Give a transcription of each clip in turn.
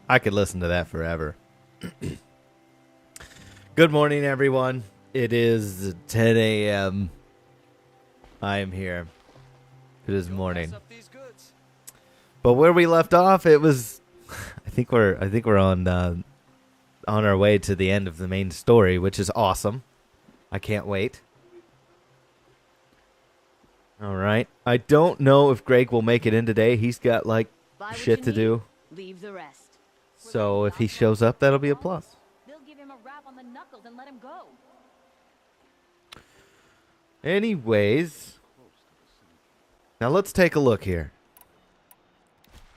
I could listen to that forever. Good morning, everyone. It is 10 a.m. I am here. It is morning. But where we left off, it was. I think we're on our way to the end of the main story, which is awesome. I can't wait. All right. I don't know if Greg will make it in today. He's got like shit to do. Leave the rest. So if he shows up, that'll be a plus. They'll give him a rap on the knuckles and let him go. Anyways, now let's take a look here.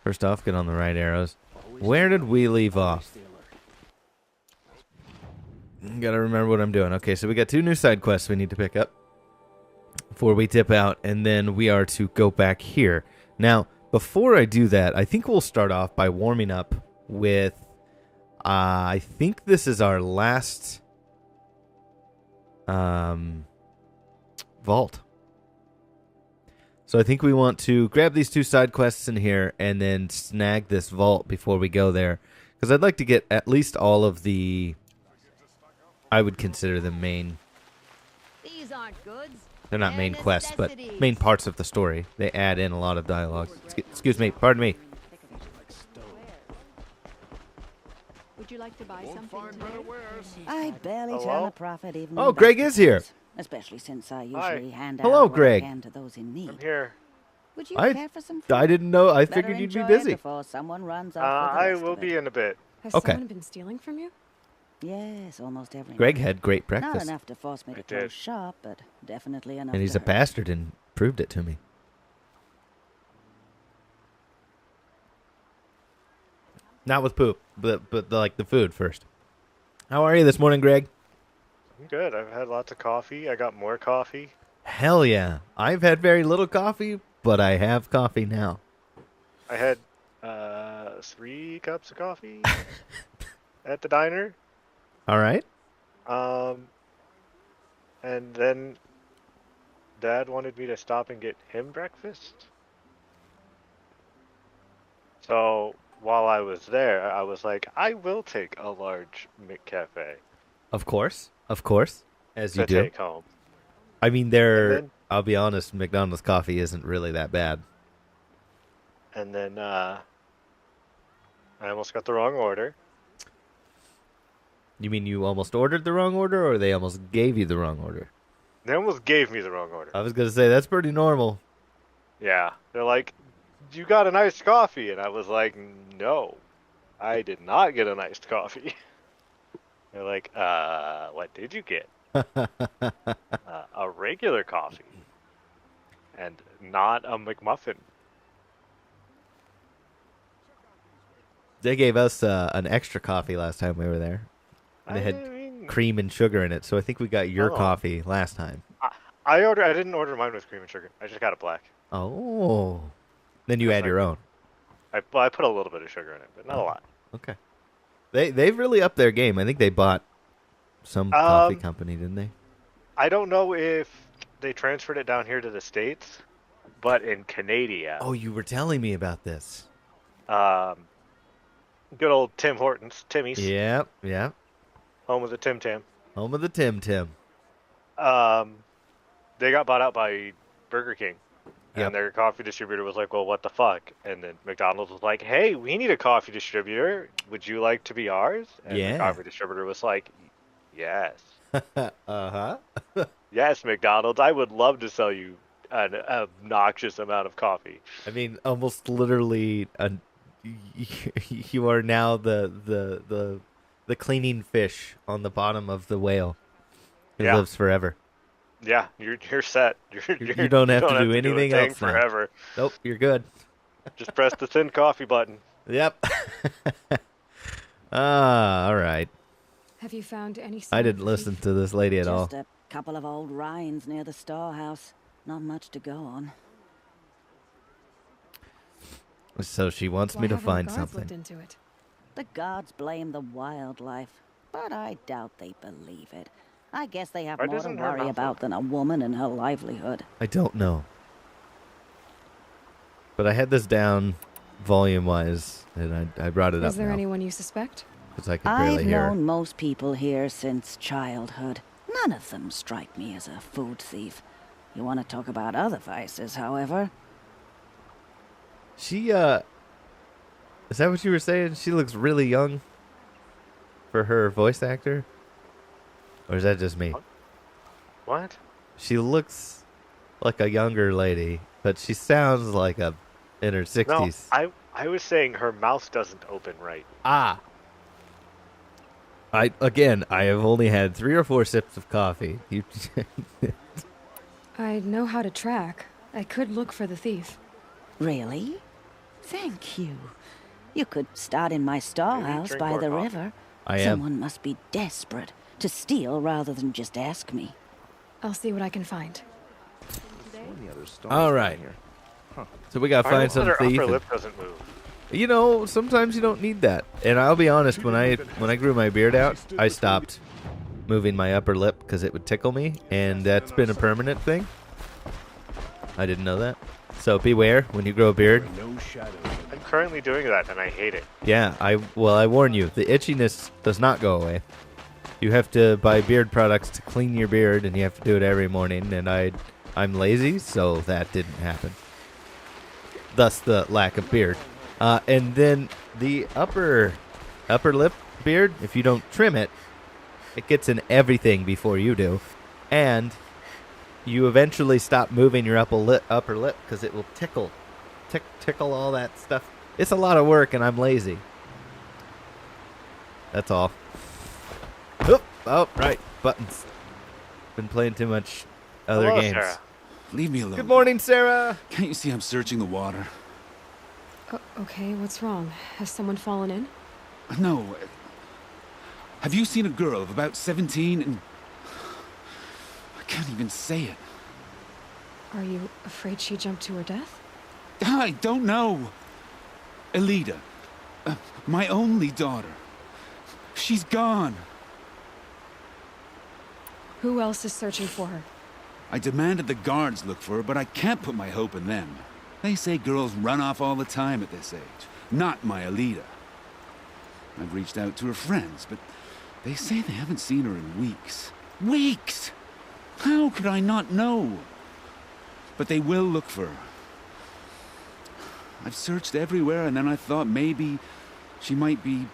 First off, get on the right arrows. Where did we leave off? Gotta remember what I'm doing. Okay, so we got 2 new side quests we need to pick up before we tip out, and then we are to go back here. Now, before I do that, I think we'll start off by warming up with, I think this is our last vault. So I think we want to grab these 2 side quests in here and then snag this vault before we go there. Because I'd like to get at least all of the, I would consider them main. These aren't goods. They're not main quests, but main parts of the story. They add in a lot of dialogue. Excuse me, pardon me. Would you like to buy something today? I barely turn a profit even. Oh, Greg is here. Especially since I usually hand out Hello, what I Greg. can to those in need. I'm here. Would you I care for some I didn't know. I Better figured you'd be enjoy it busy. before someone runs off with the I rest will of be it. in a bit. Has Okay. someone been stealing from you? Yes, almost every Greg night. had great Not breakfast. enough to force me to I close did. shop, but definitely enough. And he's to a hurt. bastard and proved it to me. Not with poop, but like the food first. How are you this morning, Greg? I'm good. I've had lots of coffee. I got more coffee. Hell yeah. I've had very little coffee, but I have coffee now. I had 3 cups of coffee at the diner. All right. And then Dad wanted me to stop and get him breakfast. So while I was there, I was like, I will take a large McCafe Of course. Of course. As you to do. take home. I mean, And then- I'll be honest, McDonald's coffee isn't really that bad. And then I almost got the wrong order. You mean you almost ordered the wrong order, or they almost gave you the wrong order? They almost gave me the wrong order. I was going to say, that's pretty normal. Yeah. They're like, you got an iced coffee. And I was like, no, I did not get an iced coffee. They're like, what did you get? A regular coffee. And not a McMuffin. They gave us an extra coffee last time we were there. And they I had mean, cream and sugar in it, so I think we got your Oh. coffee last time. I didn't order mine with cream and sugar. I just got it black. Oh. Then you Yes, add I your did. own. I put a little bit of sugar in it, but not a lot. Okay. They've really upped their game. I think they bought some coffee company, didn't they? I don't know if they transferred it down here to the States, but in Canada, Oh, you were telling me about this. good old Tim Hortons, Timmy's, Yep. home of the Tim Tam. Home of the Tim Tim. They got bought out by Burger King. Yep. And their coffee distributor was like, well, what the fuck? And then McDonald's was like, hey, we need a coffee distributor. Would you like to be ours? And Yeah. the coffee distributor was like, yes. Uh-huh. Yes, McDonald's, I would love to sell you an obnoxious amount of coffee. I mean, almost literally, you are now the cleaning fish on the bottom of the whale. It Yeah. lives forever. Yeah, you're set. You don't have to do a anything thing else now. forever. Nope, you're good. Just press the send coffee button. Yep. All right. Have you found any? I didn't listen to this lady at all. Just a couple of old rinds near the storehouse. Not much to go on. So she wants me to find something. Looked into it? The gods blame the wildlife, but I doubt they believe it. I guess they have Why more to doesn't her worry mouth about look- than a woman and her livelihood. I don't know. But I had this down volume-wise, and I brought it up Is there now, anyone you suspect? because I could barely I've hear her. known most people here since childhood. None of them strike me as a food thief. You want to talk about other vices, however? She, is that what you were saying? She looks really young for her voice actor? Or is that just me? What? She looks like a younger lady, but she sounds like a in her 60s. No, I was saying her mouth doesn't open right. Ah. I have only had 3 or 4 sips of coffee. You I know how to track. I could look for the thief. Really? Thank you. You could start in my storehouse drink by more the coffee. river. I am. Someone must be desperate to steal rather than just ask me. I'll see what I can find. All right. So we got to I find some her thief. upper and- lip doesn't move. You know, sometimes you don't need that. And I'll be honest, when I grew my beard out, I stopped moving my upper lip because it would tickle me, and that's been a permanent thing. I didn't know that. So beware when you grow a beard. I'm currently doing that, and I hate it. Yeah, I warn you, the itchiness does not go away. You have to buy beard products to clean your beard, and you have to do it every morning, and I'm lazy, so that didn't happen. Thus the lack of beard. And then the upper lip beard, if you don't trim it, it gets in everything before you do. And you eventually stop moving your upper lip because it will tickle all that stuff. It's a lot of work, and I'm lazy. That's all. Oh, right. Buttons. Been playing too much other Hello, games. Sarah. Leave me alone. Good morning, Sarah. Can't you see I'm searching the water? Okay, what's wrong? Has someone fallen in? No. Have you seen a girl of about 17 and... I can't even say it. Are you afraid she jumped to her death? I don't know. Elida. My only daughter. She's gone. Who else is searching for her? I demanded the guards look for her, but I can't put my hope in them. They say girls run off all the time at this age. Not my Elida. I've reached out to her friends, but they say they haven't seen her in weeks. Weeks! How could I not know? But they will look for her. I've searched everywhere, and then I thought maybe she might be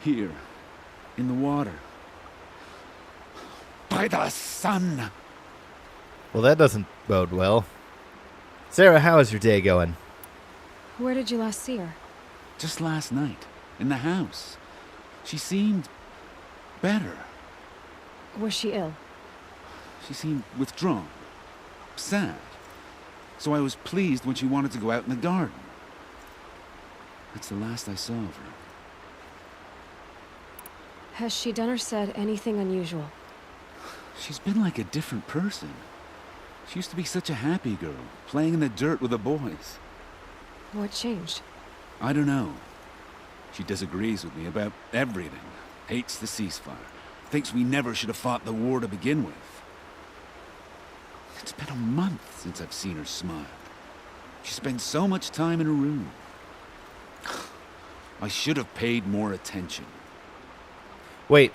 here, in the water. By the sun! Well, that doesn't bode well. Sarah, how is your day going? Where did you last see her? Just last night, in the house. She seemed better. Was she ill? She seemed withdrawn, sad. So I was pleased when she wanted to go out in the garden. That's the last I saw of her. Has she done or said anything unusual? She's been like a different person. She used to be such a happy girl, playing in the dirt with the boys. What changed? I don't know. She disagrees with me about everything. Hates the ceasefire. Thinks we never should have fought the war to begin with. It's been a month since I've seen her smile. She spends so much time in her room. I should have paid more attention. Wait,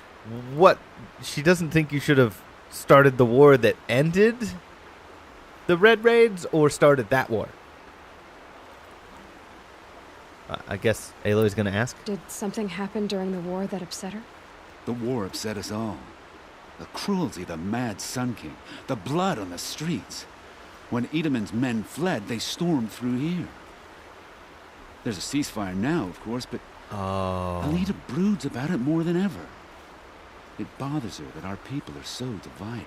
what? She doesn't think you should have started the war that ended the Red Raids, or started that war? I guess Aloy's gonna ask. Did something happen during the war that upset her? The war upset us all. The cruelty of the mad Sun King. The blood on the streets. When Edamon's men fled, they stormed through here. There's a ceasefire now, of course, but Alita broods about it more than ever. It bothers her that our people are so divided.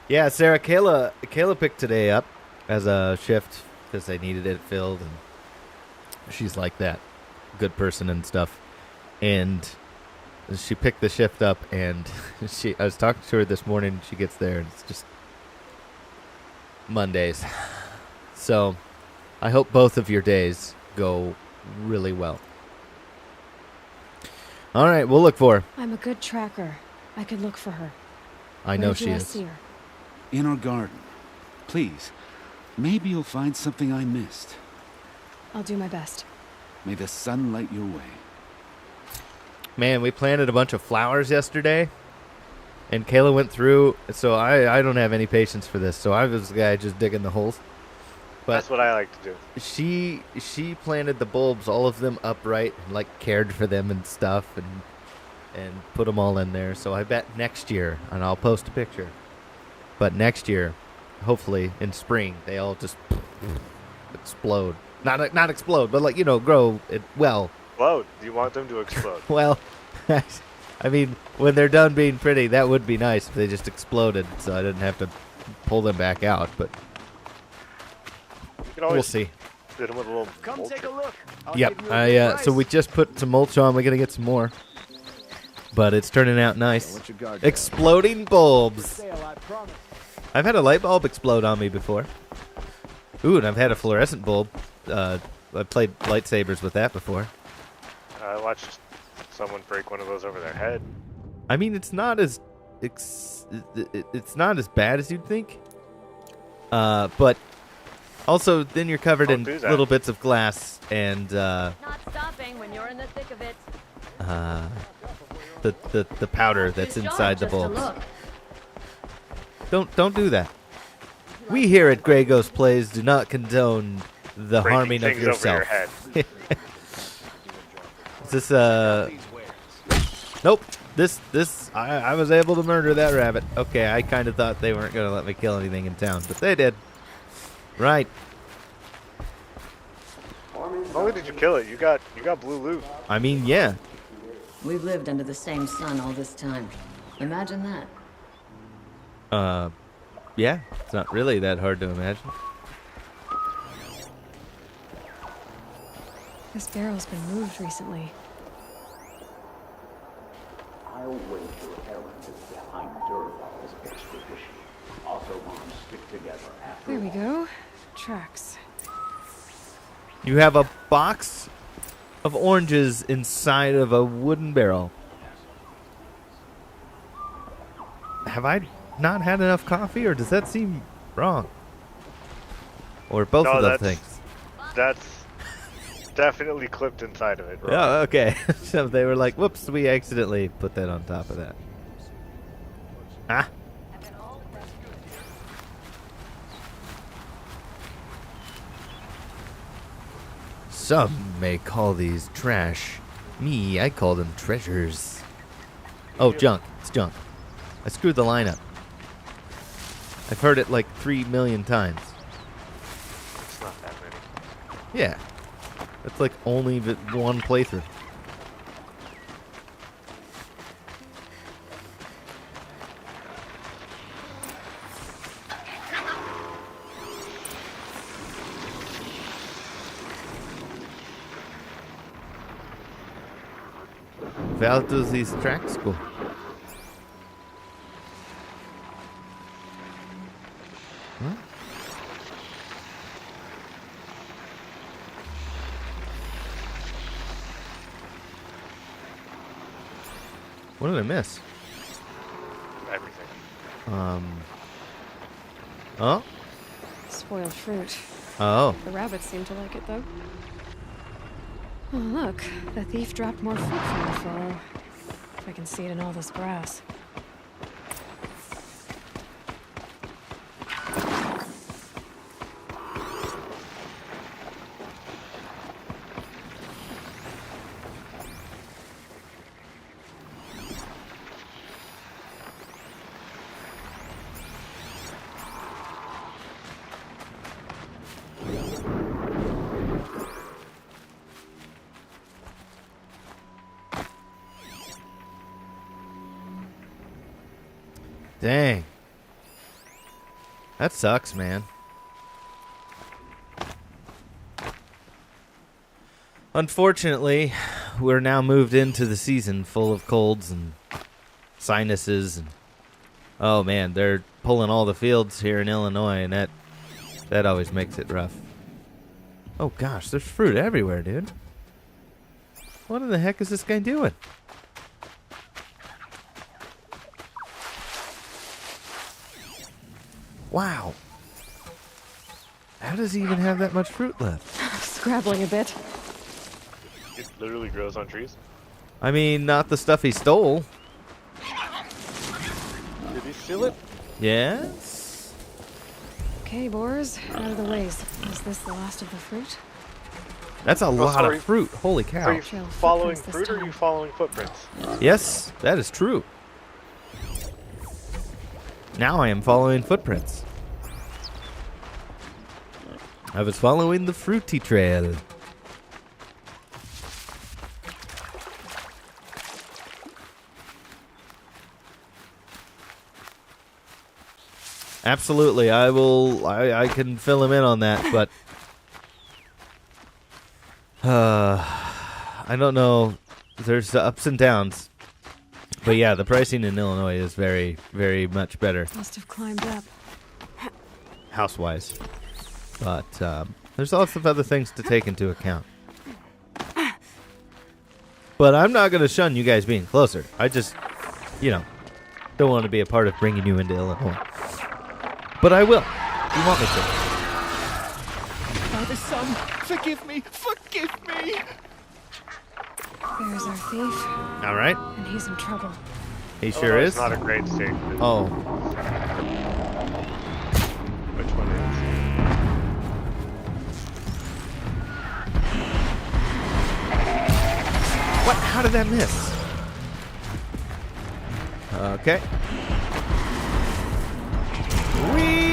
Yeah, Sarah, Kayla picked today up as a shift because they needed it filled, and she's like that, good person and stuff. And she picked the shift up, and I was talking to her this morning. She gets there, and it's just Mondays. So I hope both of your days go really well. All right, we'll look for her. I'm a good tracker. I could look for her. I know Where did she you last is. see her? In our garden. Please, maybe you'll find something I missed. I'll do my best. May the sun light your way. Man, we planted a bunch of flowers yesterday, and Kayla went through, so I don't have any patience for this, so I was the guy just digging the holes. But That's what I like to do. she planted the bulbs, all of them upright, and like cared for them and stuff, and put them all in there. So I bet next year, and I'll post a picture, but next year, hopefully in spring, they all just explode. Not explode, but like, grow it well. Explode. You want them to explode. Well, I mean, when they're done being pretty, that would be nice if they just exploded, so I didn't have to pull them back out. But You can always we'll see. hit them with a little Come mulch. take a look. I'll Yep. give you a good So we price. just put some mulch on. We're gonna get some more, but it's turning out nice. Let your guard down. Exploding bulbs. Sale, I promise. I've had a light bulb explode on me before. Ooh, and I've had a fluorescent bulb. I played lightsabers with that before. I watched someone break one of those over their head. I mean, it's not as it's not as bad as you'd think. But also then you're covered Don't in do that. little bits of glass and Not stopping when you're in the thick of it. the powder that's Good job, inside the just a bulbs. look. Don't do that. We here at Grey Ghost Plays do not condone the Breaking harming of things over yourself. your head. Is this Nope. This I was able to murder that rabbit. Okay, I kind of thought they weren't going to let me kill anything in town, but they did. Right. Not only did you kill it, you got blue loot. I mean, yeah. We've lived under the same sun all this time. Imagine that. Yeah. It's not really that hard to imagine. This barrel's been moved recently. I'll wager Aaron is behind Durval's expedition. Also want to stick together after There we go. Tracks. You have a box of oranges inside of a wooden barrel. Have I not had enough coffee, or does that seem wrong? Or both No, of those that's- things? That's definitely clipped inside of it. Bro. Yeah, okay. So they were like, whoops, we accidentally put that on top of that. Ah. Some may call these trash. Me, I call them treasures. Oh, junk. It's junk. I screwed the line up. I've heard it like 3 million times. It's not that many. Yeah. That's like only one playthrough. Val does these tracks go. What? What did I miss? Everything. Oh? Spoiled fruit. Oh. The rabbits seem to like it, though. Oh, look. The thief dropped more fruit from the fall. If I can see it in all this grass. Dang. That sucks, man. Unfortunately, we're now moved into the season full of colds and sinuses and oh man, they're pulling all the fields here in Illinois and that always makes it rough. Oh gosh, there's fruit everywhere, dude. What in the heck is this guy doing? Wow. How does he even have that much fruit left? Scrabbling a bit. It literally grows on trees. I mean, not the stuff he stole. Did he steal it? Yes? Okay, boars, out of the ways. Is this the last of the fruit? That's a lot sorry. of fruit. Holy cow. Are you Trail following footprints this fruit or are time. you following footprints? Yes, that is true. Now I am following footprints. I was following the fruity trail. Absolutely, I can fill him in on that, but I don't know. There's ups and downs. But yeah, the pricing in Illinois is very, very much better, Must have climbed up. house-wise. But there's lots of other things to take into account. But I'm not going to shun you guys being closer. I just, don't want to be a part of bringing you into Illinois. But I will. You want me to. Father, son, forgive me! Forgive me! There's our thief, All right. and he's in trouble. He sure Illinois is. Not a great state. Oh, Which one is? what? How did that miss? Okay. Whee!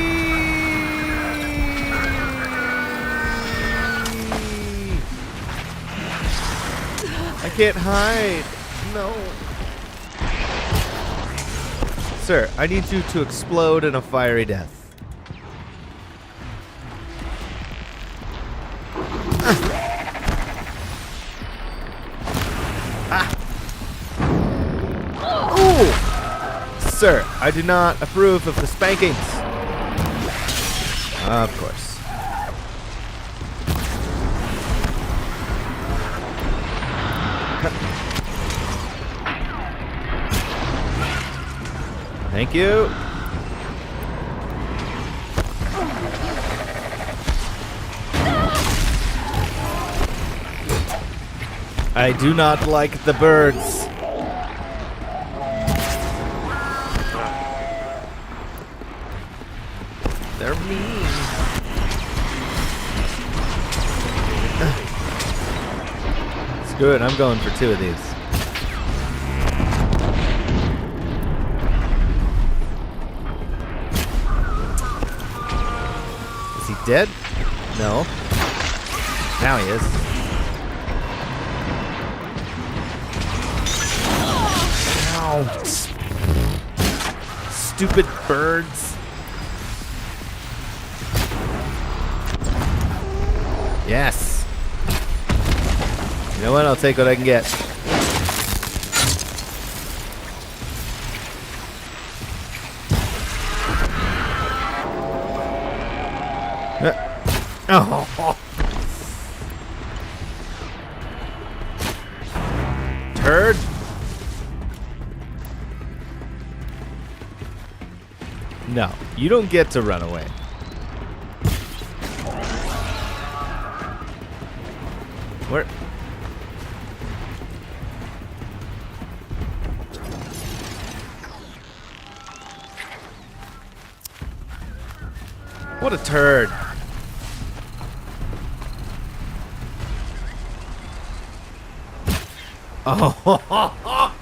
I can't hide. No. Sir, I need you to explode in a fiery death. Ooh! Sir, I do not approve of the spankings. Of course. Thank you. I do not like the birds. They're mean. Screw it, I'm going for 2 of these. Is he dead? No. Now he is. Ow. Stupid birds. Yes. You know what? I'll take what I can get. Oh. Turd. No, you don't get to run away. Where? What a turd. Oh.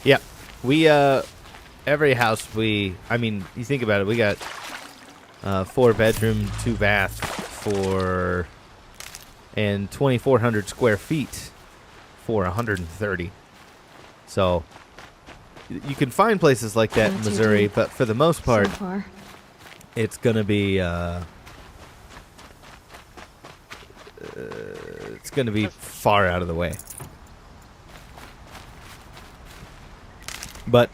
Yeah, we every house I mean, you think about it, we got 4 bedroom, 2 bath for and 2,400 square feet for 130. So you can find places like that in Not too Missouri, deep. but for the most part, So far. it's gonna be far out of the way. But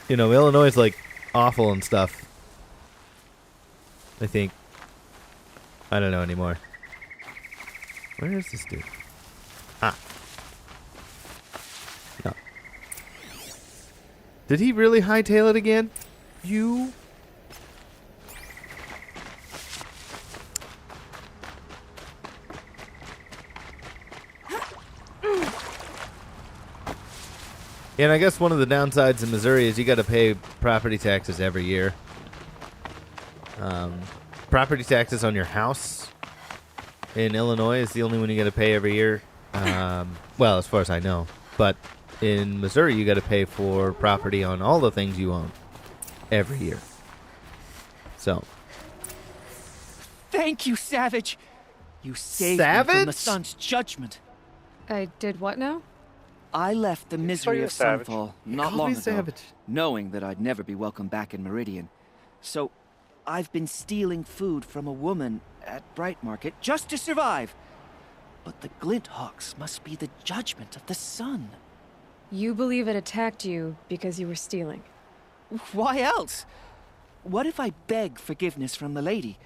you know, Illinois is like awful and stuff. I think. I don't know anymore. Where is this dude? Ah. No. Did he really hightail it again? You. And I guess one of the downsides in Missouri is you got to pay property taxes every year. Property taxes on your house in Illinois is the only one you got to pay every year. Well, as far as I know. But in Missouri, you got to pay for property on all the things you own every year. So. Thank you, Savage. You saved me from the sun's judgment. I did what now? I left the misery of Savage. Sunfall not long ago, Savage. knowing that I'd never be welcome back in Meridian. So, I've been stealing food from a woman at Bright Market just to survive. But the Glinthawks must be the judgment of the sun. You believe it attacked you because you were stealing. Why else? What if I beg forgiveness from the lady?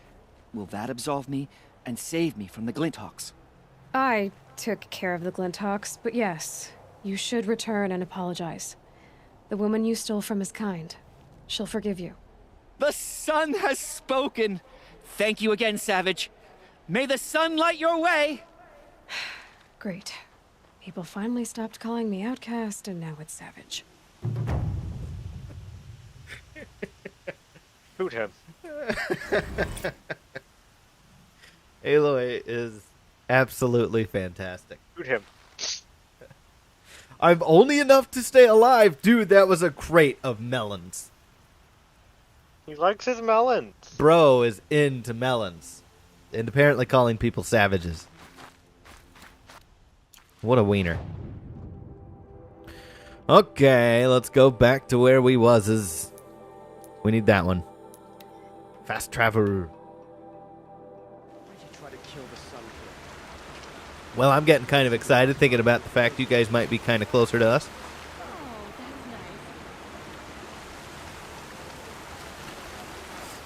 Will that absolve me and save me from the Glinthawks? I took care of the Glinthawks, but yes, you should return and apologize. The woman you stole from is kind. She'll forgive you. The sun has spoken. Thank you again, Savage. May the sun light your way. Great. People finally stopped calling me outcast, and now it's Savage. Shoot him. Aloy is absolutely fantastic. Shoot him. I'm only enough to stay alive. Dude, that was a crate of melons. He likes his melons. Bro is into melons. And apparently calling people savages. What a wiener. Okay, let's go back to where we was. We need that one. Fast travel. Well, I'm getting kind of excited thinking about the fact you guys might be kind of closer to us.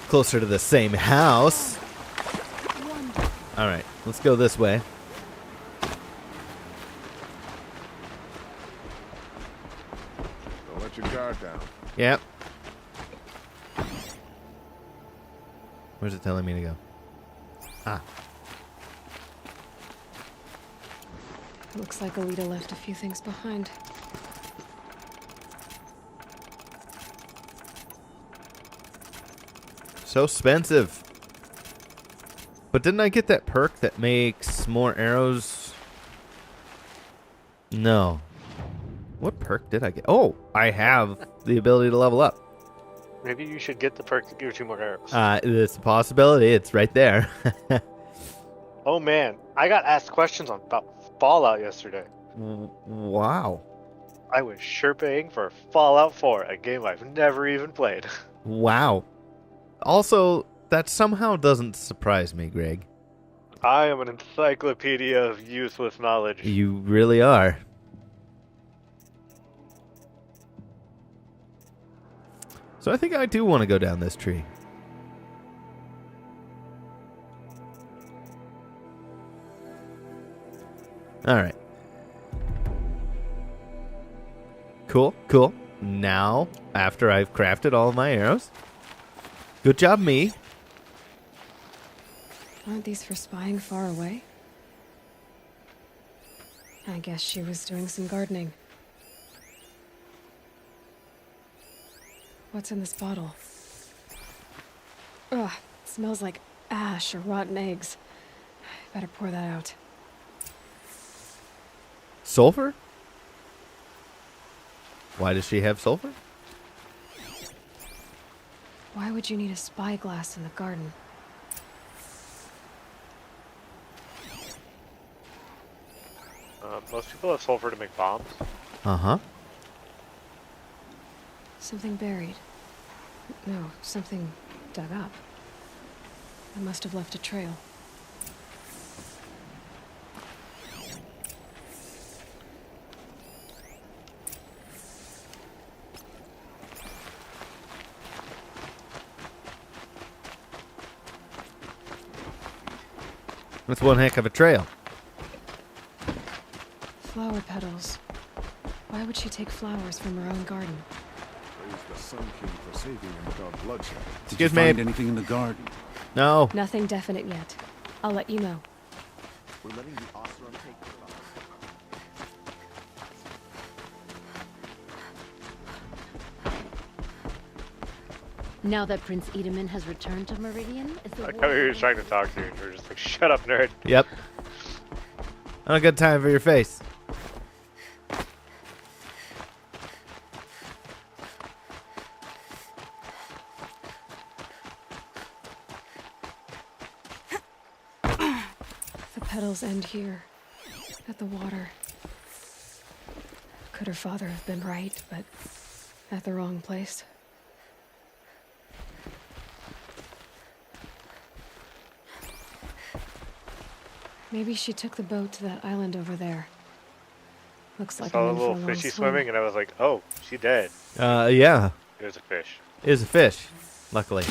Closer to the same house. Alright, let's go this way. Don't let your guard down. Yep. Where's it telling me to go? Ah. Looks like Alita left a few things behind. So expensive. But didn't I get that perk that makes more arrows? No. What perk did I get? Oh, I have the ability to level up. Maybe you should get the perk that gives you more arrows. It's a possibility. It's right there. Oh man, I got asked questions about Fallout yesterday. Wow. I was chirping for Fallout 4, a game I've never even played. Wow. Also, that somehow doesn't surprise me, Greg. I am an encyclopedia of useless knowledge. You really are. So I think I do want to go down this tree. Alright. Cool, cool. Now, after I've crafted all of my arrows. Good job, me. Aren't these for spying far away? I guess she was doing some gardening. What's in this bottle? Ugh, it smells like ash or rotten eggs. Better pour that out. Sulfur? Why does she have sulfur? Why would you need a spyglass in the garden? Most people have sulfur to make bombs. Uh-huh. Something buried. No, something dug up. I must have left a trail. That's one heck of a trail. Flower petals. Why would she take flowers from her own garden? Praise the Sun King for saving him without bloodshed. Did you find anything in the garden? No. Nothing definite yet. I'll let you know. We're letting the Oseram take care of us. Now that Prince Edaman has returned to Meridian, is the I thought he was trying to talk to you, and you were just like, shut up, nerd. Yep. Not a good time for your face. The petals end here, at the water. Could her father have been right, but at the wrong place? Maybe she took the boat to that island over there. Looks like I saw I'm a in for little a long fishy swim. swimming, and I was like, oh, she dead. Yeah. There's a fish. It is a fish, luckily.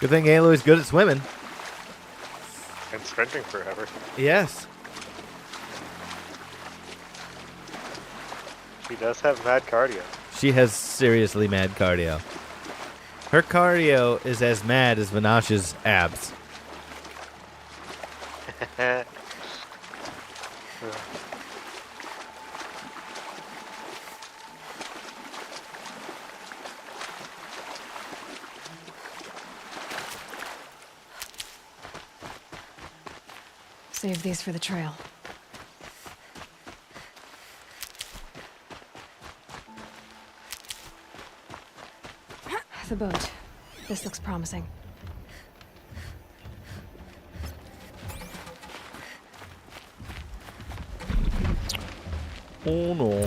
Good thing Aloy's good at swimming. And sprinting forever. Yes. She does have mad cardio. She has seriously mad cardio. Her cardio is as mad as Vinash's abs. Save these for the trail. The boat. This looks promising. Oh no.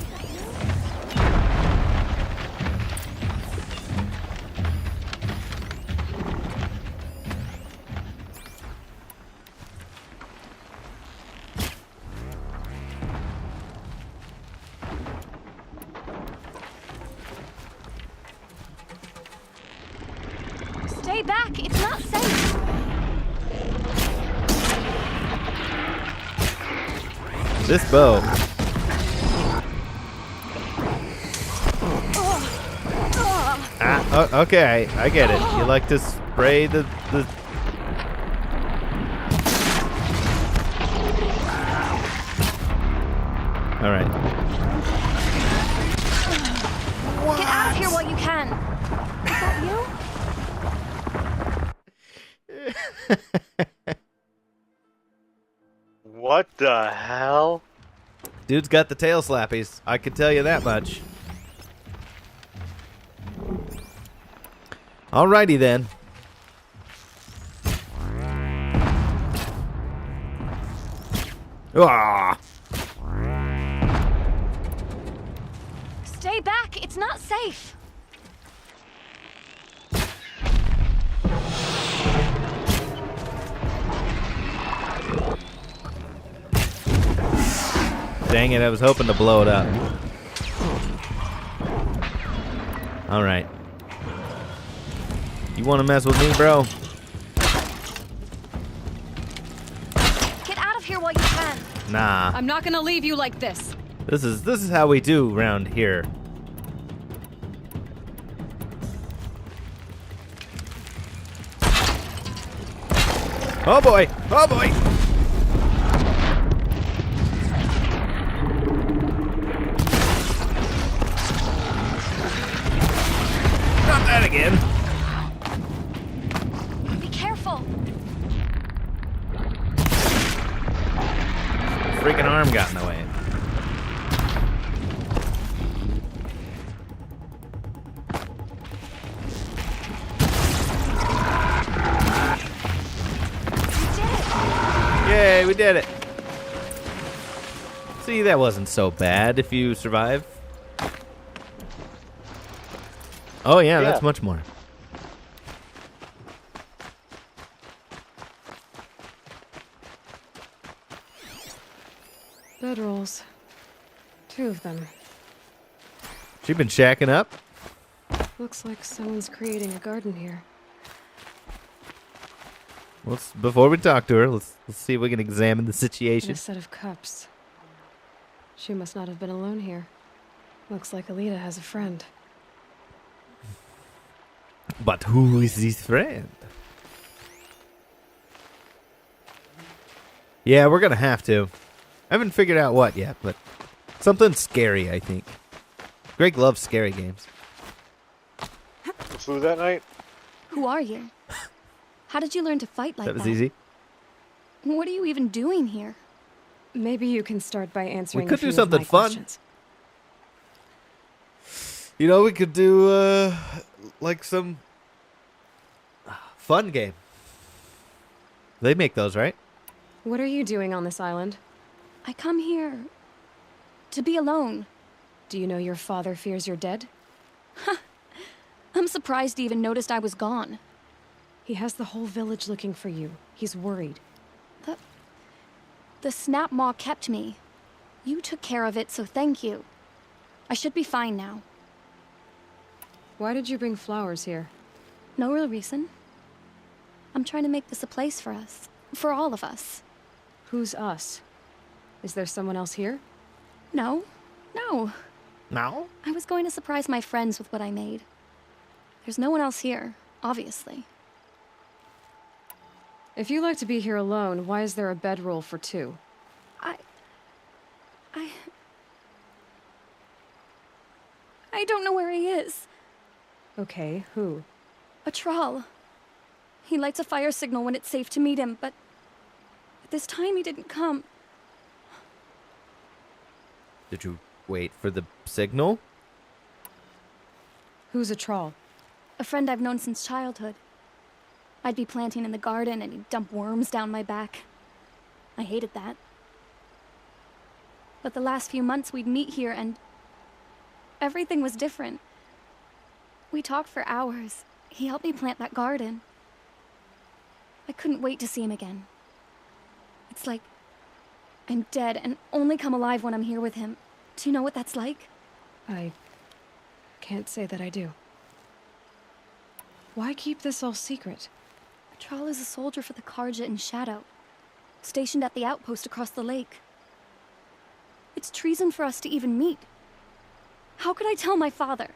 Stay back! It's not safe! This bow. Okay, I get it. You like to spray the... All right. Get out of here while you can! Is that you? What the hell? Dude's got the tail slappies. I can tell you that much. Alrighty then. Ah! Stay back! It's not safe! Dang it, I was hoping to blow it up. Alright. You want to mess with me, bro? Get out of here while you can! Nah. I'm not gonna leave you like this. This is how we do around here. Oh boy! Oh boy! Not that again. Be careful! Freaking arm got in the way. Yay, we did it. See, that wasn't so bad if you survive. Oh, yeah, that's much more. Bedrolls. 2 of them. She been shacking up? Looks like someone's creating a garden here. Before we talk to her, let's see if we can examine the And situation. a set of cups. She must not have been alone here. Looks like Alita has a friend. But who is this friend? Yeah, we're gonna have to. I haven't figured out what yet, but something scary, I think. Greg loves scary games. Flew that night? Who are you? How did you learn to fight like that? That was easy. What are you even doing here? Maybe you can start by answering We could a few do something of my fun. questions. You know, we could do, like some fun game. They make those, right? What are you doing on this island? I come here to be alone. Do you know your father fears you're dead? I'm surprised he even noticed I was gone. He has the whole village looking for you. He's worried. The snap maw kept me. You took care of it, so thank you. I should be fine now. Why did you bring flowers here? No real reason. I'm trying to make this a place for us. For all of us. Who's us? Is there someone else here? No. No? I was going to surprise my friends with what I made. There's no one else here, obviously. If you like to be here alone, why is there a bedroll for 2? I don't know where he is. Okay, who? A troll. He lights a fire signal when it's safe to meet him, but this time he didn't come. Did you wait for the signal? Who's a troll? A friend I've known since childhood. I'd be planting in the garden and he'd dump worms down my back. I hated that. But the last few months we'd meet here and everything was different. We talked for hours. He helped me plant that garden. I couldn't wait to see him again. It's like I'm dead and only come alive when I'm here with him. Do you know what that's like? I can't say that I do. Why keep this all secret? Troll is a soldier for the Karja in Shadow, stationed at the outpost across the lake. It's treason for us to even meet. How could I tell my father?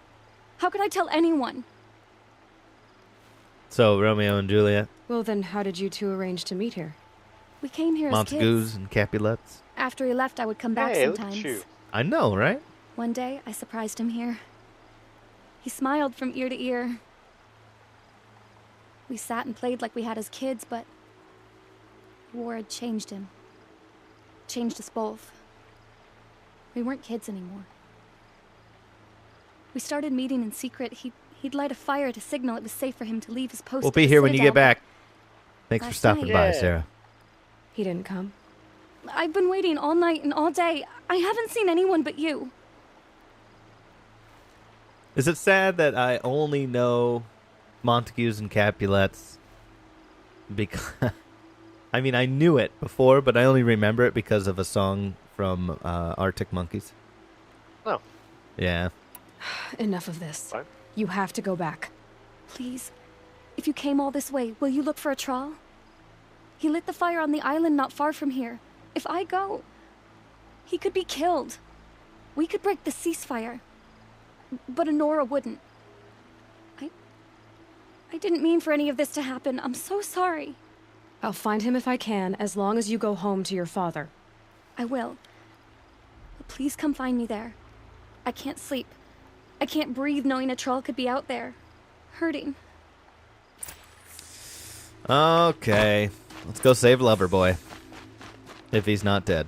How could I tell anyone? So, Romeo and Juliet, Well, then how did you 2 arrange to meet here? We came here as Montagues kids. and Capulets. After he left, I would come back Hey, look at sometimes. you. I know, right? One day, I surprised him here. He smiled from ear to ear. We sat and played like we had as kids, but war had changed him. Changed us both. We weren't kids anymore. We started meeting in secret. He'd light a fire to signal it was safe for him to leave his post. We'll at be the here when you Citadel, get back. Thanks for last stopping night- by, Yeah. Sarah. He didn't come? I've been waiting all night and all day. I haven't seen anyone but you. Is it sad that I only know Montagues and Capulets because I mean I knew it before, but I only remember it because of a song from Arctic Monkeys. Oh. Yeah. Enough of this. Fine. You have to go back. Please, if you came all this way, will you look for a troll? He lit the fire on the island not far from here. If I go, he could be killed. We could break the ceasefire. But Honora wouldn't. I didn't mean for any of this to happen. I'm so sorry. I'll find him if I can, as long as you go home to your father. I will. But please come find me there. I can't sleep. I can't breathe knowing a troll could be out there. Hurting. Okay. Let's go save Loverboy. If he's not dead.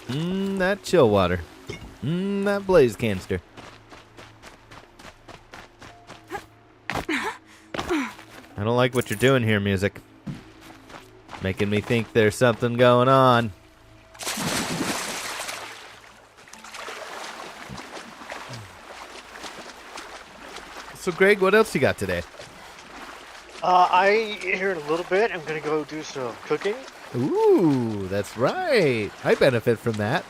That chill water. That blaze canister. I don't like what you're doing here, music. Making me think there's something going on. So, Greg, what else you got today? Here in a little bit, I'm gonna go do some cooking. Ooh, that's right. I benefit from that.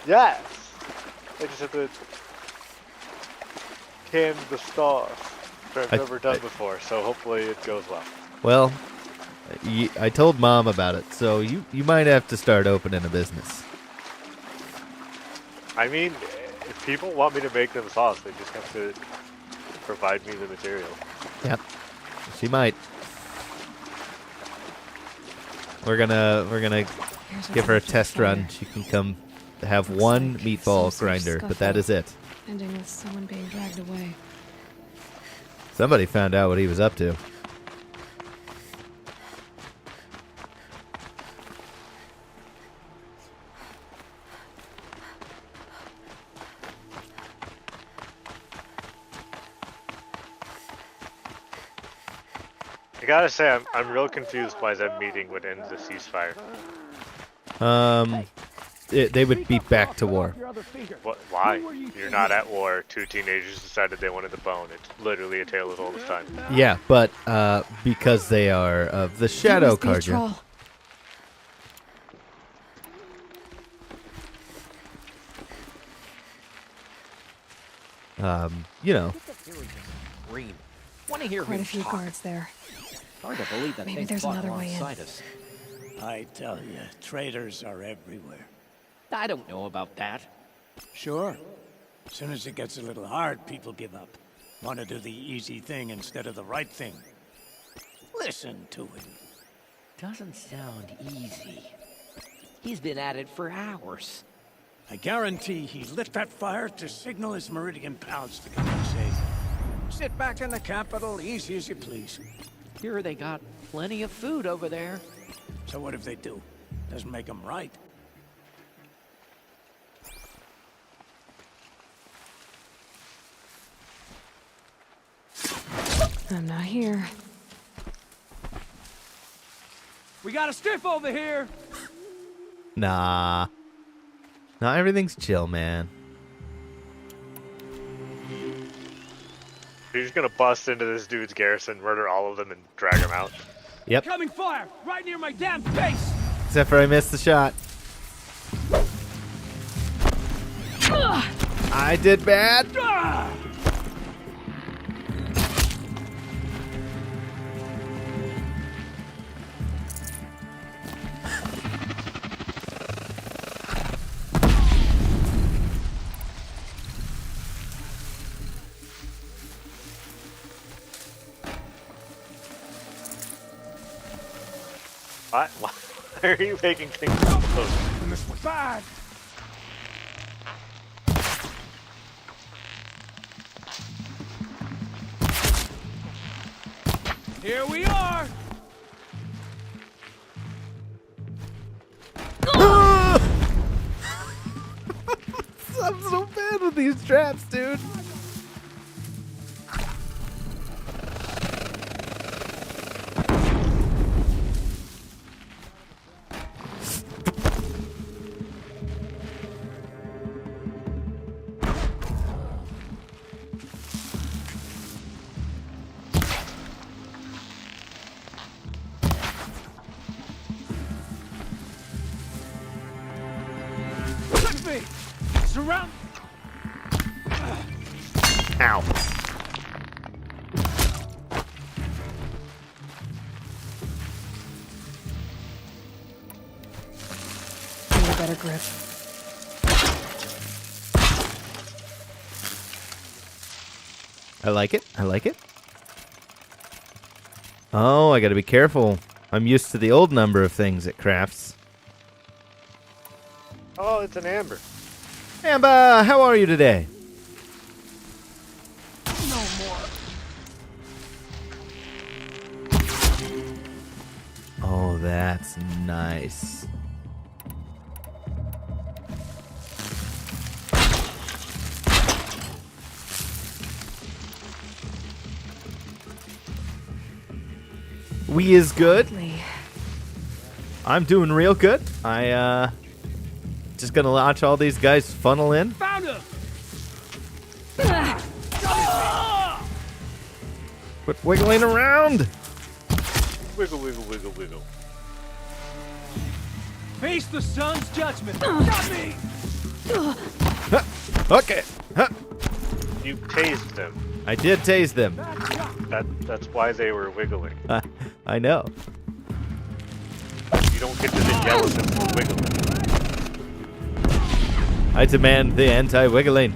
Yes. I just have to can the stuff, which I've never done before, so hopefully it goes well. Well, I told Mom about it, so you might have to start opening a business. I mean, if people want me to make them sauce, they just have to provide me the material. Yep, she might. We're gonna give her a test run. She can come have one meatball grinder, but that is it. Ending with someone being dragged away. Somebody found out what he was up to. I gotta say, I'm real confused why that meeting would end the ceasefire. They would be back to war. What? Why? You're not at war. Two teenagers decided they wanted the bone. It's literally a tale as old as time. Yeah, but because they are of the Shadow Carja. You know. Green. Want to hear Quite him a few talk. guards there. Hard to believe that Maybe they there's fought another way in. alongside us. I tell you, traitors are everywhere. I don't know about that. Sure. As soon as it gets a little hard, people give up. Want to do the easy thing instead of the right thing. Listen to him. Doesn't sound easy. He's been at it for hours. I guarantee he lit that fire to signal his Meridian pals to come and save him. Sit back in the capital, easy as you please. Here they got plenty of food over there. So what if they do? Doesn't make them right. I'm not here. We got a stiff over here. Nah. Nah, everything's chill, man. You're just gonna bust into this dude's garrison, murder all of them, and drag them out. Yep. Coming fire right near my damn face. Except for I missed the shot. I did bad. What? Why are you making things close? And this was bad. Here we are. I'm so bad with these traps, dude. Touch me. Surround. Ow. Need a better grip. I like it. I like it. Oh, I gotta be careful. I'm used to the old number of things it crafts. Oh, it's an amber. Amber, how are you today? No more. Oh, that's nice. We is good. Hardly. I'm doing real good. I just gonna watch all these guys funnel in. Found him! Quit wiggling around. Wiggle, wiggle, wiggle, wiggle. Face the sun's judgment. Got me! Okay. Huh. You tased them. I did tase them. That's why they were wiggling. I know. You don't get to then yell at them for wiggling. I demand the anti-wiggling.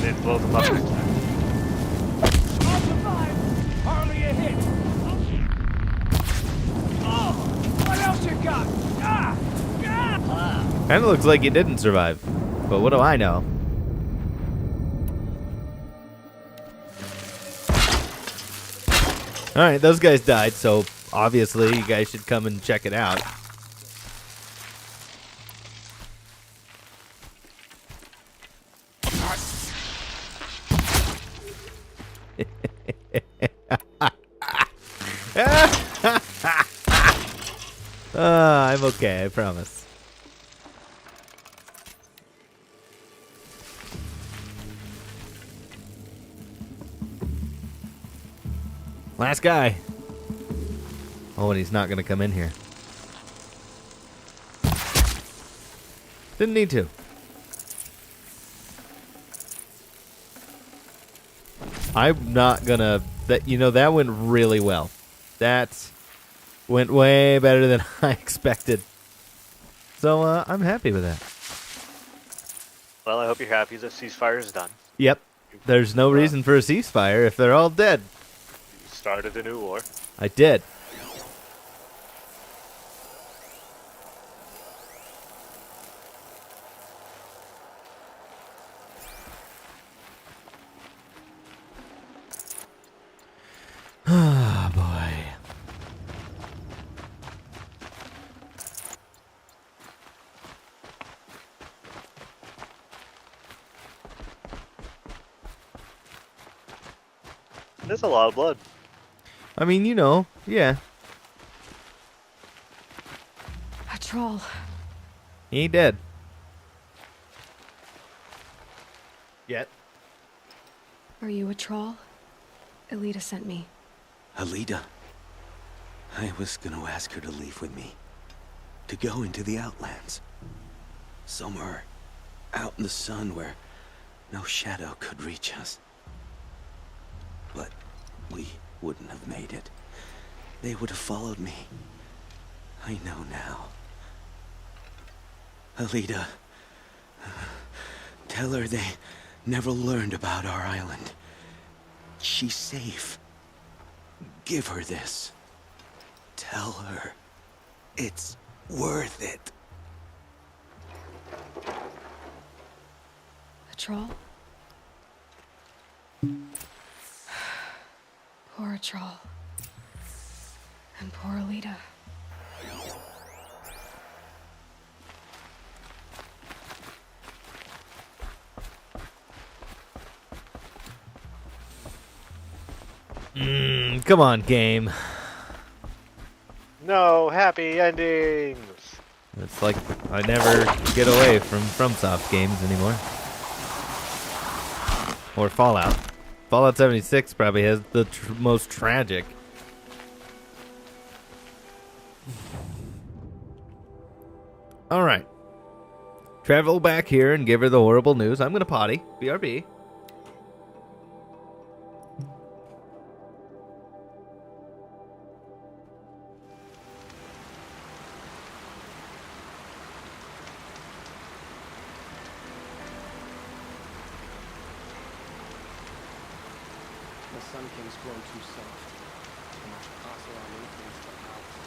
Then blow them up next time. I'll survive. Hardly a hit. Oh, what else you got? Ah! Ah! Kind of looks like you didn't survive, but what do I know? All right, those guys died, so obviously you guys should come and check it out. I'm okay, I promise. Last guy. Oh, and he's not going to come in here. Didn't need to. I'm not going to... that went really well. That went way better than I expected. So, I'm happy with that. Well, I hope you're happy the ceasefire is done. Yep. There's no reason for a ceasefire if they're all dead. You started a new war. I did. Ah, boy. That's a lot of blood. I mean, yeah. A troll. He ain't dead. Yet. Are you a troll? Elita sent me. Alita. I was gonna ask her to leave with me. To go into the Outlands. Somewhere out in the sun where no shadow could reach us. But we wouldn't have made it. They would have followed me. I know now. Alita. Tell her they never learned about our island. She's safe. Give her this. Tell her it's worth it. A troll? Poor troll. And poor Alita. Come on, game. No happy endings. It's like I never get away from FromSoft games anymore. Or Fallout. Fallout 76 probably has the most tragic. All right. Travel back here and give her the horrible news. I'm going to potty. BRB. The Sun King's grown too soft. Too much Oseram influence the house.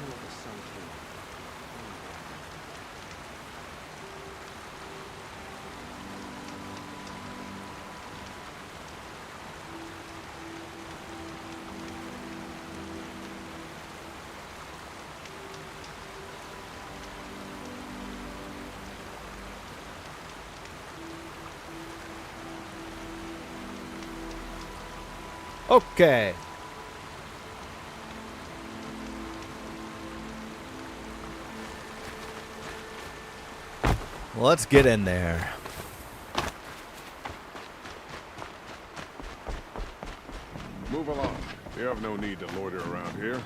kill the Sun King. Okay. Let's get in there. Move along. You have no need to loiter around here.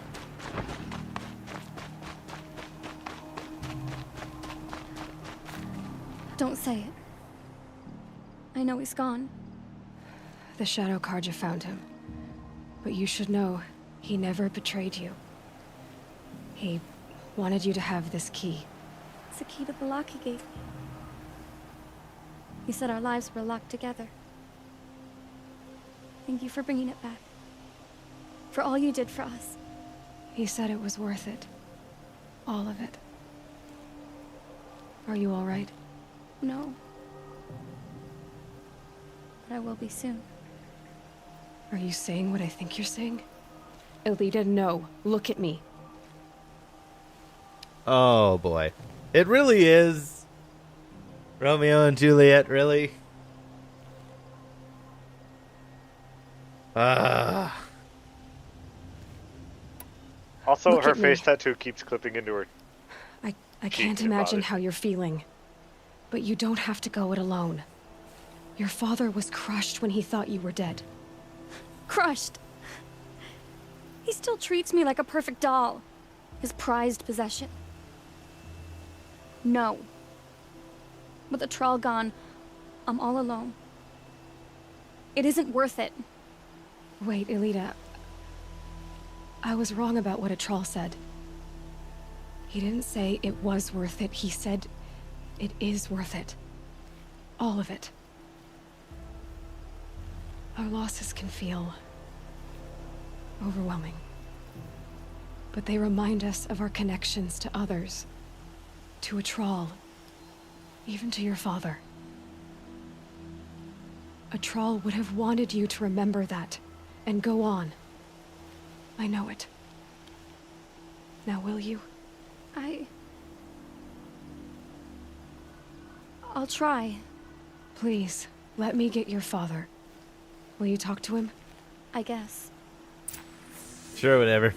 Don't say it. I know he's gone. The Shadow Carja found him. But you should know, he never betrayed you. He wanted you to have this key. It's the key to the lock he gave me. He said our lives were locked together. Thank you for bringing it back. For all you did for us. He said it was worth it. All of it. Are you all right? No. But I will be soon. Are you saying what I think you're saying? Elita, no. Look at me. Oh boy. It really is Romeo and Juliet, really? Ah. Also, Look her at me. face tattoo keeps clipping into her. I can't imagine how you're feeling. But you don't have to go it alone. Your father was crushed when he thought you were dead. Crushed. He still treats me like a perfect doll. His prized possession. No. With the Trawl gone, I'm all alone. It isn't worth it. Wait, Elita. I was wrong about what a Trawl said. He didn't say it was worth it. He said it is worth it. All of it. Our losses can feel overwhelming. But they remind us of our connections to others. To a Trawl. Even to your father. A Trawl would have wanted you to remember that and go on. I know it. Now will you? I'll try. Please, let me get your father. Will you talk to him? I guess. Sure, whatever.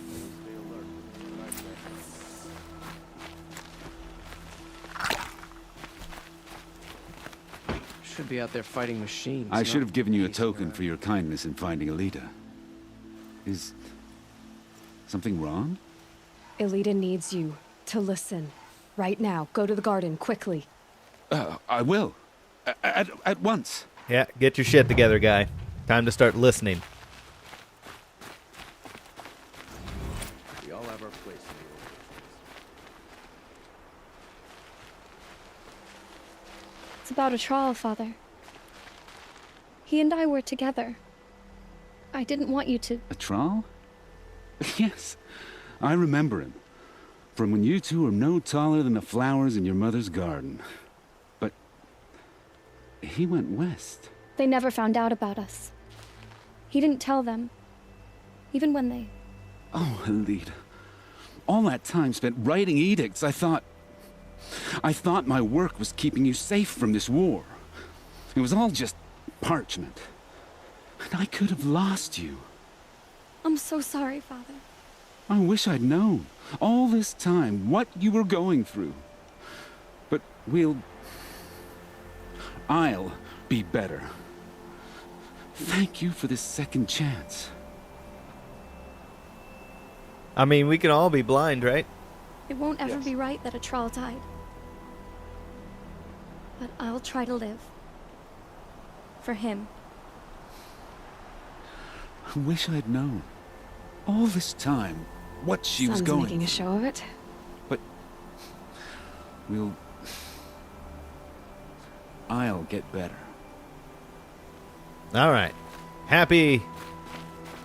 Should be out there fighting machines. I should have given you a token for your kindness in finding Elita. Is something wrong? Elita needs you to listen. Right now. Go to the garden, quickly. I will. At once. Yeah, get your shit together, guy. Time to start listening. We all have our place in the world. It's about a Trawl, Father. He and I were together. I didn't want you to... A Trawl? Yes, I remember him. From when you two were no taller than the flowers in your mother's garden. But he went west. They never found out about us. He didn't tell them. Even when they... Oh, Elita. All that time spent writing edicts, I thought my work was keeping you safe from this war. It was all just parchment. And I could have lost you. I'm so sorry, Father. I wish I'd known, all this time, what you were going through. But I'll be better. Thank you for this second chance. I mean, we can all be blind, right? It won't ever be right that a Trawl died. But I'll try to live. For him. I wish I'd known, all this time, what she was Son's going making a show of it. But I'll get better. All right. Happy,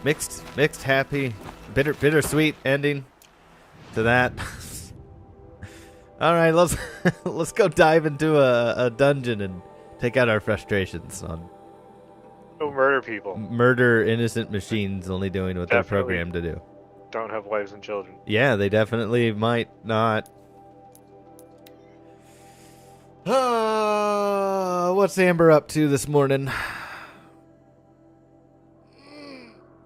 mixed, happy, bittersweet ending. to that. All right, let's go dive into a dungeon and take out our frustrations on. Go murder people. Murder innocent machines only doing what they're programmed to do. Don't have wives and children. Yeah, they definitely might not. What's Amber up to this morning?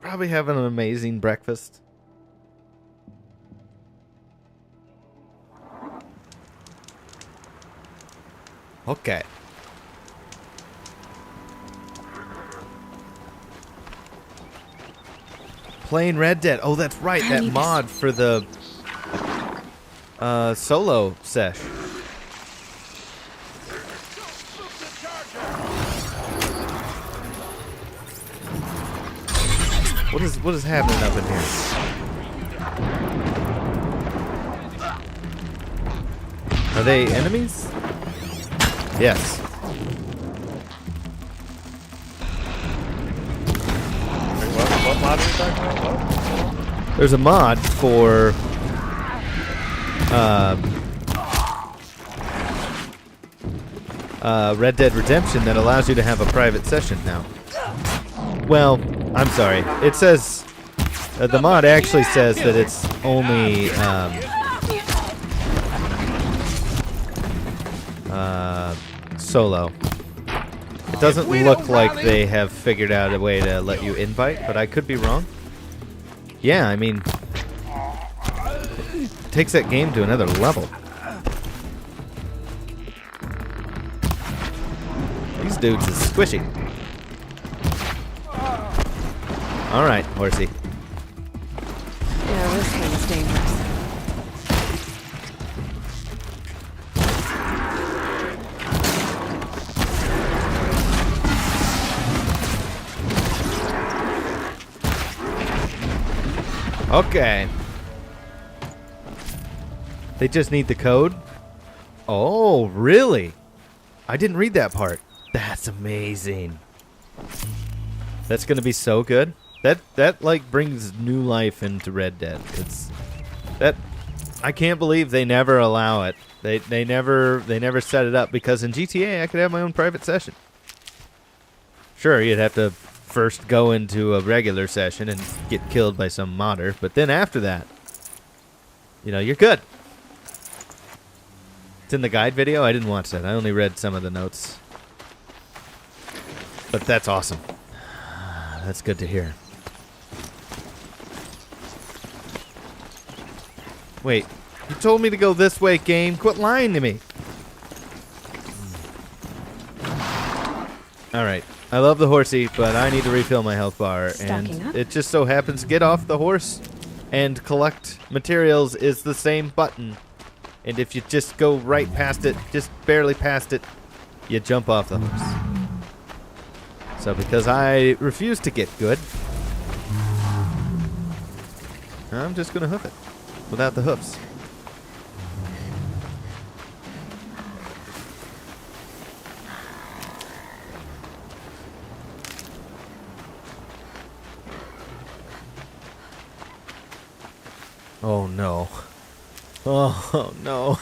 Probably having an amazing breakfast. Okay. Playing Red Dead. Oh, that's right. That mod for the solo sesh. What is happening up in here? Are they enemies? Yes. What mod are you talking about? What? There's a mod for Red Dead Redemption that allows you to have a private session now. Well, I'm sorry. It says the mod actually says that it's only solo. It doesn't look like they have figured out a way to let you invite, but I could be wrong. Yeah, I mean, it takes that game to another level. These dudes is squishy. All right, horsey. Yeah, this thing's dangerous. Okay. They just need the code? Oh, really? I didn't read that part. That's amazing. That's going to be so good. That like brings new life into Red Dead. I can't believe they never allow it. They never set it up, because in GTA I could have my own private session. Sure, you'd have to first go into a regular session and get killed by some modder, but then after that, you know, you're good. It's in the guide video. I didn't watch that. I only read some of the notes. But that's awesome. That's good to hear. Wait, you told me to go this way, game. Quit lying to me. Alright. I love the horsey, but I need to refill my health bar. And it just so happens get off the horse and collect materials is the same button. And if you just go right past it, just barely past it, you jump off the horse. So because I refuse to get good, I'm just going to hoof it without the hoofs. Oh no. Oh no.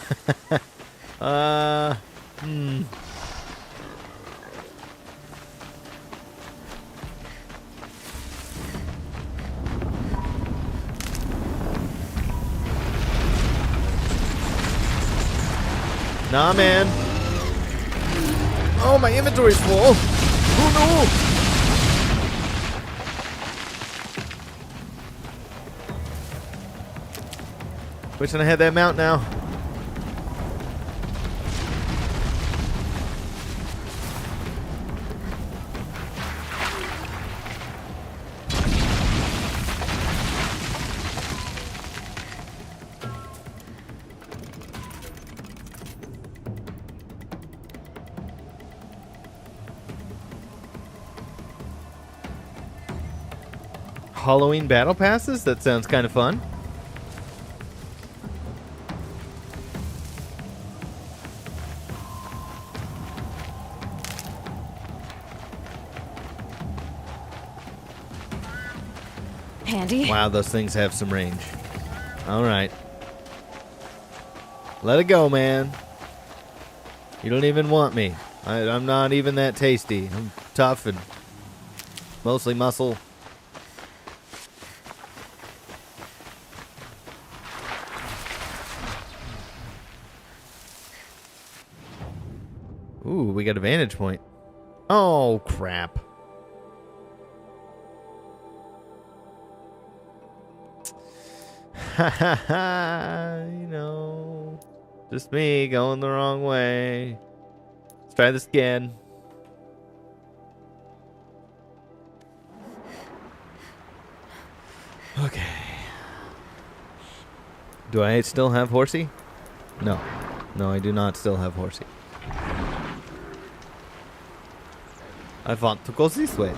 Nah, man. Oh, my inventory's full. Oh no. Wishing I had that mount now. Halloween battle passes? That sounds kind of fun. Handy. Wow, those things have some range. All right. Let it go, man. You don't even want me. I'm not even that tasty. I'm tough and mostly muscle. Ooh, we got a vantage point. Oh, crap. Ha ha ha. You know, just me going the wrong way. Let's try this again. Okay. Do I still have Horsey? No. No, I do not still have Horsey. I want to go this way.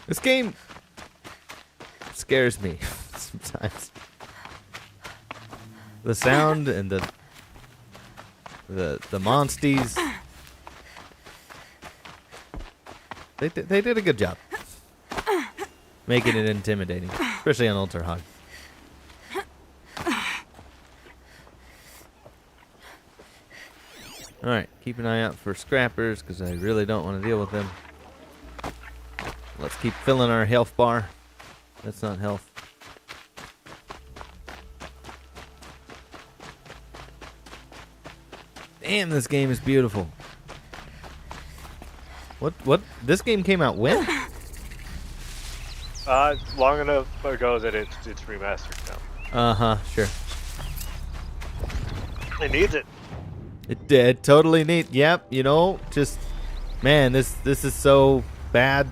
This game scares me sometimes. The sound and the monsties. They did a good job making it intimidating, especially on Ultra Hog. All right, keep an eye out for scrappers because I really don't want to deal with them. Let's keep filling our health bar. That's not health. Damn, this game is beautiful. What? This game came out when? Long enough ago that it's remastered now. Sure. It needs it. It did. Totally neat. Yep, you know, just man, this is so bad.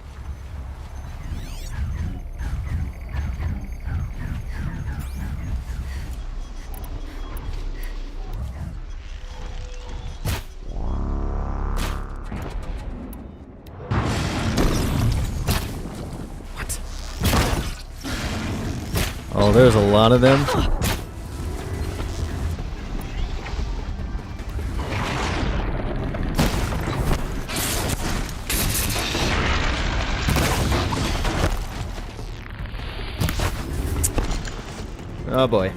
Oh, there's a lot of them. Oh boy.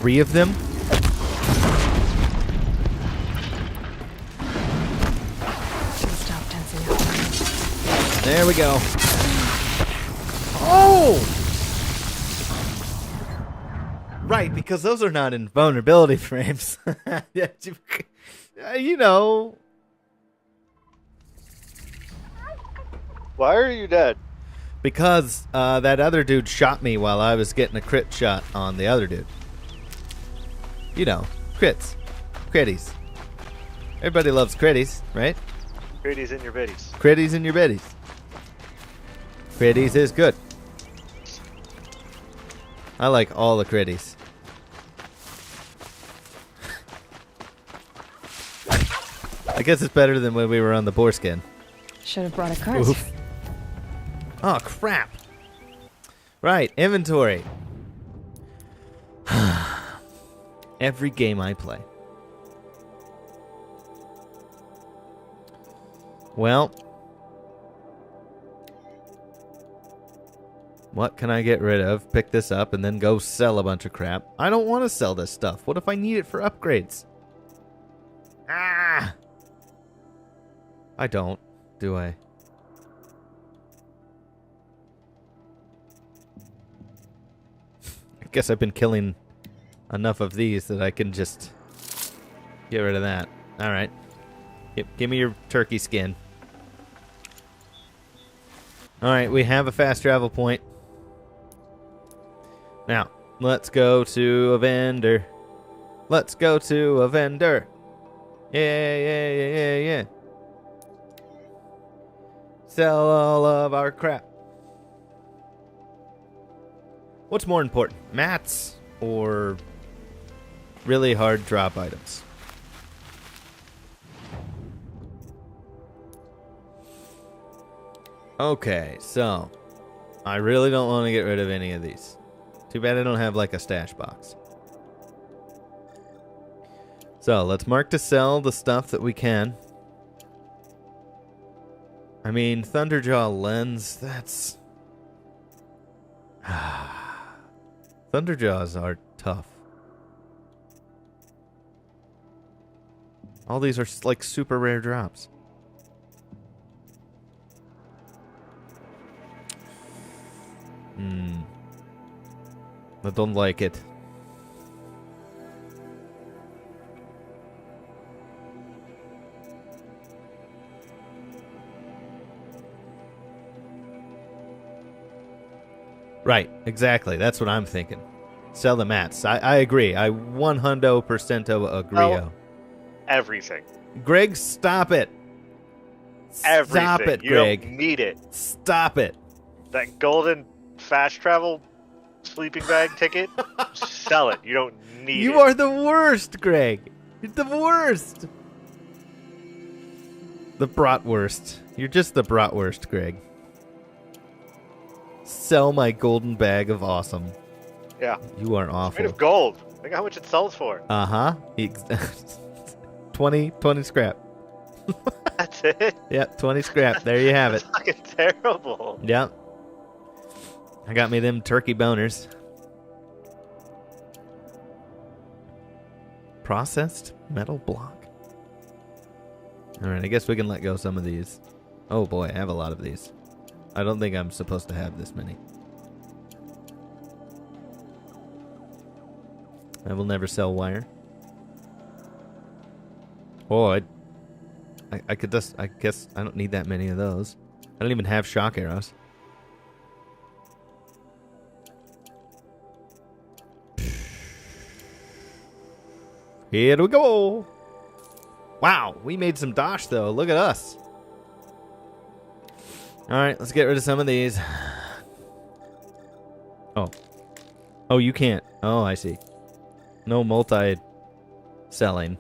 Three of them? Stop tensing up. There we go. Oh! Right, because those are not in vulnerability frames. You know. Why are you dead? Because that other dude shot me while I was getting a crit shot on the other dude. You know, crits. Critties. Everybody loves critties, right? Critties in your biddies. Critties in your biddies. Critties is good. I like all the critties. I guess it's better than when we were on the boar skin. Should have brought a cart. Oof. Oh, crap. Right, inventory. Every game I play. Well, what can I get rid of? Pick this up and then go sell a bunch of crap. I don't want to sell this stuff. What if I need it for upgrades? Ah! I don't, do I? I guess I've been killing enough of these that I can just get rid of that. Alright. Yep, give me your turkey skin. Alright, we have a fast travel point. Now, let's go to a vendor. Let's go to a vendor. Yeah. Sell all of our crap. What's more important, mats or really hard drop items? Okay, so I really don't want to get rid of any of these. Too bad I don't have like a stash box. So let's mark to sell the stuff that we can. I mean, Thunderjaw lens, that's... Thunderjaws are tough. All these are like super rare drops. I don't like it. Right, exactly. That's what I'm thinking. Sell the mats. I agree. I 100% agree. Oh, everything. Greg, stop it. Everything. Stop it, you Greg. Don't need it. Stop it. That golden fast travel sleeping bag ticket, sell it. You don't need it. You are the worst, Greg. You're the worst. The bratwurst. You're just the bratwurst, Greg. Sell my golden bag of awesome. Yeah. You are It's awful. made of gold. Think how much it sells for. Uh-huh. 20 scrap. That's it? Yep, 20 scrap. There you have it. That's fucking terrible. Yep. I got me them turkey boners. Processed metal block. Alright, I guess we can let go some of these. Oh boy, I have a lot of these. I don't think I'm supposed to have this many. I will never sell wire. Oh, I could just... I guess I don't need that many of those. I don't even have shock arrows. Here we go. Wow, we made some dosh though. Look at us. Alright, let's get rid of some of these. Oh. Oh, you can't. Oh, I see. No multi-selling.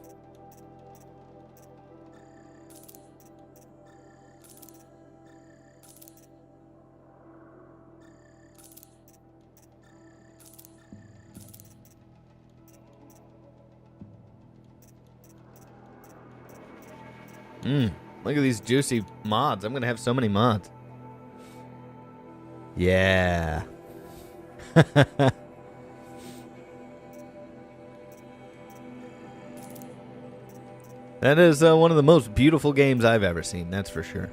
Look at these juicy mods. I'm gonna have so many mods. Yeah. That is one of the most beautiful games I've ever seen, that's for sure.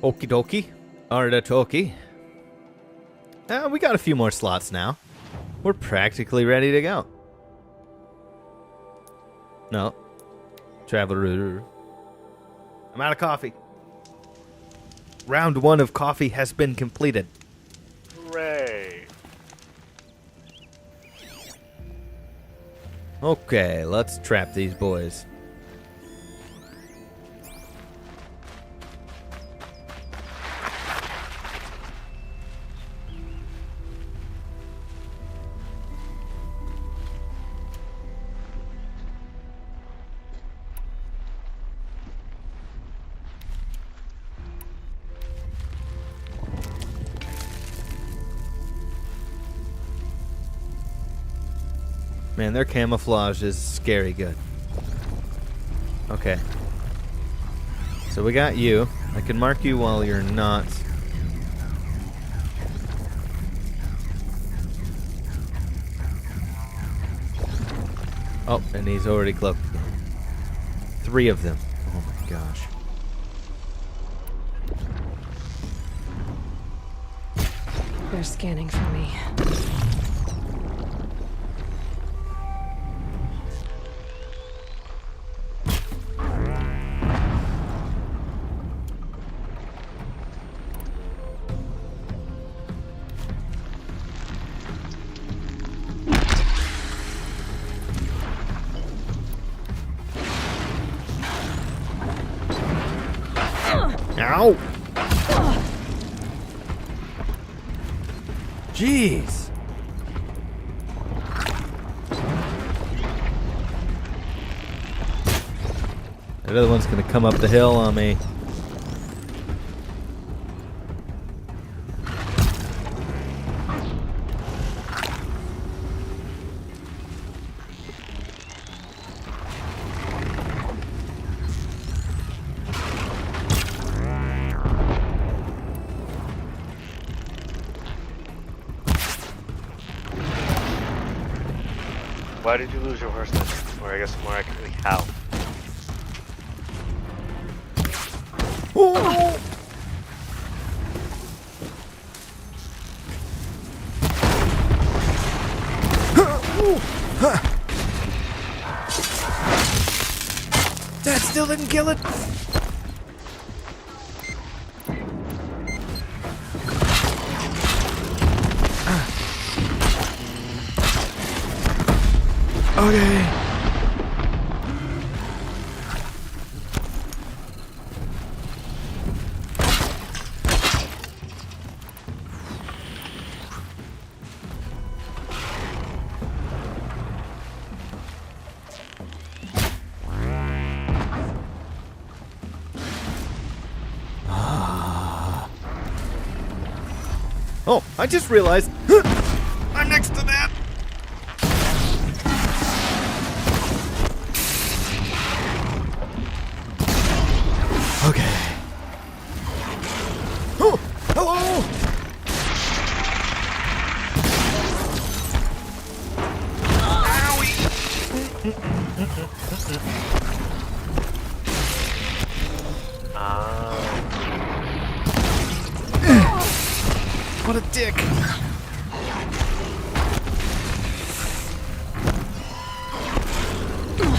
Okie dokie. Artichoke. We got a few more slots now. We're practically ready to go. No. Traveler. I'm out of coffee. Round 1 of coffee has been completed. Hooray. Okay, let's trap these boys. Man, their camouflage is scary good. Okay. So we got you. I can mark you while you're not. Oh, and he's already cloaked. 3 of them. Oh my gosh. They're scanning for me. Ow! Jeez. That other one's gonna come up the hill on me. Why did you lose your horse then? Or I guess more accurately, how? Oh! That still didn't kill it. Okay. Oh, I just realized I'm next to that. Okay. Oh, hello. What a dick.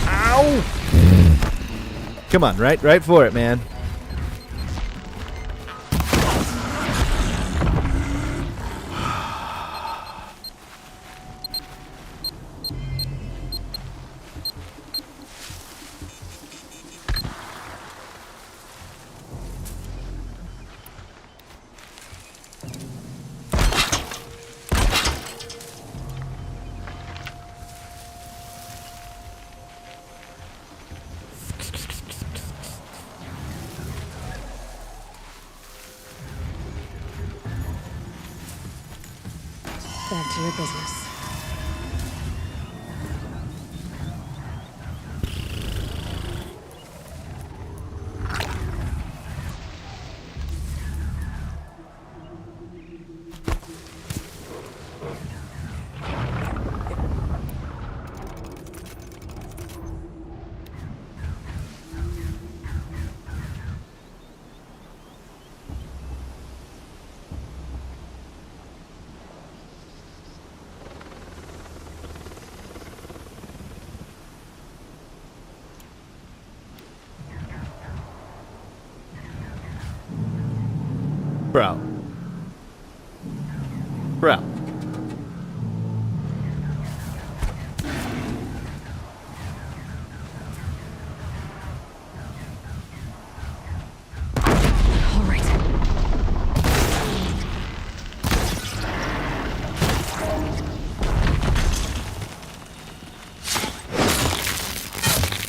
Ow! Come on, right for it, man. Back to your business. Bro. All right.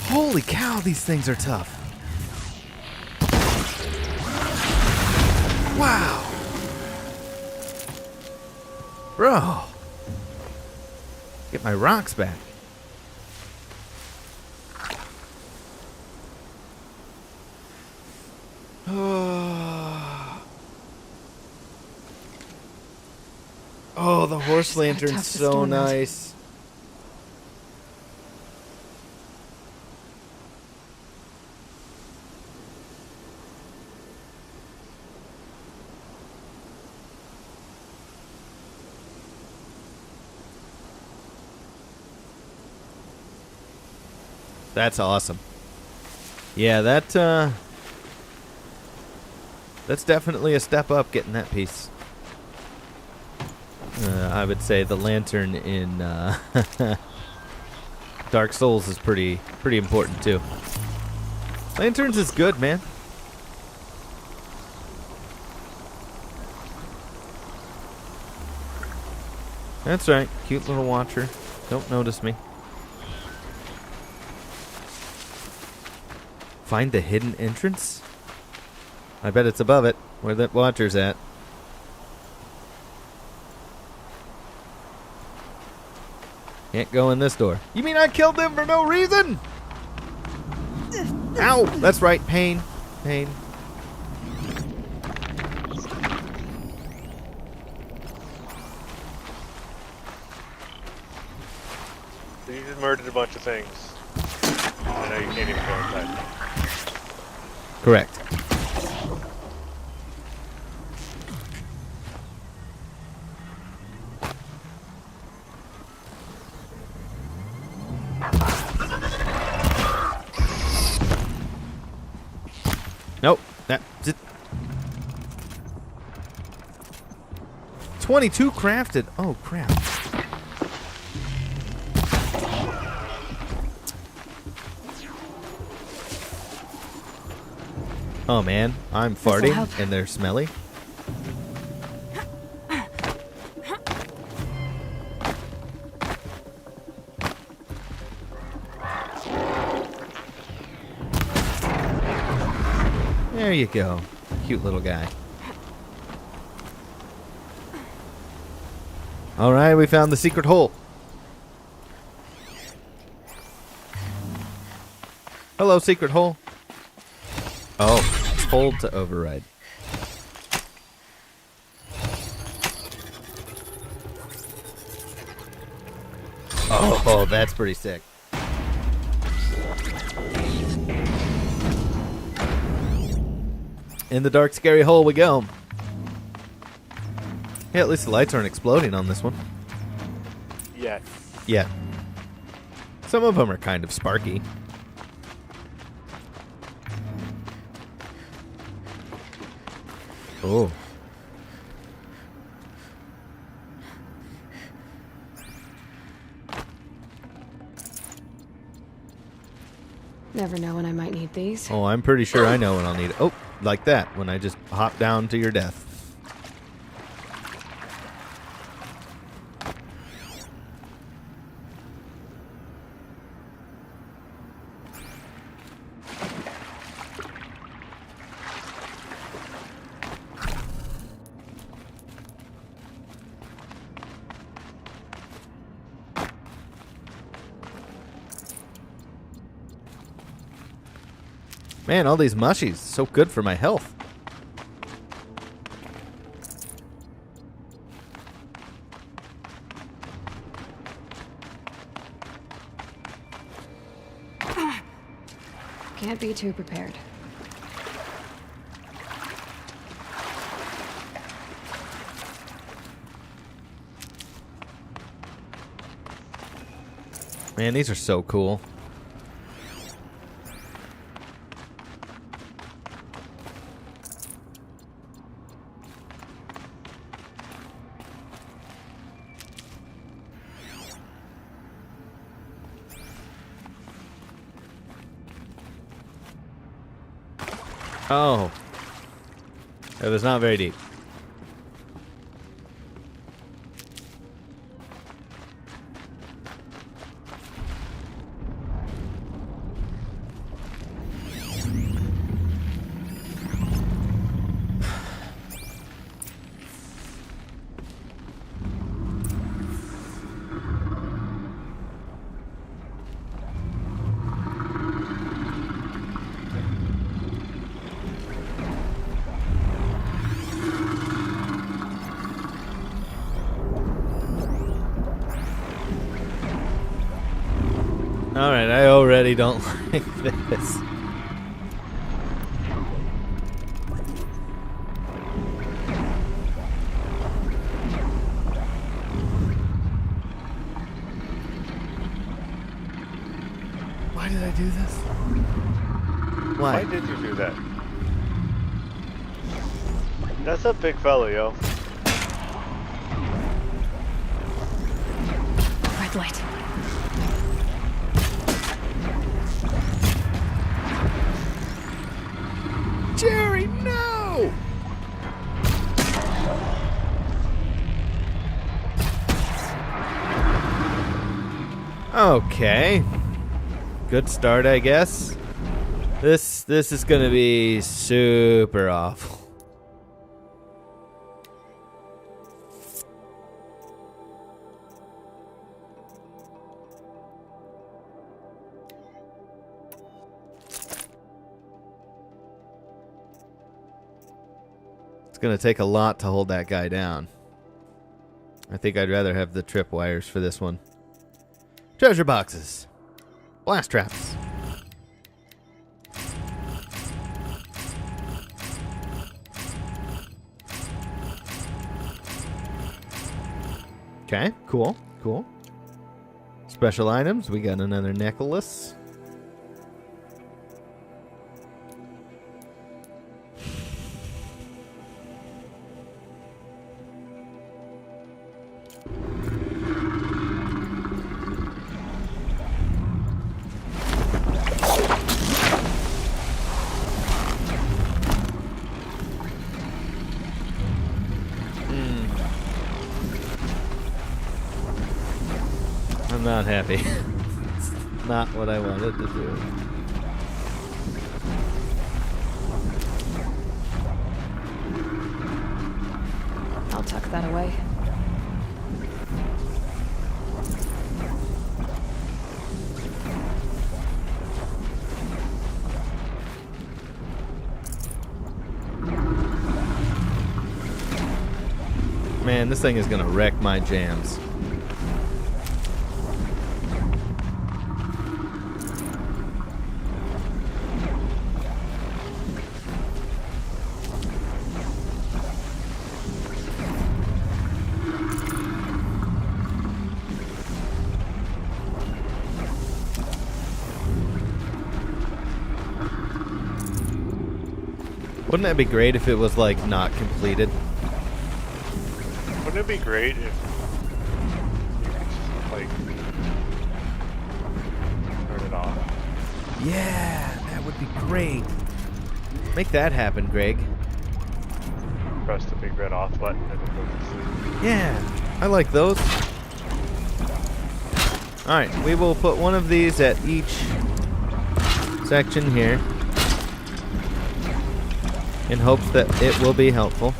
Holy cow, these things are tough. Wow. Bro. Get my rocks back. Oh, the horse lantern's so nice. That's awesome. Yeah, that's definitely a step up getting that piece. I would say the lantern in Dark Souls is pretty important too. Lanterns is good, man. That's right. Cute little watcher. Don't notice me. Find the hidden entrance? I bet it's above it, where that watcher's at. Can't go in this door. You mean I killed them for no reason? Ow! That's right. Pain. Pain. So you just murdered a bunch of things. I know you can't even go inside. Correct. Nope. That 22 crafted. Oh crap. Oh man, I'm farting and they're smelly. There you go. Cute little guy. Alright, we found the secret hole. Hello, secret hole. Oh, hold to override. Oh, that's pretty sick. In the dark, scary hole we go. Yeah, at least the lights aren't exploding on this one. Yet. Yeah. Some of them are kind of sparky. Oh. Never know when I might need these. Oh, I'm pretty sure I know when I'll need it. Oh, like that, when I just hop down to your death. Man, all these mushies, so good for my health. Can't be too prepared. Man, these are so cool. Oh. It was not very deep. Alright, I already don't like this. Why did I do this? Why? Why did you do that? That's a big fella, yo. Red light. Jerry, no! Okay. Good start, I guess. This is gonna be super awful. It's gonna take a lot to hold that guy down. I think I'd rather have the tripwires for this one. Treasure boxes. Blast traps. Okay, cool, cool. Special items. We got another necklace. I'm not happy. It's not what I wanted to do. I'll tuck that away. Man, this thing is gonna wreck my jams. Wouldn't that be great if it was, like, not completed? Wouldn't it be great if you could just, like, turn it off? Yeah, that would be great. Make that happen, Greg. Press the big red off button and it goes to sleep. Yeah, I like those. Alright, we will put one of these at each section here in hopes that it will be helpful.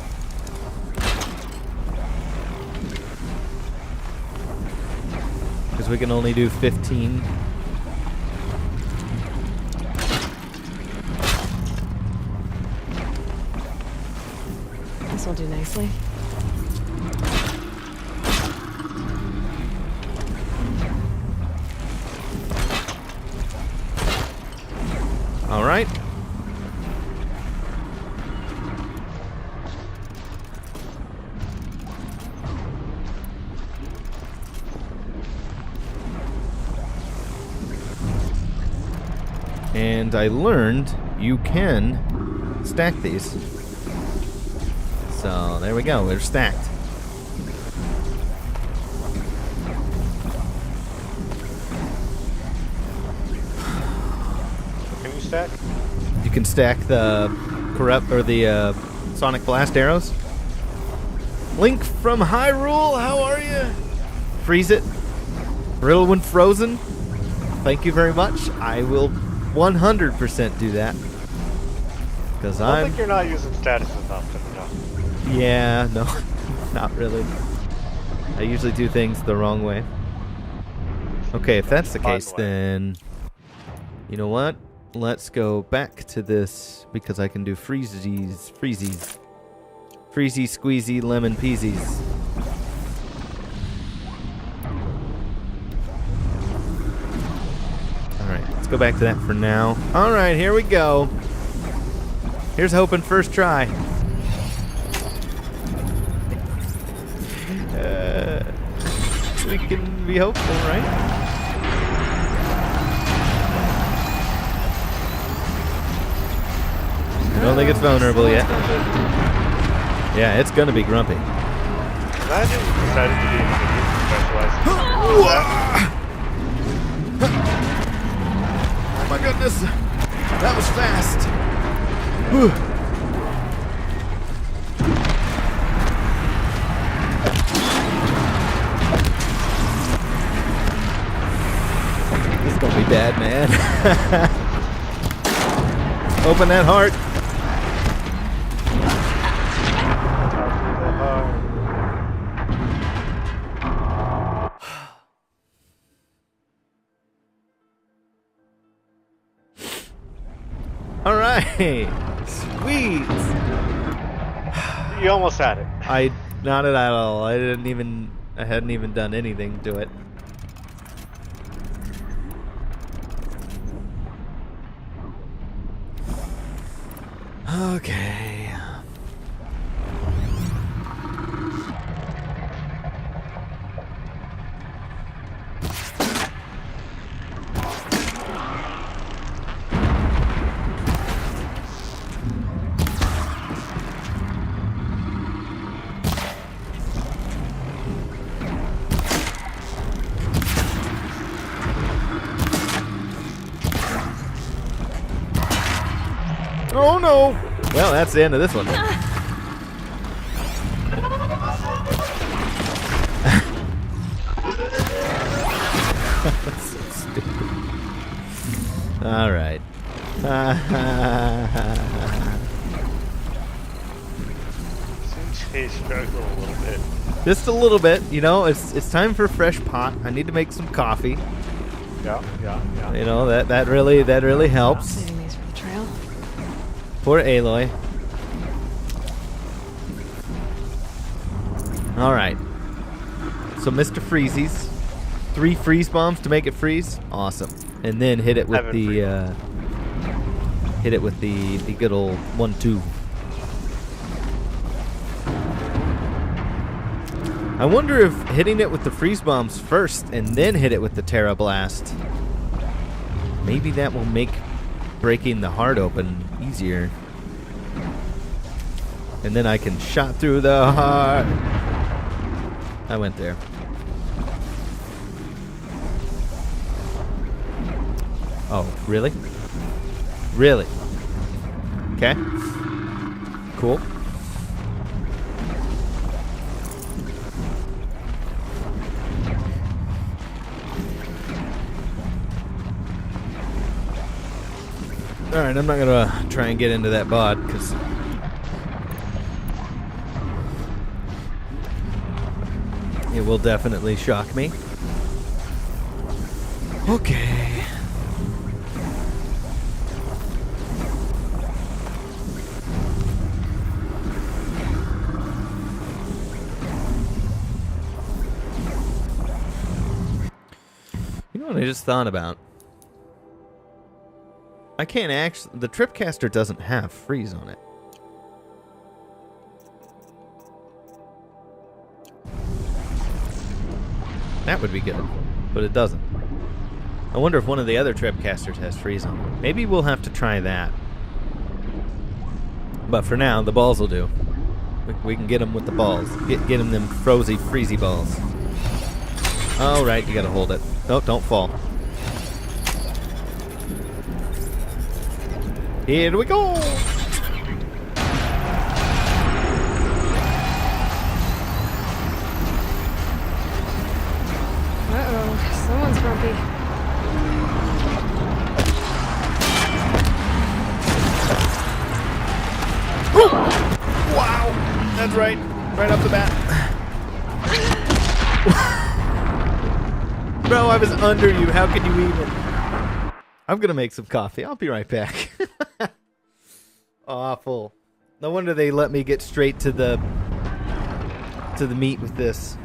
Because we can only do 15. This will do nicely. All right. And I learned you can stack these. So there we go, they're stacked. Can you stack? You can stack the corrupt or the sonic blast arrows. Link from Hyrule, how are you? Freeze it. Riddle when frozen. Thank you very much. I will 100% do that. Because I think you're not using status enough. Yeah, no, not really. I usually do things the wrong way. Okay, if that's the case, then you know what? Let's go back to this because I can do freezies, freezy, squeezy, lemon peasies. All right, let's go back to that for now. All right, here we go. Here's hoping first try. We can be hopeful, right? I don't think it's vulnerable yet. Yeah, it's gonna be grumpy. Imagine you decided to be an idiot and specialize Oh my goodness. That was fast. Whew. This is gonna be bad, man. Open that heart. All right, sweet. You almost had it. Not at all. I hadn't even done anything to it. Okay. Oh no! Well, that's the end of this one. That's so stupid. All right. Seems he struggled a little bit. Just a little bit, you know. It's time for a fresh pot. I need to make some coffee. Yeah. You know that really helps. Saving these for the trail. Poor Aloy. All right. So Mr. Freezy's 3 freeze bombs to make it freeze. Awesome. And then hit it with the good old 1-2. I wonder if hitting it with the freeze bombs first and then hit it with the Terra Blast, maybe that will make breaking the heart open easier. And then I can shot through the heart. I went there. Oh, really? Really? Okay. Cool. Alright, I'm not gonna try and get into that bod, because it will definitely shock me. Okay. You know what I just thought about? I can't actually... The Tripcaster doesn't have freeze on it. That would be good, but it doesn't. I wonder if one of the other Tripcasters has freeze on it. Maybe we'll have to try that. But for now, the balls will do. We can get them with the balls. Get them freezy balls. All right, you gotta hold it. Oh, don't fall. Here we go! Uh-oh, someone's grumpy. Wow! That's right. Right off the bat. Bro, I was under you. How could you even... I'm gonna make some coffee. I'll be right back. Awful. No wonder they let me get straight to the meat with this.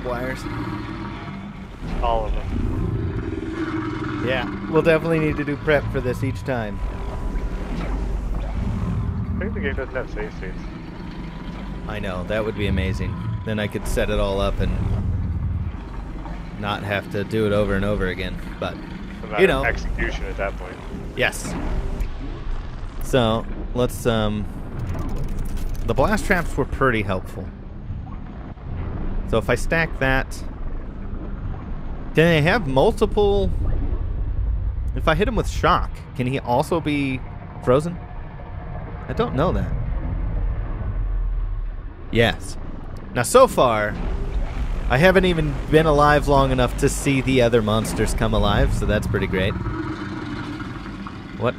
tripwires. All of them. Yeah, we'll definitely need to do prep for this each time. I think the game doesn't have save states. I know, that would be amazing. Then I could set it all up and not have to do it over and over again. But, you know. Execution at that point. Yes. So, let's, the blast traps were pretty helpful. So if I stack that, can they have multiple? If I hit him with shock, can he also be frozen? I don't know that. Yes. Now so far, I haven't even been alive long enough to see the other monsters come alive, so that's pretty great. What?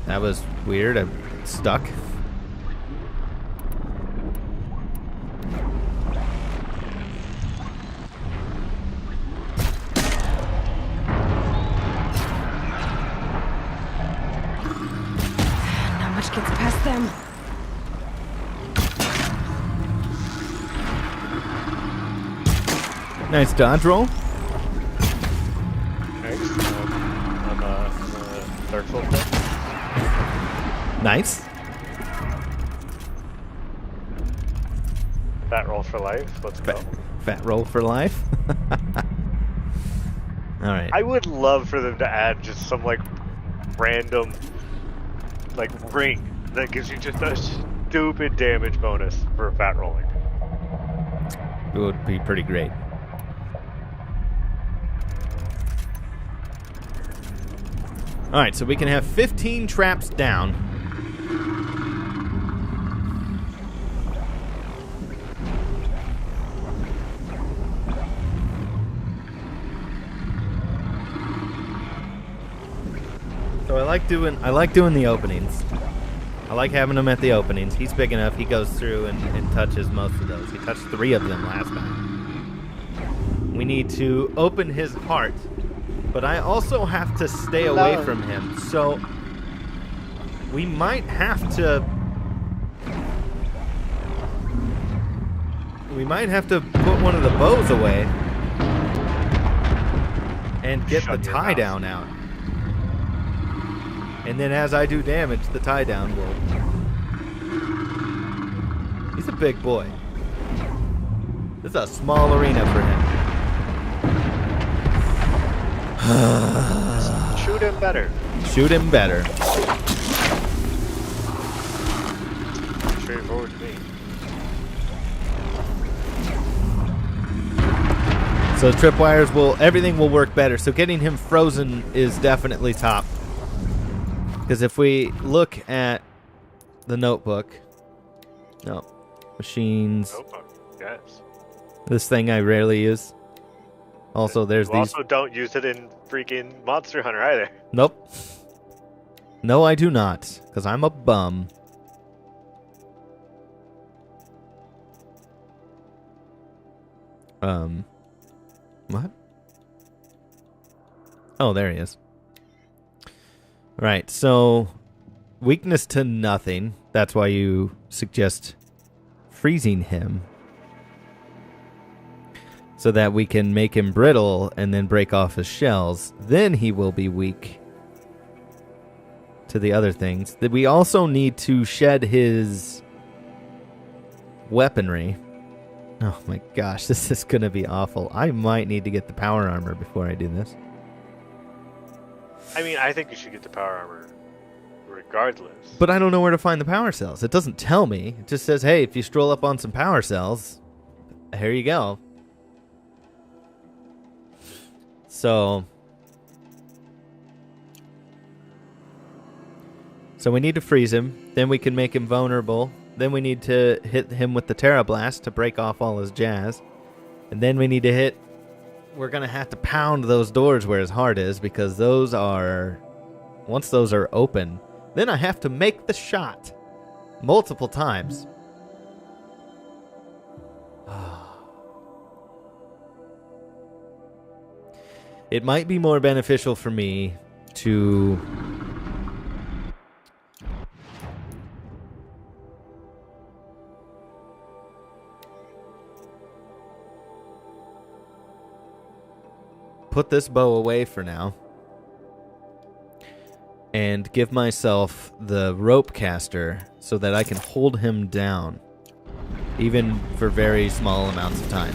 That was weird. I'm stuck. Not much gets past them. Nice dodge roll. Thanks. I'm a Dark Souls fan. Nice. Fat roll for life. Let's go. Fat roll for life. All right. I would love for them to add just some like random like ring that gives you just a stupid damage bonus for fat rolling. It would be pretty great. All right, so we can have 15 traps down. So I like doing the openings. I like having him at the openings. He's big enough. He goes through and touches most of those. He touched 3 of them last time. We need to open his heart. But I also have to stay away from him, so we might have to put one of the bows away and get the tie down out. And then as I do damage, the tie down will. He's a big boy. This is a small arena for him. Shoot him better. Shoot him better. Straightforward to me. So tripwires everything will work better. So getting him frozen is definitely top. Because if we look at the notebook, no, machines. Notebook, yes. This thing I rarely use. Also, there's these. Also, don't use it in freaking Monster Hunter either. Nope. No, I do not, because I'm a bum. What? Oh, there he is. Right, so weakness to nothing. That's why you suggest freezing him. So that we can make him brittle and then break off his shells. Then he will be weak to the other things. That we also need to shed his weaponry. Oh my gosh, this is going to be awful. I might need to get the power armor before I do this. I mean, I think you should get the power armor regardless. But I don't know where to find the power cells. It doesn't tell me. It just says, hey, if you stroll up on some power cells, here you go. So we need to freeze him. Then we can make him vulnerable. Then we need to hit him with the Terra Blast to break off all his jazz. And then we need to hit... We're going to have to pound those doors where his heart is, because those are... Once those are open, then I have to make the shot multiple times. It might be more beneficial for me to... put this bow away for now and give myself the rope caster so that I can hold him down, even for very small amounts of time.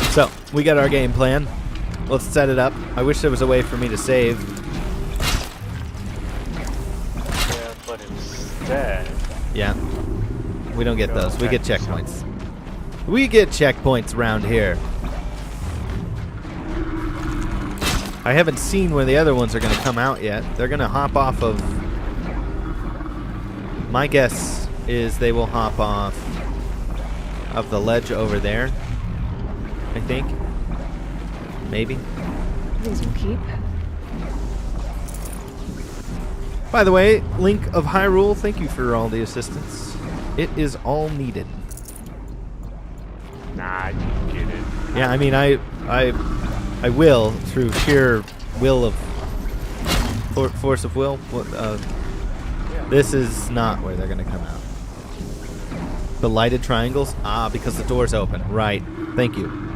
So, we got our game plan. Let's set it up. I wish there was a way for me to save. Yeah, but instead... Yeah. We don't get those. We get checkpoints. We get checkpoints around here. I haven't seen where the other ones are going to come out yet. They're going to hop off of... My guess is they will hop off of the ledge over there. I think. Maybe. These will keep. By the way, Link of Hyrule, thank you for all the assistance. It is all needed. Nah, you get it. Yeah, I mean, I will through sheer will of force of will. This is not where they're gonna come out. The lighted triangles? Ah, because the door's open. Right. Thank you.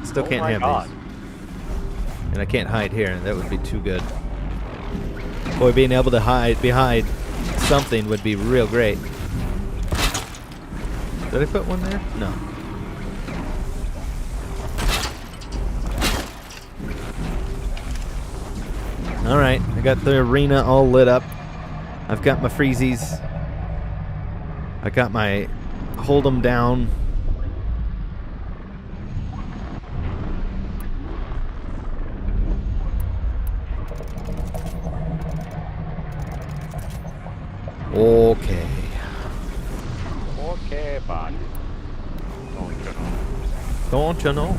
Still can't have these. And I can't hide here, and that would be too good. Boy, being able to hide behind something would be real great. Did I put one there? No. Alright, I got the arena all lit up. I've got my freezies. I got my hold 'em down. Okay. Okay, bud. Don't you know? Don't you know?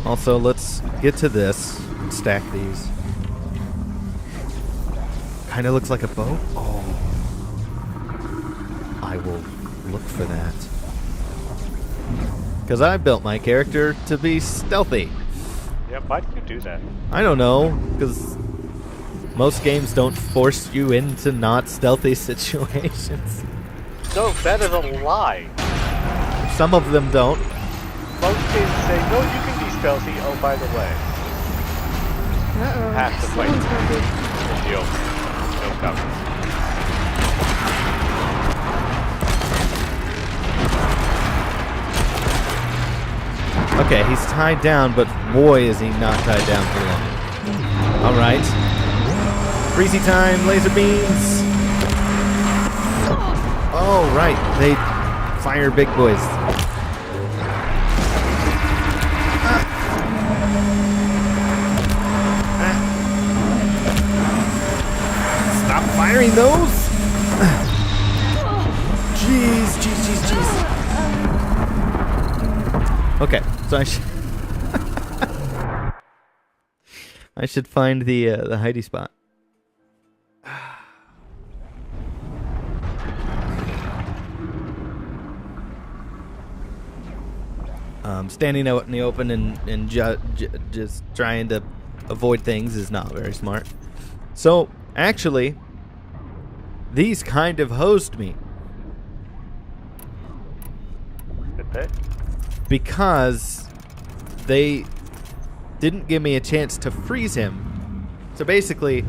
Also, let's get to this and stack these. Kind of looks like a boat. Oh. I will look for that. Because I built my character to be stealthy. Yeah, why did you do that? I don't know, because most games don't force you into not stealthy situations. No, that is a lie. Some of them don't. Most games say, no, you can be stealthy. Oh, by the way. Uh-oh. Have to fight. Someone's hungry. Deal. No cover. Okay, he's tied down, but boy is he not tied down for long. Alright. Freezy time, laser beams! Oh, right. They fire big boys. Stop firing those! Jeez. Okay, so I should find the hidey spot. Standing out in the open and just trying to avoid things is not very smart. So, actually, these kind of hosed me. Did they? Because they didn't give me a chance to freeze him. So basically,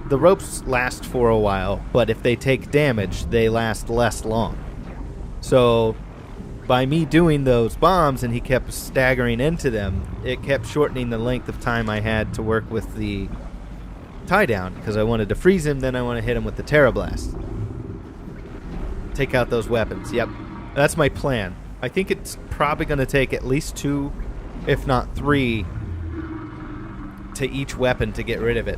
the ropes last for a while, but if they take damage, they last less long. So by me doing those bombs and he kept staggering into them, it kept shortening the length of time I had to work with the tie down, because I wanted to freeze him, then I want to hit him with the Terra Blast. Take out those weapons. Yep, that's my plan. I think it's probably going to take at least 2, if not 3, to each weapon to get rid of it.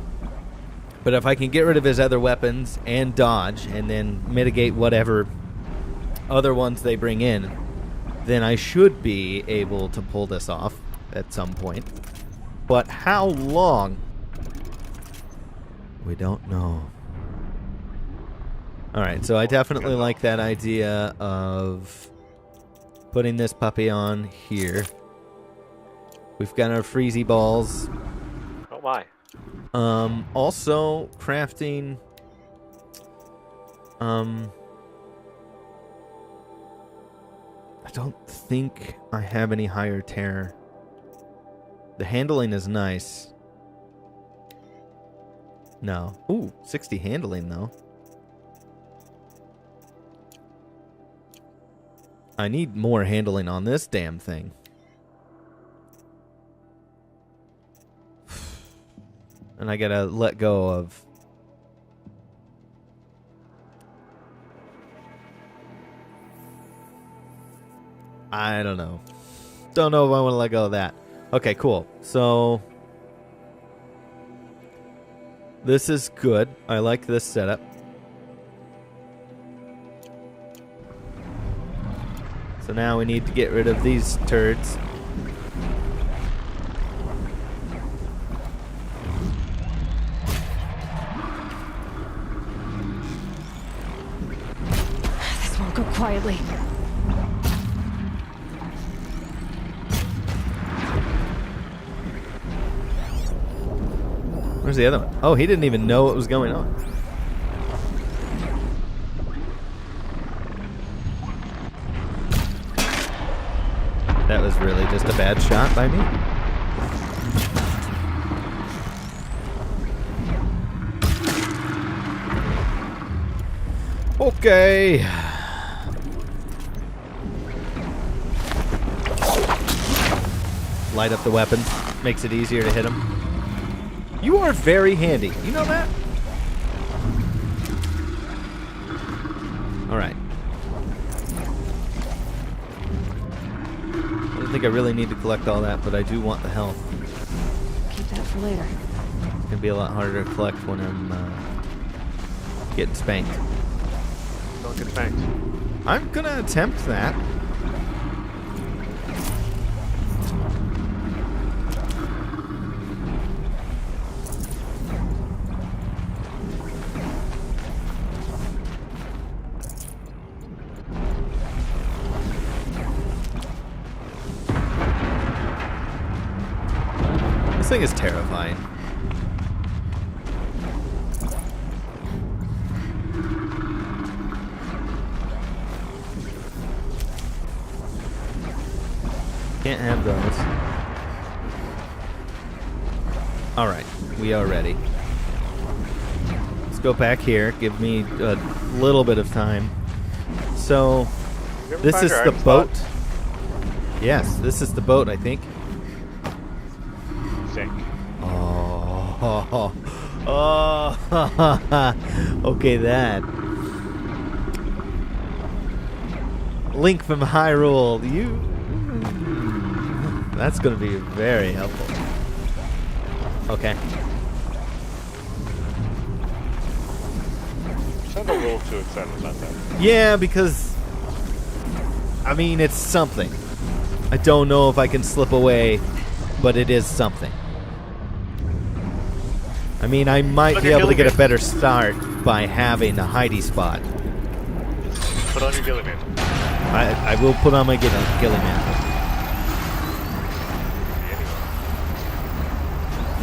But if I can get rid of his other weapons and dodge, and then mitigate whatever other ones they bring in, then I should be able to pull this off at some point. But how long? We don't know. Alright, so I definitely like that idea of putting this puppy on here. We've got our freezy balls. Oh my. Also crafting I don't think I have any higher terror. The handling is nice. No. Ooh, 60 handling though. I need more handling on this damn thing. And I gotta let go of... I don't know. Don't know if I want to let go of that. Okay, cool. So... this is good. I like this setup. So now we need to get rid of these turds. This won't go quietly. Where's the other one? Oh, he didn't even know what was going on. That was really just a bad shot by me. Okay. Light up the weapons. Makes it easier to hit them. You are very handy. You know that? Alright. I don't think I really need to collect all that, but I do want the health. Keep that for later. It's gonna be a lot harder to collect when I'm getting spanked. Don't get spanked. I'm gonna attempt that. This thing is terrifying. Can't have those. Alright, we are ready. Let's go back here. Give me a little bit of time. So, this is the boat. Yes, this is the boat, I think. Sink. Oh. Okay, that. Link from Hyrule. That's going to be very helpful. Okay. Sound a little too excited about that. Yeah, because... I mean, it's something. I don't know if I can slip away, but it is something. I mean, I might be able to get a better start by having a hidey spot. Put on your ghillie man. I will put on my ghillie man.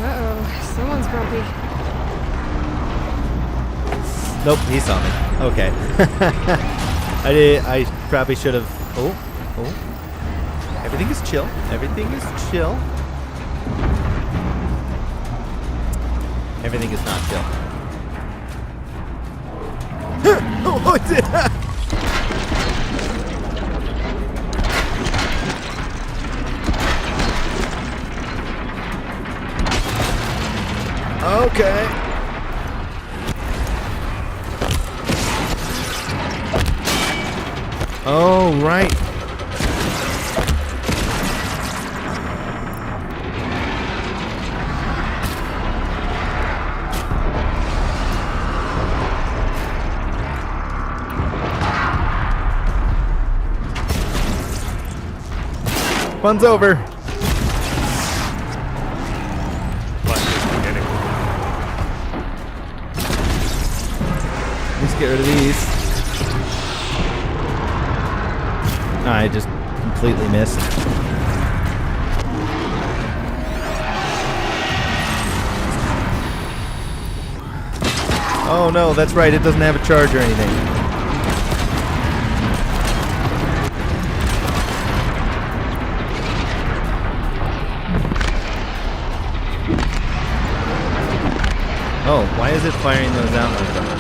Uh-oh, someone's grumpy. Nope, he saw me. Okay. I probably should have... Oh. Everything is chill. Everything is chill. Everything is not chill. Oh, okay. Oh, right. Fun's over. get rid of these. I just completely missed. Oh no, that's right, it doesn't have a charge or anything. Oh, why is it firing those out like that?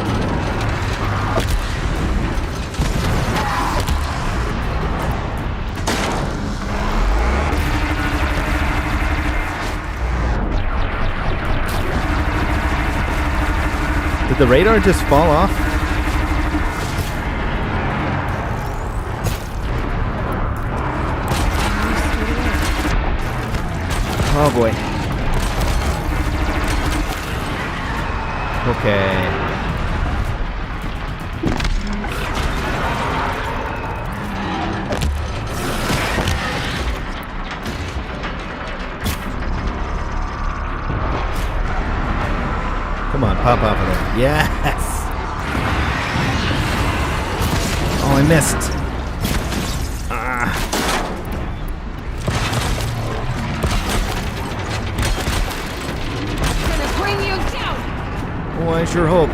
Did the radar just fall off? Oh boy. Okay. Come on, pop off of there. Yes! Oh, I missed. Ah. Gonna bring you down! Oh, I sure hope.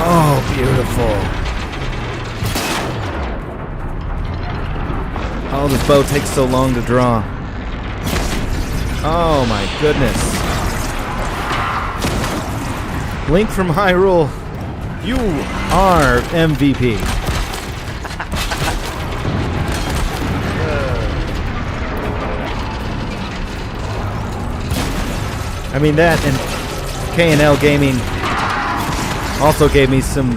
Oh, beautiful. Oh, this bow takes so long to draw. Oh my goodness. Link from Hyrule, you are MVP. I mean, that and K&L Gaming also gave me some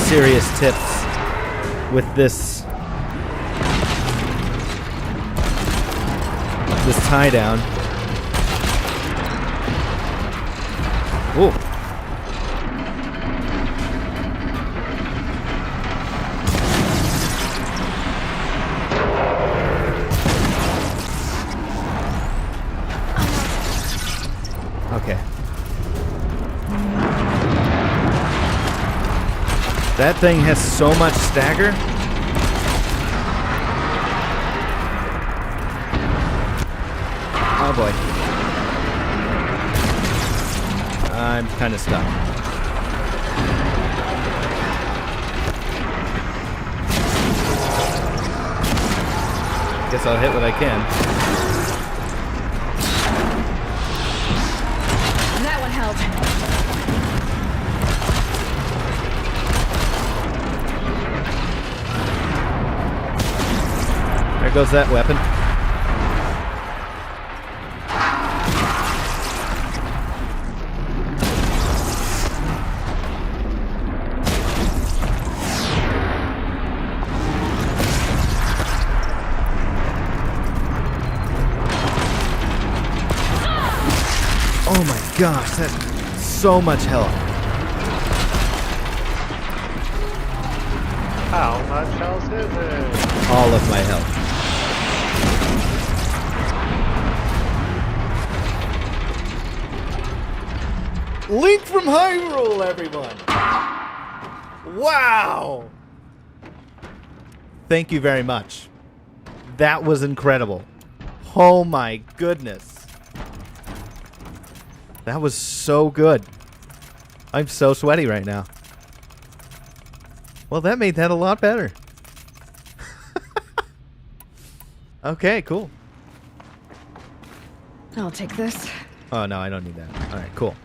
serious tips with this tie down. Ooh. Okay. That thing has so much stagger. Oh boy. I'm kind of stuck. Guess I'll hit what I can. That one helped. There goes that weapon. Oh my gosh, that's so much health. How much health is it? All of my health. Link from Hyrule, everyone! Wow! Thank you very much. That was incredible. Oh my goodness. That was so good. I'm so sweaty right now. Well, that made that a lot better. Okay, cool. I'll take this. Oh, no, I don't need that. All right, cool.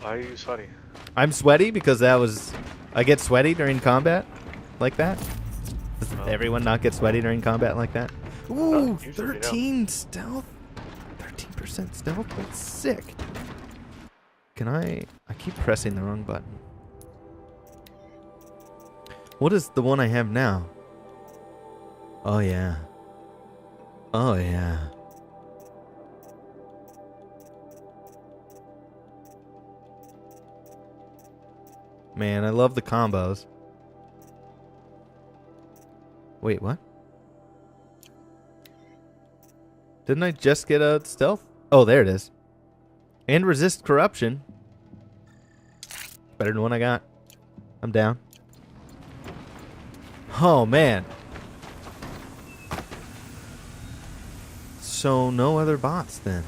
Why are you sweaty? I'm sweaty because that was... I get sweaty during combat like that. Does everyone not get sweaty during combat like that? Ooh, 13 stealth. 13% stealth? That's sick. Can I keep pressing the wrong button. What is the one I have now? Oh, yeah. Oh, yeah. Man, I love the combos. Wait, what? Didn't I just get a stealth? Oh, there it is. And resist corruption. Better than what I got. I'm down. Oh, man. So no other bots then.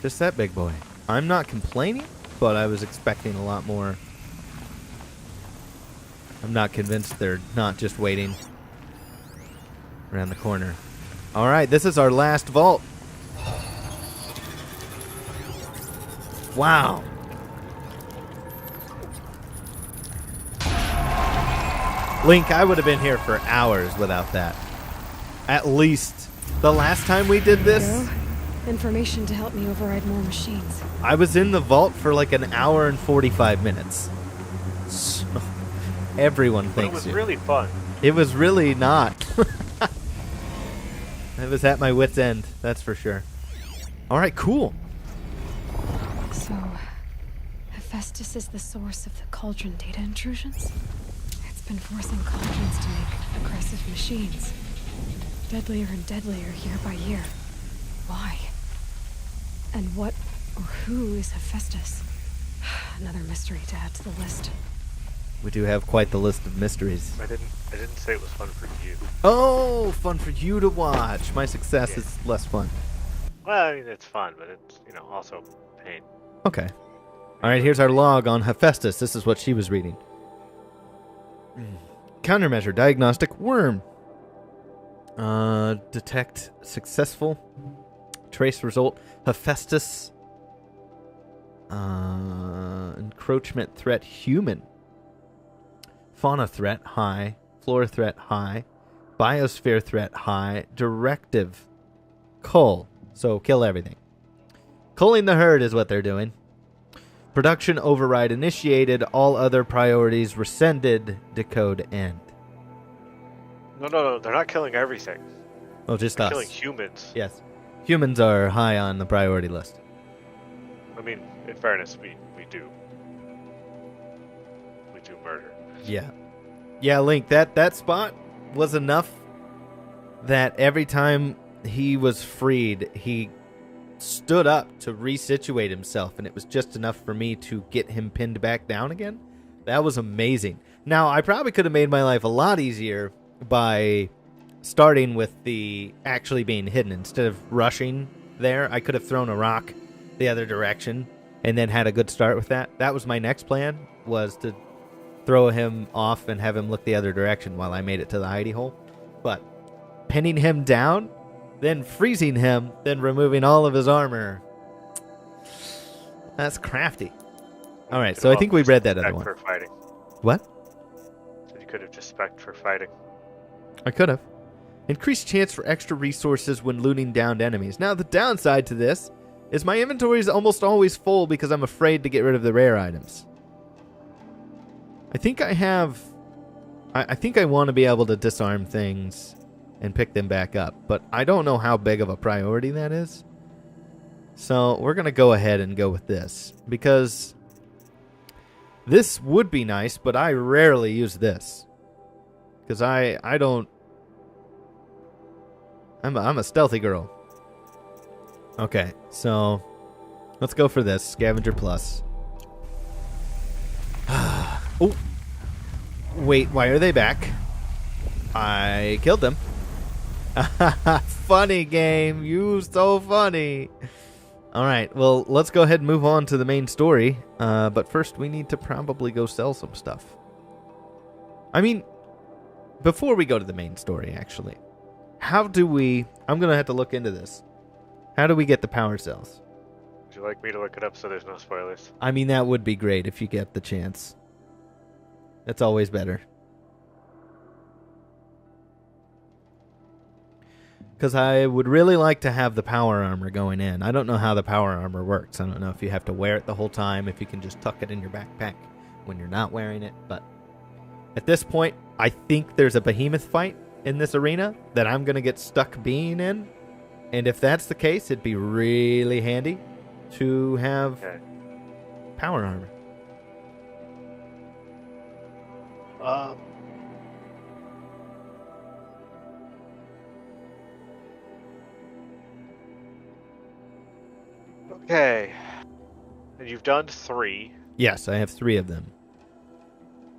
Just that big boy. I'm not complaining, but I was expecting a lot more. I'm not convinced they're not just waiting around the corner. All right, this is our last vault. Wow. Link, I would have been here for hours without that. At least the last time we did this. Information to help me override more machines. I was in the vault for like an hour and 45 minutes. So everyone thinks it was really fun. It was really not. I was at my wit's end, that's for sure. All right, cool. So, Hephaestus is the source of the cauldron data intrusions? It's been forcing cauldrons to make aggressive machines. Deadlier and deadlier year by year. Why? And what or who is Hephaestus? Another mystery to add to the list. We do have quite the list of mysteries. I didn't say it was fun for you. Oh, fun for you to watch. My success is less fun. Well, I mean, it's fun, but it's, also pain. Okay. All right, here's our log on Hephaestus. This is what she was reading. Countermeasure, diagnostic, worm. Detect successful. Trace result, Hephaestus. Encroachment threat, human. Fauna threat, high. Flora threat, high. Biosphere threat, high. Directive, cull. So kill everything. Culling the herd is what they're doing. Production override initiated. All other priorities rescinded. Decode end. No. They're not killing everything. Oh, just they're us. Killing humans. Yes. Humans are high on the priority list. I mean, in fairness, we do murder. Yeah. Yeah, Link, that spot was enough that every time he was freed, he stood up to resituate himself, and it was just enough for me to get him pinned back down again. That was amazing. Now, I probably could have made my life a lot easier by starting with the actually being hidden. Instead of rushing there, I could have thrown a rock the other direction and then had a good start with that. That was my next plan, was to throw him off and have him look the other direction while I made it to the hidey hole. But pinning him down, then freezing him, then removing all of his armor. That's crafty. All right, so I think we read that other one. For fighting. What? So you could have just spec'd for fighting. I could have. Increased chance for extra resources when looting downed enemies. Now, the downside to this is my inventory is almost always full because I'm afraid to get rid of the rare items. I think I have... I think I want to be able to disarm things and pick them back up, but I don't know how big of a priority that is. So we're going to go ahead and go with this, because this would be nice, but I rarely use this. Because I don't... I'm a stealthy girl. Okay, so let's go for this. Scavenger Plus. Oh. Wait, why are they back? I killed them. Funny game. You so funny. All right, well, let's go ahead and move on to the main story. But first, we need to probably go sell some stuff. I mean, before we go to the main story, actually, how do we... I'm going to have to look into this. How do we get the power cells? Would you like me to look it up so there's no spoilers? I mean, that would be great if you get the chance. That's always better. Because I would really like to have the power armor going in. I don't know how the power armor works. I don't know if you have to wear it the whole time, if you can just tuck it in your backpack when you're not wearing it. But at this point, I think there's a behemoth fight in this arena that I'm going to get stuck being in. And if that's the case, it'd be really handy to have power armor. Okay. And you've done 3. Yes, I have 3 of them.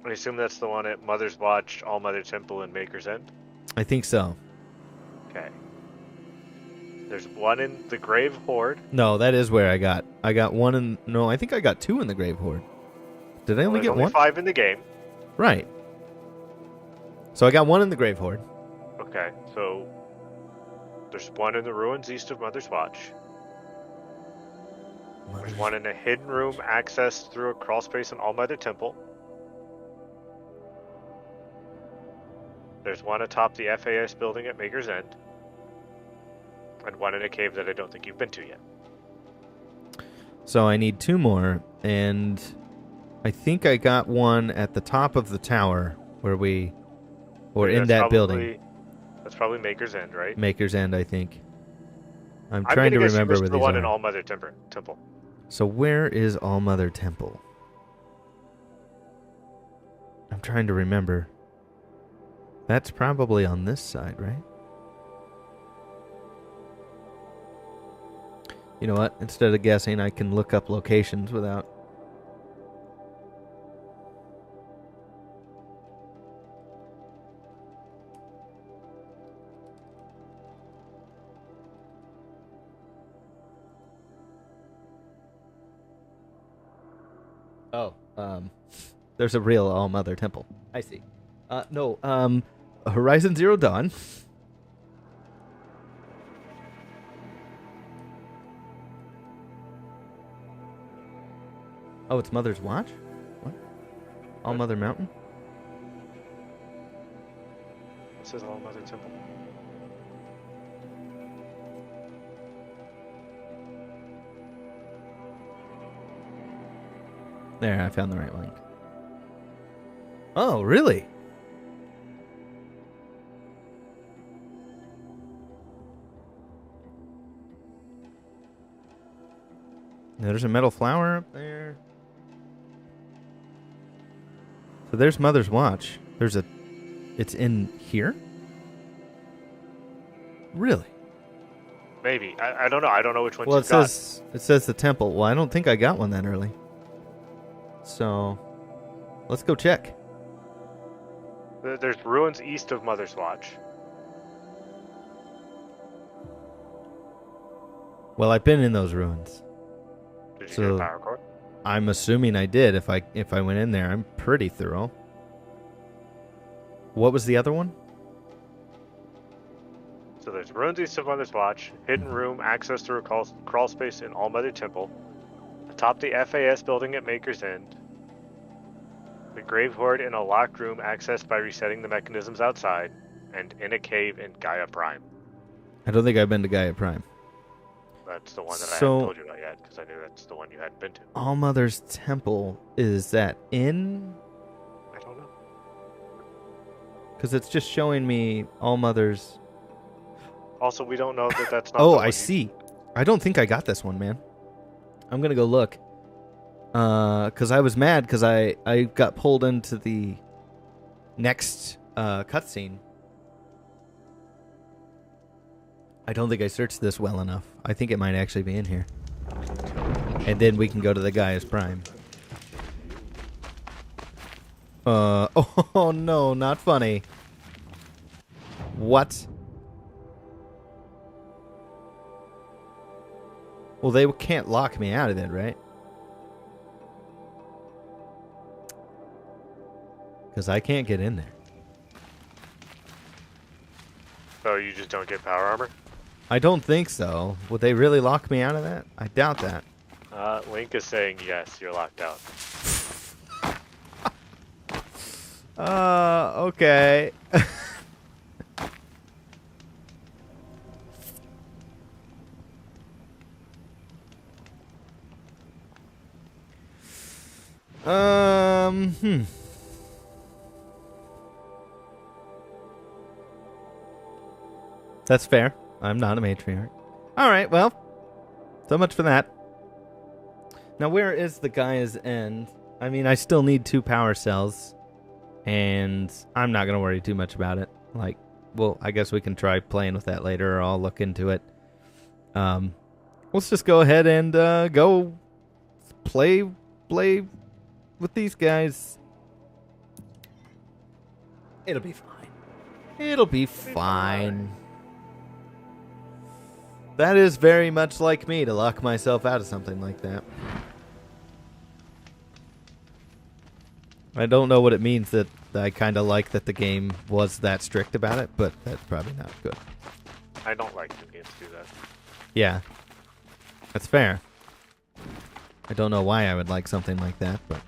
I assume that's the one at Mother's Watch, All Mother Temple, and Maker's End? I think so. Okay. There's one in the Grave Hoard. No, that is where I got. I got 1 in... No, I think I got 2 in the Grave Hoard. Did I only get 1? 5 in the game. Right. So I got 1 in the Grave Hoard. Okay, so there's 1 in the ruins east of Mother's Watch. There's 1 in a hidden room accessed through a crawl space in All Mother Temple. There's 1 atop the FAS building at Maker's End. And 1 in a cave that I don't think you've been to yet. So I need 2 more, and I think I got 1 at the top of the tower where we... Or in that building. That's probably Maker's End, right? Maker's End, I think. I'm trying to remember where these the one are. in All Mother Temple. So where is All Mother Temple? I'm trying to remember. That's probably on this side, right? You know what? Instead of guessing, I can look up locations without... Oh, there's a real All Mother Temple. I see. No, Horizon Zero Dawn. Oh, it's Mother's Watch? What? All Mother Mountain? It says All Mother Temple. There, I found the right link. Oh, really? There's a metal flower up there. So there's Mother's Watch. There's a... It's in here? Really? Maybe. I don't know. I don't know which one Well, you got. it says the temple. Well, I don't think I got one that early. So, let's go check. There's ruins east of Mother's Watch. Well, I've been in those ruins. Did you get a power cord? I'm assuming I did. If I went in there, I'm pretty thorough. What was the other one? So there's ruins east of Mother's Watch, hidden room, access through a crawl space in All Mother Temple, atop the FAS building at Maker's End, the Grave Hoard in a locked room accessed by resetting the mechanisms outside, and in a cave in Gaia Prime. I don't think I've been to Gaia Prime. That's the one that I So- hadn't told you about yet, because I knew that's the one you hadn't been to. All Mother's Temple, is that in? I don't know. Because it's just showing me All Mother's... Also, we don't know that that's not Oh, the one I see. I don't think I got this one, man. I'm going to go look. Because I was mad because I got pulled into the next cutscene. I don't think I searched this well enough. I think it might actually be in here. And then we can go to the Gaia's Prime. Oh no, not funny. What? Well, they can't lock me out of it, right? Because I can't get in there. Oh, you just don't get power armor? I don't think so. Would they really lock me out of that? I doubt that. Link is saying yes, you're locked out. Okay. That's fair. I'm not a matriarch. Alright, well. So much for that. Now, where is the Gaia's End? I mean, I still need 2 power cells. And I'm not going to worry too much about it. Like, well, I guess we can try playing with that later, or I'll look into it. let's just go ahead and go play with these guys. It'll be fine. It'll be fine. That is very much like me to lock myself out of something like that. I don't know what it means that I kind of like that the game was that strict about it, but that's probably not good. I don't like when games do that. Yeah. That's fair. I don't know why I would like something like that, but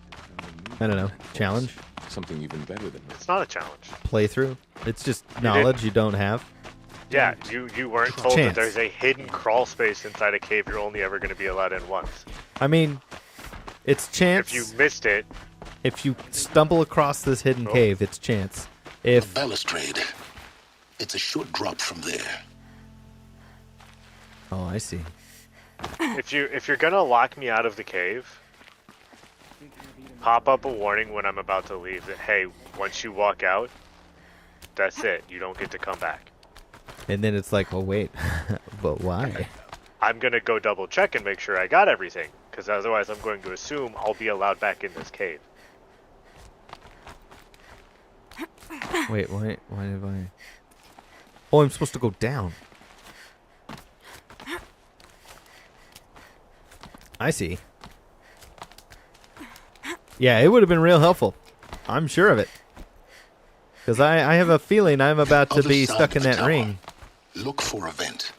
I don't know. Challenge? Something even better than that. It's not a challenge. Playthrough? It's just knowledge you don't have. Yeah, you weren't told Chance. that there's a hidden crawl space inside a cave you're only ever going to be allowed in once. I mean, it's chance. If you missed it... If you stumble across this hidden cave, it's chance. If The balustrade. It's a short drop from there. Oh, I see. If you're gonna lock me out of the cave, pop up a warning when I'm about to leave that, hey, once you walk out, that's it. You don't get to come back. And then it's like, well, wait, but why? I'm gonna go double check and make sure I got everything, because otherwise I'm going to assume I'll be allowed back in this cave. Wait, why have I... Oh, I'm supposed to go down. I see. Yeah, it would have been real helpful. I'm sure of it. Because I have a feeling I'm about to be stuck in that ring. Look for a vent.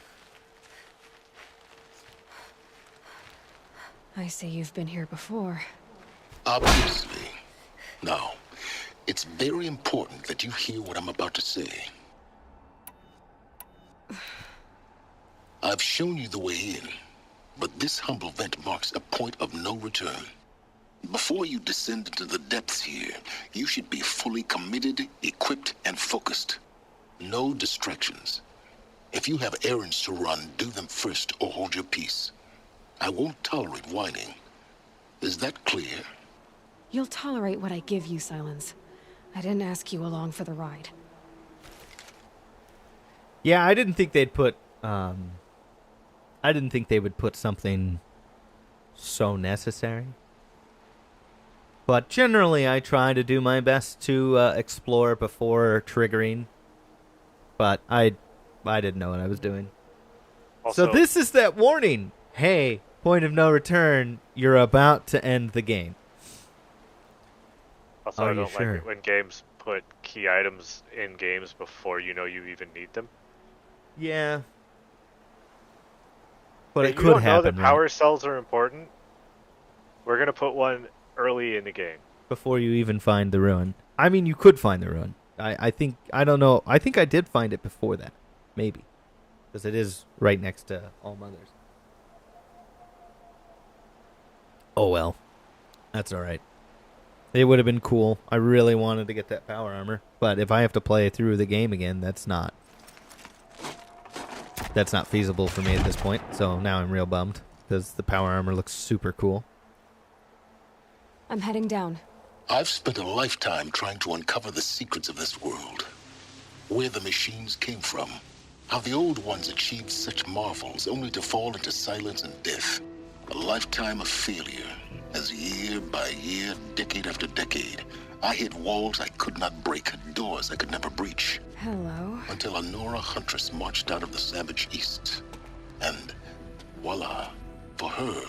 I see you've been here before. Obviously. Now, it's very important that you hear what I'm about to say. I've shown you the way in, but this humble vent marks a point of no return. Before you descend into the depths here, you should be fully committed, equipped, and focused. No distractions. If you have errands to run, do them first or hold your peace. I won't tolerate whining. Is that clear? You'll tolerate what I give you, Silence. I didn't ask you along for the ride. Yeah, I didn't think they'd put... I didn't think they would put something so necessary. But generally, I try to do my best to explore before triggering. But I didn't know what I was doing. Also, so this is that warning. Hey, point of no return. You're about to end the game. Also, I don't like it when games put key items in games before you know you even need them. Yeah. But if it could you don't happen, know that power cells are important, we're going to put one early in the game. Before you even find the ruin. I mean, you could find the ruin. I think, I don't know. I think I did find it before that. Maybe. Because it is right next to All Mothers. Oh well. That's alright. It would have been cool. I really wanted to get that power armor. But if I have to play through the game again, that's not feasible for me at this point. So now I'm real bummed. Because the power armor looks super cool. I'm heading down. I've spent a lifetime trying to uncover the secrets of this world. Where the machines came from. How the old ones achieved such marvels only to fall into silence and death. A lifetime of failure, as year by year, decade after decade, I hit walls I could not break, doors I could never breach. Hello. Until a Nora huntress marched out of the savage east. And voila, for her,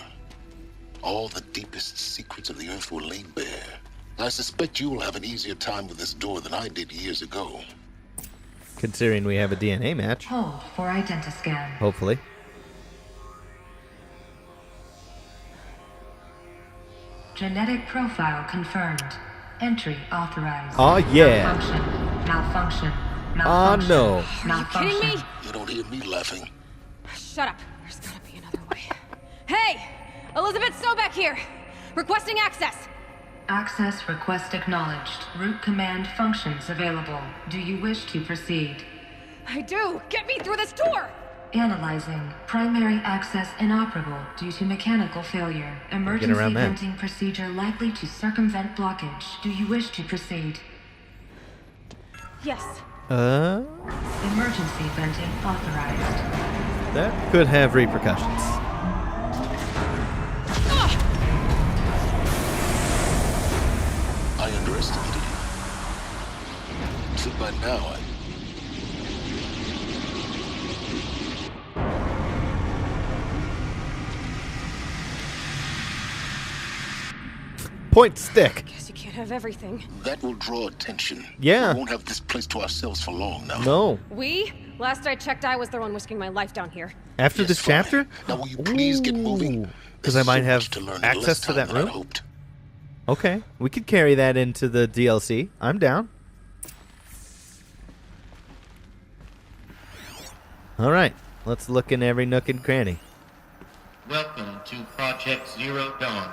all the deepest secrets of the earth were laid bare. I suspect you will have an easier time with this door than I did years ago. Considering we have a DNA match. Hold for identiscan. Hopefully. Genetic profile confirmed. Entry authorized. Oh yeah. Malfunction. Oh no. Are you kidding me? You don't hear me laughing. Shut up. There's gotta be another way. Hey! Elizabeth Sobeck here! Requesting access! Access request acknowledged. Root command functions available. Do you wish to proceed? I do! Get me through this door! Analyzing. Primary access inoperable due to mechanical failure. Emergency venting procedure likely to circumvent blockage. Do you wish to proceed? Yes. Emergency venting authorized. That could have repercussions. underestimated you. So by now, Point stick. Guess you can't have everything. That will draw attention. Yeah. We won't have this place to ourselves for long now. No. We? Last I checked, I was the one risking my life down here. After this chapter? Now will you please get moving? Because I might have access to that room. Okay, we could carry that into the DLC. I'm down. All right, let's look in every nook and cranny. Welcome to Project Zero Dawn.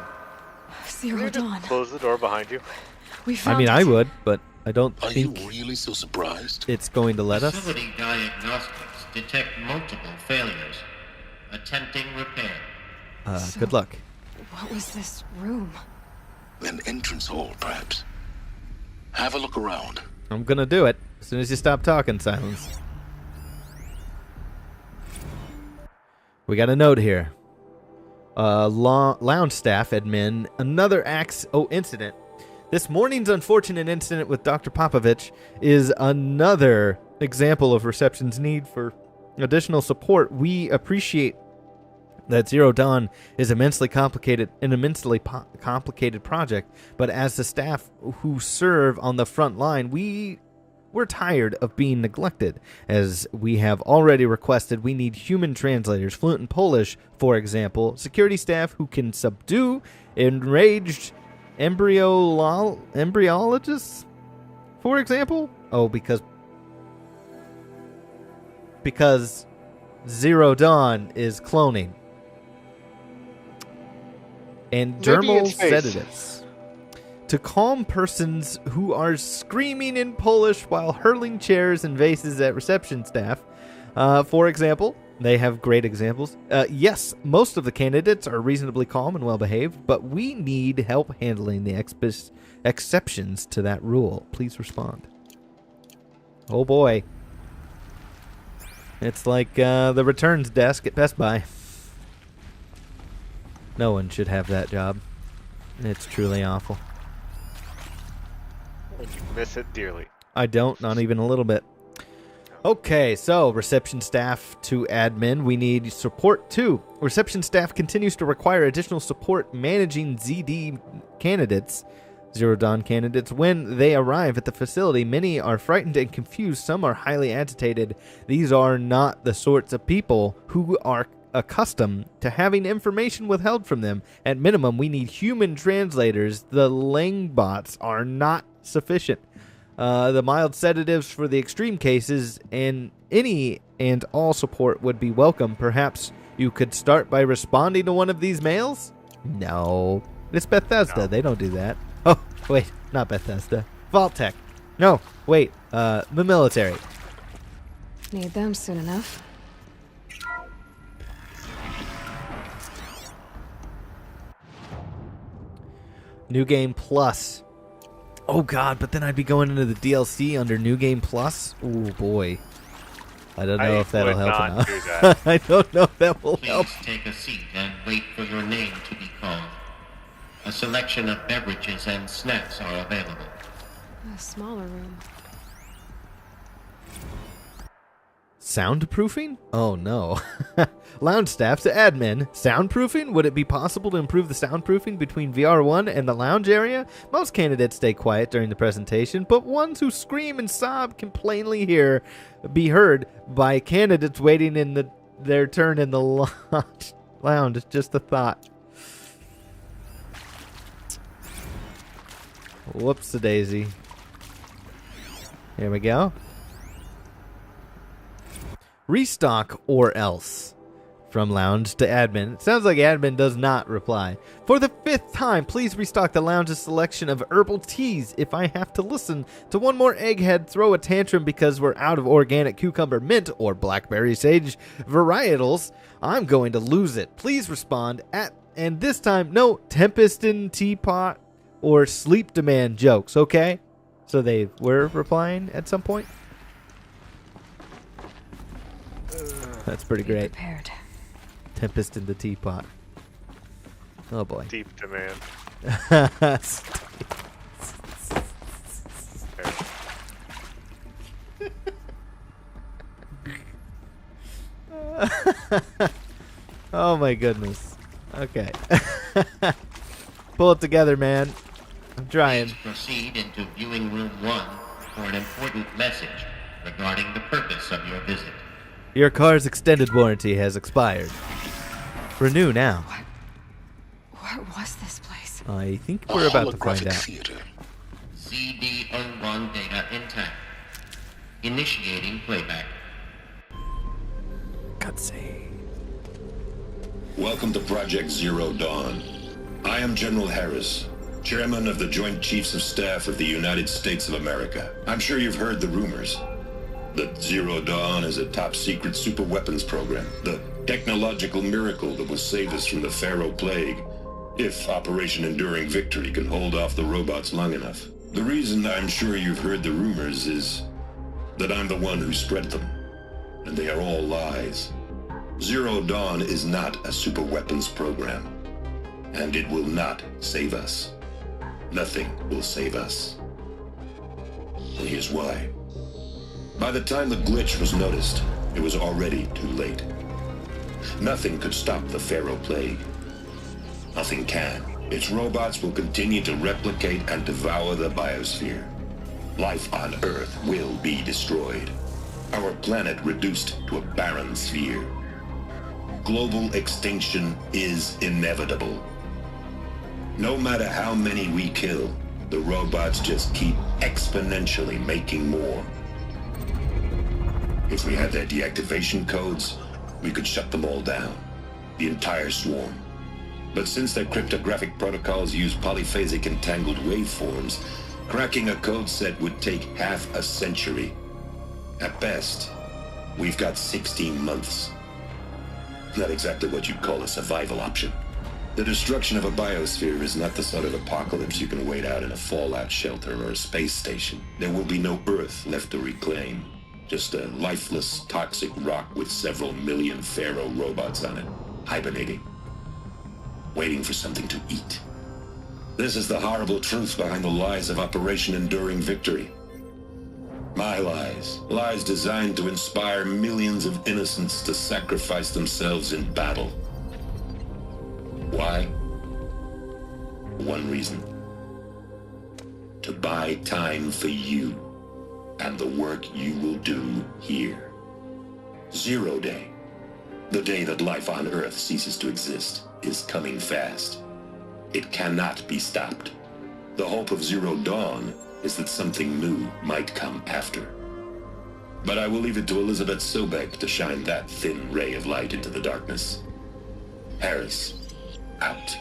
Zero Dawn. Close the door behind you. We found I mean, I would, but I don't Are you think really so surprised? it's going to let us. Facility diagnostics detect multiple failures. Attempting repair. Good luck. What was this room? An entrance hall, perhaps. Have a look around. I'm gonna do it as soon as you stop talking, Silence. We got a note here. Lounge staff admin, another incident. This morning's unfortunate incident with Dr. Popovich is another example of reception's need for additional support. We appreciate that Zero Dawn is an immensely complicated project, but as the staff who serve on the front line, we're tired of being neglected. As we have already requested, we need human translators, fluent in Polish, for example, security staff who can subdue enraged embryologists, for example. Oh, because Zero Dawn is cloning. And dermal sedatives to calm persons who are screaming in Polish while hurling chairs and vases at reception staff. For example, they have great examples. Yes, most of the candidates are reasonably calm and well-behaved, but we need help handling the exceptions to that rule. Please respond. Oh boy. It's like the returns desk at Best Buy. No one should have that job. It's truly awful. You miss it dearly. I don't, not even a little bit. Okay, so reception staff to admin. We need support too. Reception staff continues to require additional support managing ZD candidates, Zero Dawn candidates. When they arrive at the facility, many are frightened and confused. Some are highly agitated. These are not the sorts of people who are accustomed to having information withheld from them. At minimum, we need human translators. The Langbots are not sufficient. The mild sedatives for the extreme cases and any and all support would be welcome. Perhaps you could start by responding to one of these mails? No. It's Bethesda. No. They don't do that. Oh, wait. Not Bethesda. Vault-Tec. No. Wait. The military. Need them soon enough. New Game Plus. Oh god, but then I'd be going into the DLC under New Game Plus. Oh boy. I don't know if that'll help or not. I don't know if that will help. Please take a seat and wait for your name to be called. A selection of beverages and snacks are available. A smaller room. Soundproofing? Oh no. Lounge staff to admin. Soundproofing? Would it be possible to improve the soundproofing between VR1 and the lounge area? Most candidates stay quiet during the presentation, but ones who scream and sob can plainly be heard by candidates waiting in their turn in the lounge. Just a thought. Whoops-a-daisy. Here we go. Restock or else. From lounge to admin. It sounds like admin does not reply. For the 5th time, please restock the lounge's selection of herbal teas. If I have to listen to one more egghead throw a tantrum because we're out of organic cucumber mint or blackberry sage varietals, I'm going to lose it. Please respond and this time, no Tempest in Teapot or sleep demand jokes, okay? So they were replying at some point? That's pretty great. Prepared. Tempest in the teapot. Oh boy. Deep demand. Oh my goodness. Okay. Pull it together, man. I'm trying. Please proceed into viewing room 1 for an important message regarding the purpose of your visit. Your car's extended warranty has expired. Renew now. What was this place? I think we're about to find out. Theater. CD01 data intact. Initiating playback. Cutscene. Welcome to Project Zero Dawn. I am General Harris, Chairman of the Joint Chiefs of Staff of the United States of America. I'm sure you've heard the rumors that Zero Dawn is a top-secret superweapons program, the technological miracle that will save us from the Pharaoh Plague, if Operation Enduring Victory can hold off the robots long enough. The reason I'm sure you've heard the rumors is that I'm the one who spread them, and they are all lies. Zero Dawn is not a superweapons program, and it will not save us. Nothing will save us. And here's why. By the time the glitch was noticed, it was already too late. Nothing could stop the Pharaoh Plague. Nothing can. Its robots will continue to replicate and devour the biosphere. Life on Earth will be destroyed. Our planet reduced to a barren sphere. Global extinction is inevitable. No matter how many we kill, the robots just keep exponentially making more. If we had their deactivation codes, we could shut them all down. The entire swarm. But since their cryptographic protocols use polyphasic entangled waveforms, cracking a code set would take half a century. At best, we've got 16 months. Not exactly what you'd call a survival option. The destruction of a biosphere is not the sort of apocalypse you can wait out in a fallout shelter or a space station. There will be no Earth left to reclaim. Just a lifeless, toxic rock with several million Pharaoh robots on it, hibernating, waiting for something to eat. This is the horrible truth behind the lies of Operation Enduring Victory. My lies. Lies designed to inspire millions of innocents to sacrifice themselves in battle. Why? One reason. To buy time for you and the work you will do here. Zero Day, the day that life on Earth ceases to exist, is coming fast. It cannot be stopped. The hope of Zero Dawn is that something new might come after. But I will leave it to Elizabeth Sobek to shine that thin ray of light into the darkness. Harris, out.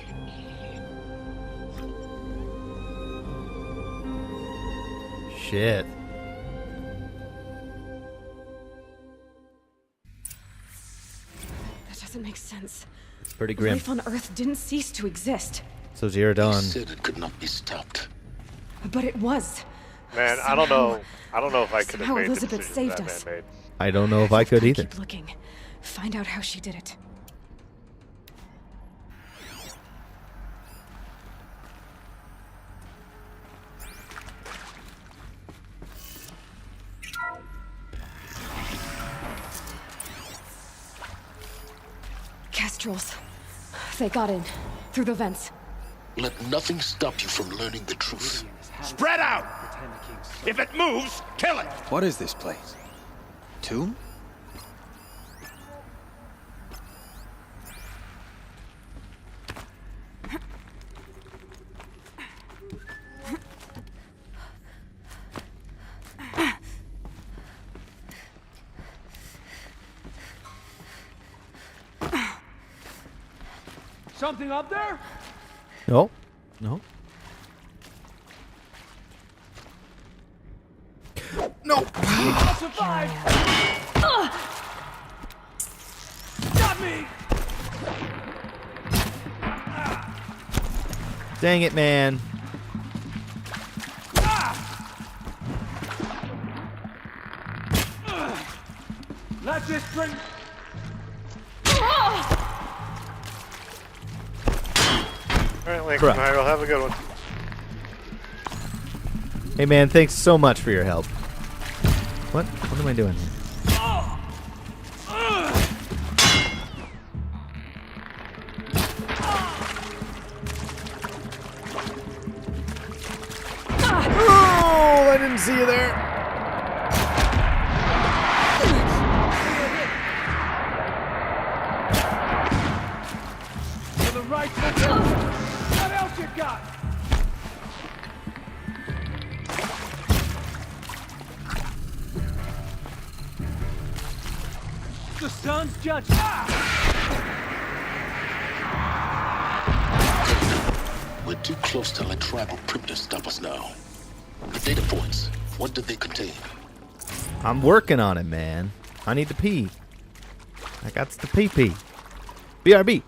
Shit. That doesn't make sense. It's pretty grim. Life on Earth didn't cease to exist. So Zero Dawn. He said it could not be stopped. But it was. Man, I don't know if I could have Somehow made Elizabeth the decisions saved that us. man made. I don't know if I could either. Keep looking. Find out how she did it. Kestrels. They got in. Through the vents. Let nothing stop you from learning the truth. Spread out! If it moves, kill it! What is this place? Tomb? Something up there? No. No. No. I'll survive! Stop me! Dang it, man. Let this bring... Alright, Lincoln, Bruh. Hyrule, have a good one. Hey, man, thanks so much for your help. What? What am I doing here? See you there. To the right, what else you got? The sun's judged. We're too close to let tribal primitives stop us now. The data points, what do they contain? I'm working on it, man. I need to pee. I got to pee. BRB.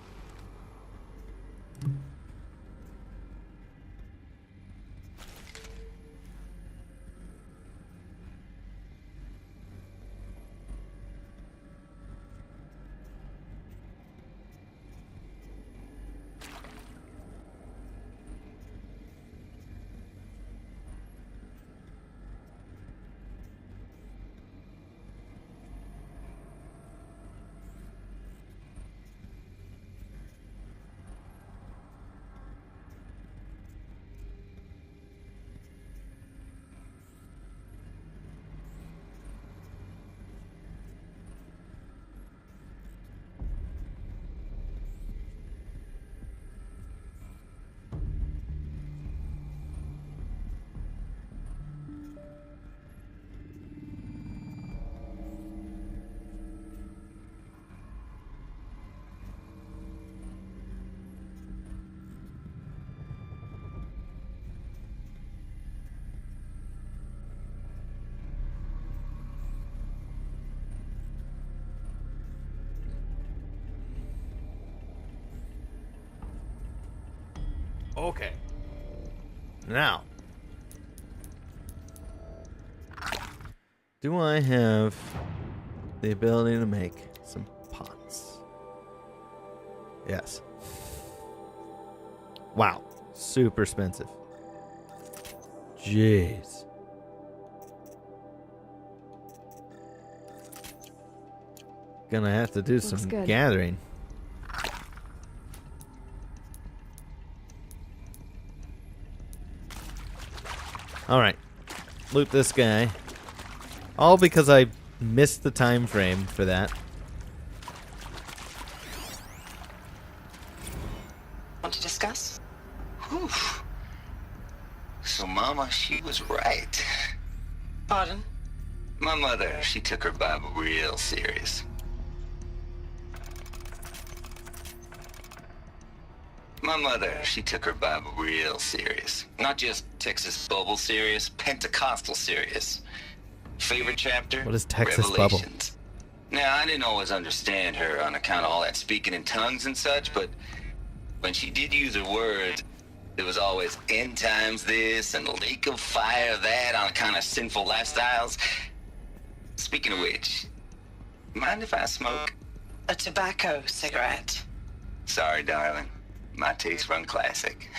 Okay. Now, do I have the ability to make some pots? Yes. Wow. Super expensive. Jeez. Gonna have to do some gathering. Alright. Loot this guy. All because I missed the time frame for that. Want to discuss? Whew. So Mama, she was right. Pardon? My mother, she took her Bible real serious. My mother, she took her Bible real serious. Not just Texas Bubble serious, Pentecostal serious. Favorite chapter? What is Texas Revelations. Now, I didn't always understand her on account of all that speaking in tongues and such, but when she did use her words, there was always end times this and lake of fire that on account of sinful lifestyles. Speaking of which, mind if I smoke? A tobacco cigarette. Sorry, darling. My taste run classic.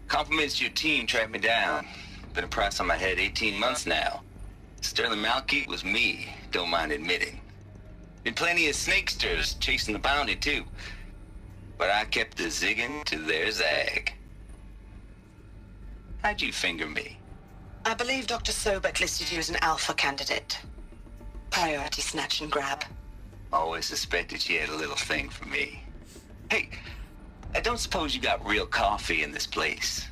Compliments to your team tracked me down. Been a price on my head 18 months now. Sterling Malkeet was me, don't mind admitting. Been plenty of snakesters chasing the bounty too. But I kept the zigging to their zag. How'd you finger me? I believe Dr. Sobek listed you as an alpha candidate. Priority snatch and grab. Always suspected she had a little thing for me. Hey, I don't suppose you got real coffee in this place.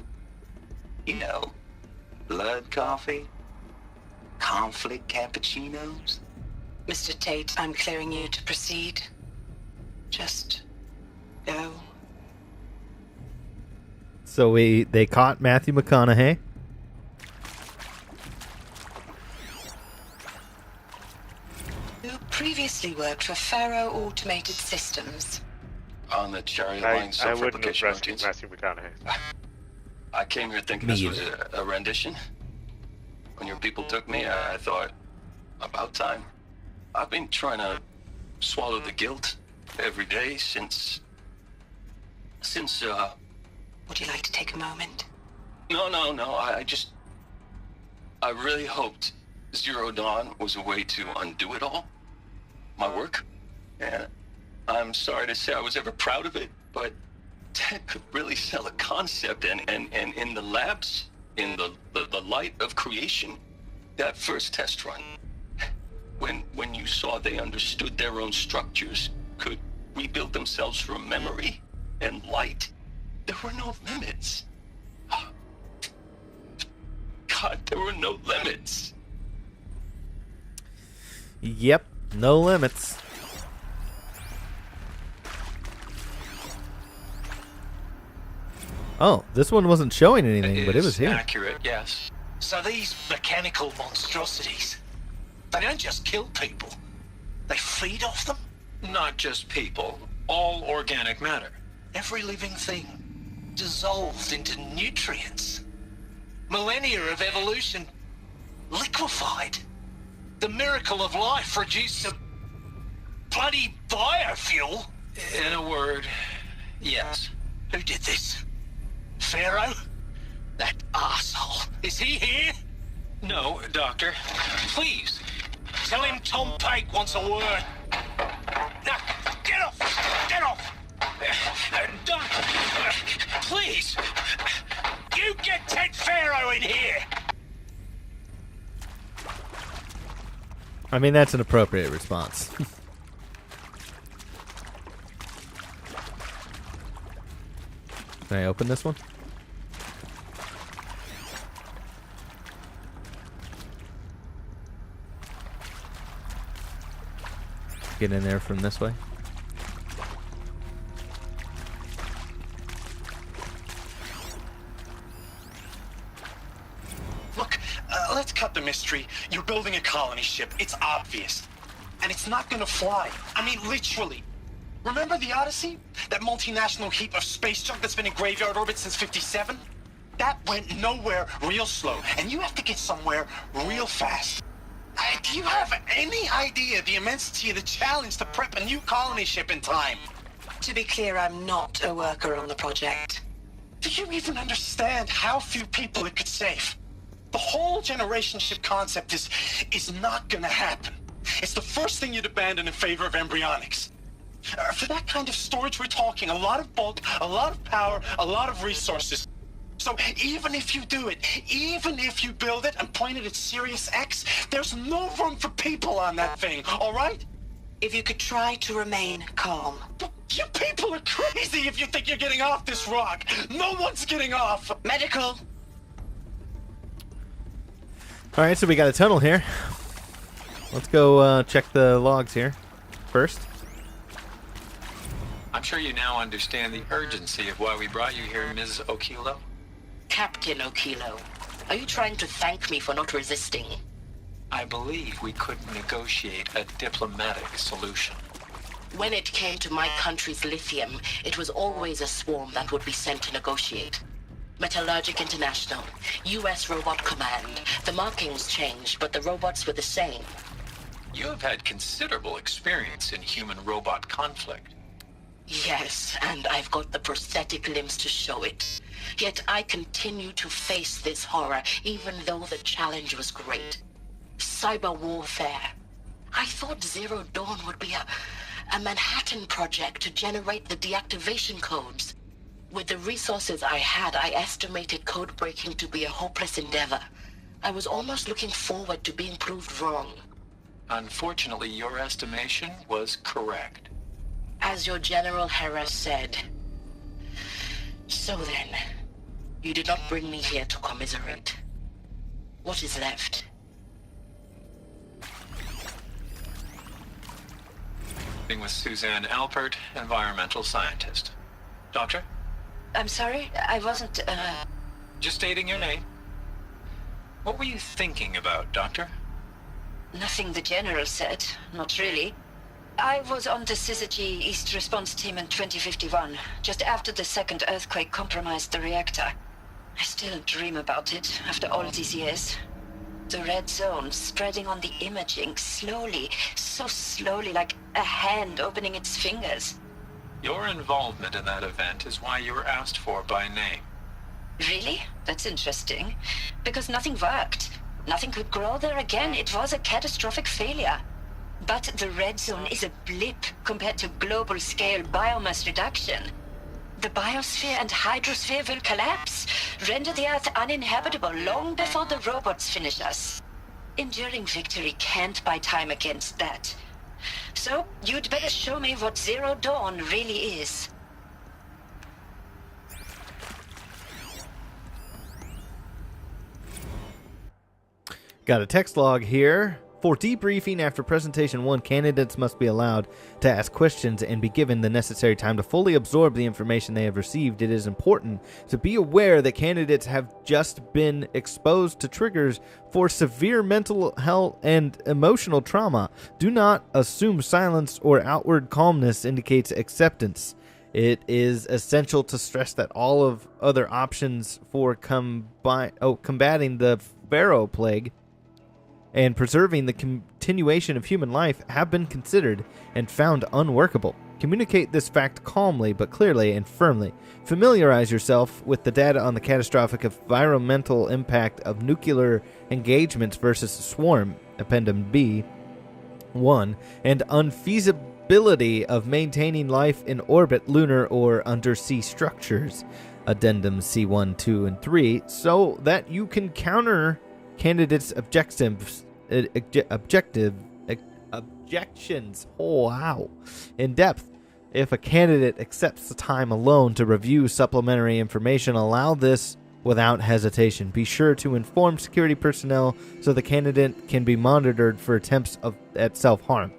You know, blood coffee? Conflict cappuccinos? Mr. Tate, I'm clearing you to proceed. Just go. So they caught Matthew McConaughey. You previously worked for Faro Automated Systems. On the Cherry Line I wouldn't have self-replication rescued routines. Matthew McConaughey. I came here thinking this was a rendition. When your people took me, I thought, about time. I've been trying to swallow the guilt every day since. Would you like to take a moment? No. I really hoped Zero Dawn was a way to undo it all. My work. And I'm sorry to say I was ever proud of it, but Ted could really sell a concept, and in the labs, in the light of creation, That first test run. When you saw they understood their own structures, could rebuild themselves from memory and light, there were no limits. God, there were no limits. Yep, no limits. Oh, this one wasn't showing anything, but it was here. Accurate, yes. So these mechanical monstrosities, they don't just kill people. They feed off them? Not just people, all organic matter. Every living thing dissolved into nutrients. Millennia of evolution liquefied. The miracle of life reduced to bloody biofuel. In a word, yes. Who did this? Pharaoh? That arsehole. Is he here? No, Doctor. Please, tell him Tom Pike wants a word. Now, get off! Get off! Doctor, please! You get Ted Pharaoh in here! I mean, that's an appropriate response. Can I open this one? Get in there from this way. Look, let's cut the mystery. You're building a colony ship. It's obvious. And it's not gonna fly. I mean, literally. Remember the Odyssey? That multinational heap of space junk that's been in graveyard orbit since '57? That went nowhere real slow. And you have to get somewhere real fast. Do you have any idea the immensity of the challenge to prep a new colony ship in time? To be clear, I'm not a worker on the project. Do you even understand how few people it could save? The whole generation ship concept is not gonna happen. It's the first thing you'd abandon in favor of embryonics. For that kind of storage, we're talking a lot of bulk, a lot of power, a lot of resources. So even if you do it, even if you build it and point it at Sirius X, there's no room for people on that thing, all right? If you could try to remain calm. You people are crazy if you think you're getting off this rock. No one's getting off. Medical. All right, so we got a tunnel here. Let's go check the logs here first. I'm sure you now understand the urgency of why we brought you here, Ms. Okilo. Captain Okilo, are you trying to thank me for not resisting? I believe we could negotiate a diplomatic solution. When it came to my country's lithium, it was always a swarm that would be sent to negotiate. Metallurgic International, U.S. Robot Command. The markings changed, but the robots were the same. You have had considerable experience in human-robot conflict. Yes, and I've got the prosthetic limbs to show it. Yet I continue to face this horror, even though the challenge was great. Cyber warfare. I thought Zero Dawn would be a Manhattan project to generate the deactivation codes. With the resources I had, I estimated code breaking to be a hopeless endeavor. I was almost looking forward to being proved wrong. Unfortunately, your estimation was correct. As your General Hera said. So then, you did not bring me here to commiserate. What is left? Being with Suzanne Alpert, environmental scientist. Doctor? I'm sorry, I wasn't, Just stating your name. What were you thinking about, Doctor? Nothing the General said, not really. I was on the Syzygy East Response Team in 2051, just after the second earthquake compromised the reactor. I still dream about it, after all these years. The red zone spreading on the imaging, slowly, so slowly, like a hand opening its fingers. Your involvement in that event is why you were asked for by name. Really? That's interesting. Because nothing worked. Nothing could grow there again. It was a catastrophic failure. But the red zone is a blip compared to global-scale biomass reduction. The biosphere and hydrosphere will collapse, render the Earth uninhabitable long before the robots finish us. Enduring victory can't buy time against that. So, you'd better show me what Zero Dawn really is. Got a text log here. For debriefing after presentation 1, candidates must be allowed to ask questions and be given the necessary time to fully absorb the information they have received. It is important to be aware that candidates have just been exposed to triggers for severe mental health and emotional trauma. Do not assume silence or outward calmness indicates acceptance. It is essential to stress that all of other options for combating the Pharaoh plague and preserving the continuation of human life have been considered and found unworkable. Communicate this fact calmly but clearly and firmly. Familiarize yourself with the data on the catastrophic environmental impact of nuclear engagements versus swarm, Appendum B 1, and unfeasibility of maintaining life in orbit, lunar, or undersea structures, Addendum C1, 2, and 3, so that you can counter candidates' objections. Oh, wow. In depth. If a candidate accepts the time alone to review supplementary information, allow this without hesitation. Be sure to inform security personnel so the candidate can be monitored for attempts at self-harm.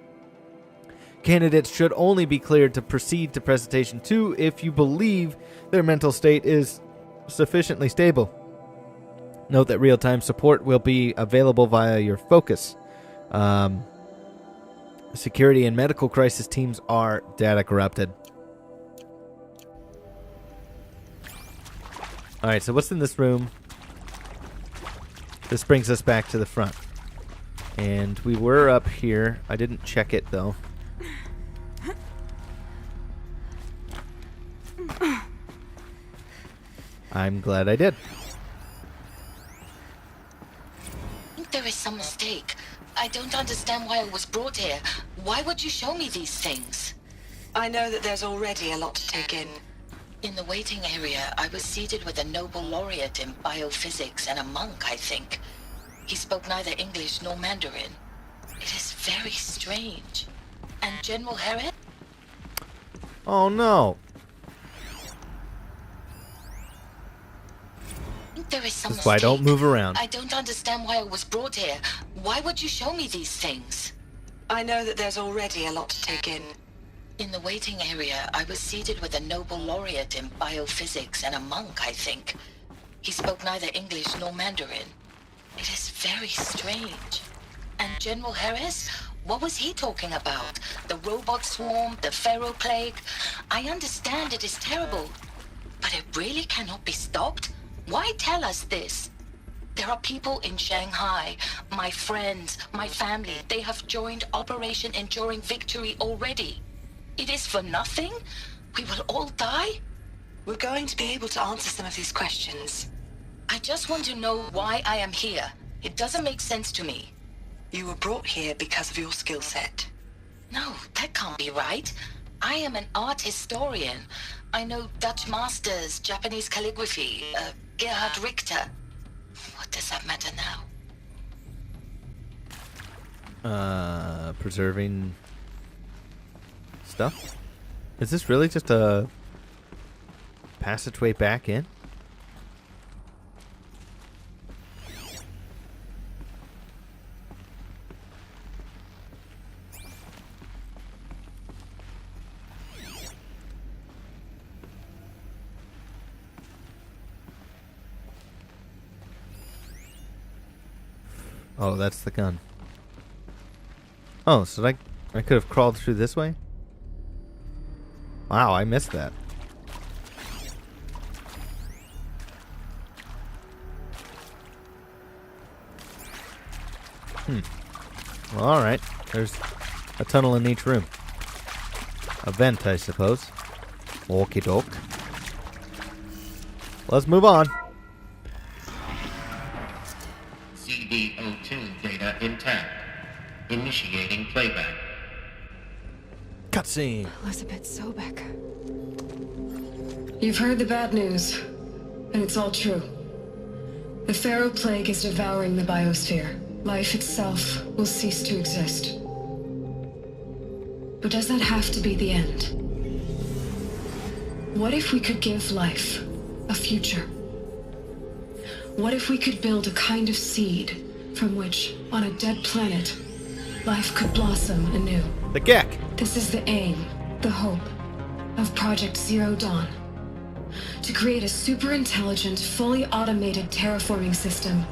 Candidates should only be cleared to proceed to presentation 2 if you believe their mental state is sufficiently stable. Note that real-time support will be available via your focus. Security and medical crisis teams are data corrupted. Alright, so what's in this room? This brings us back to the front. And we were up here. I didn't check it, though. I'm glad I did. There is some mistake. I don't understand why I was brought here. Why would you show me these things? I know that there's already a lot to take in. In the waiting area, I was seated with a Nobel laureate in biophysics and a monk, I think. He spoke neither English nor Mandarin. It is very strange. And General Harris? Oh no. There is some That's why I don't move around. I don't understand why I was brought here. Why would you show me these things? I know that there's already a lot to take in. In the waiting area, I was seated with a Nobel laureate in biophysics and a monk, I think. He spoke neither English nor Mandarin. It is very strange. And General Harris? What was he talking about? The robot swarm, the Pharaoh plague? I understand it is terrible, but it really cannot be stopped? Why tell us this? There are people in Shanghai, my friends, my family. They have joined Operation Enduring Victory already. It is for nothing? We will all die? We're going to be able to answer some of these questions. I just want to know why I am here. It doesn't make sense to me. You were brought here because of your skill set. No, that can't be right. I am an art historian. I know Dutch masters, Japanese calligraphy, Gerhard Richter. What does that matter now? Preserving stuff? Is this really just a passageway back in? Oh, that's the gun. Oh, so I could have crawled through this way? Wow, I missed that. Well, alright. There's a tunnel in each room. A vent, I suppose. Okie doke. Let's move on. CD02 data intact. Initiating playback. Cutscene. Elizabeth Sobek. You've heard the bad news, and it's all true. The Pharaoh plague is devouring the biosphere. life itself will cease to exist. But does that have to be the end? What if we could give life a future? What if we could build a kind of seed from which, on a dead planet, life could blossom anew? The Gek. This is the aim, the hope, of Project Zero Dawn. To create a super-intelligent, fully automated terraforming system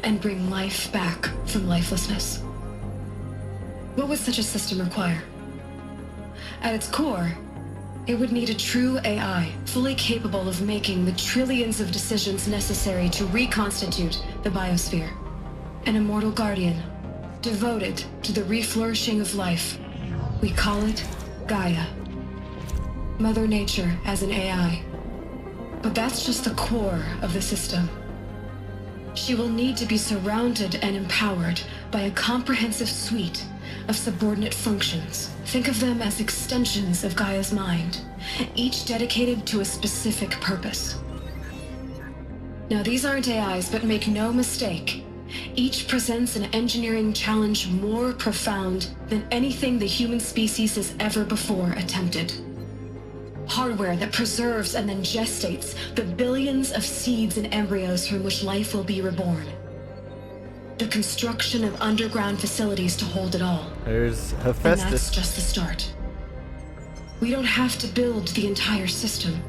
and bring life back from lifelessness. What would such a system require? At its core, it would need a true AI, fully capable of making the trillions of decisions necessary to reconstitute the biosphere. An immortal guardian, devoted to the reflourishing of life. We call it Gaia. Mother Nature as an AI. But that's just the core of the system. She will need to be surrounded and empowered by a comprehensive suite of subordinate functions. Think of them as extensions of Gaia's mind, each dedicated to a specific purpose. Now, these aren't AIs, but make no mistake, each presents an engineering challenge more profound than anything the human species has ever before attempted. Hardware that preserves and then gestates the billions of seeds and embryos from which life will be reborn. The construction of underground facilities to hold it all. There's Hephaestus. And that's just the start. We don't have to build the entire system.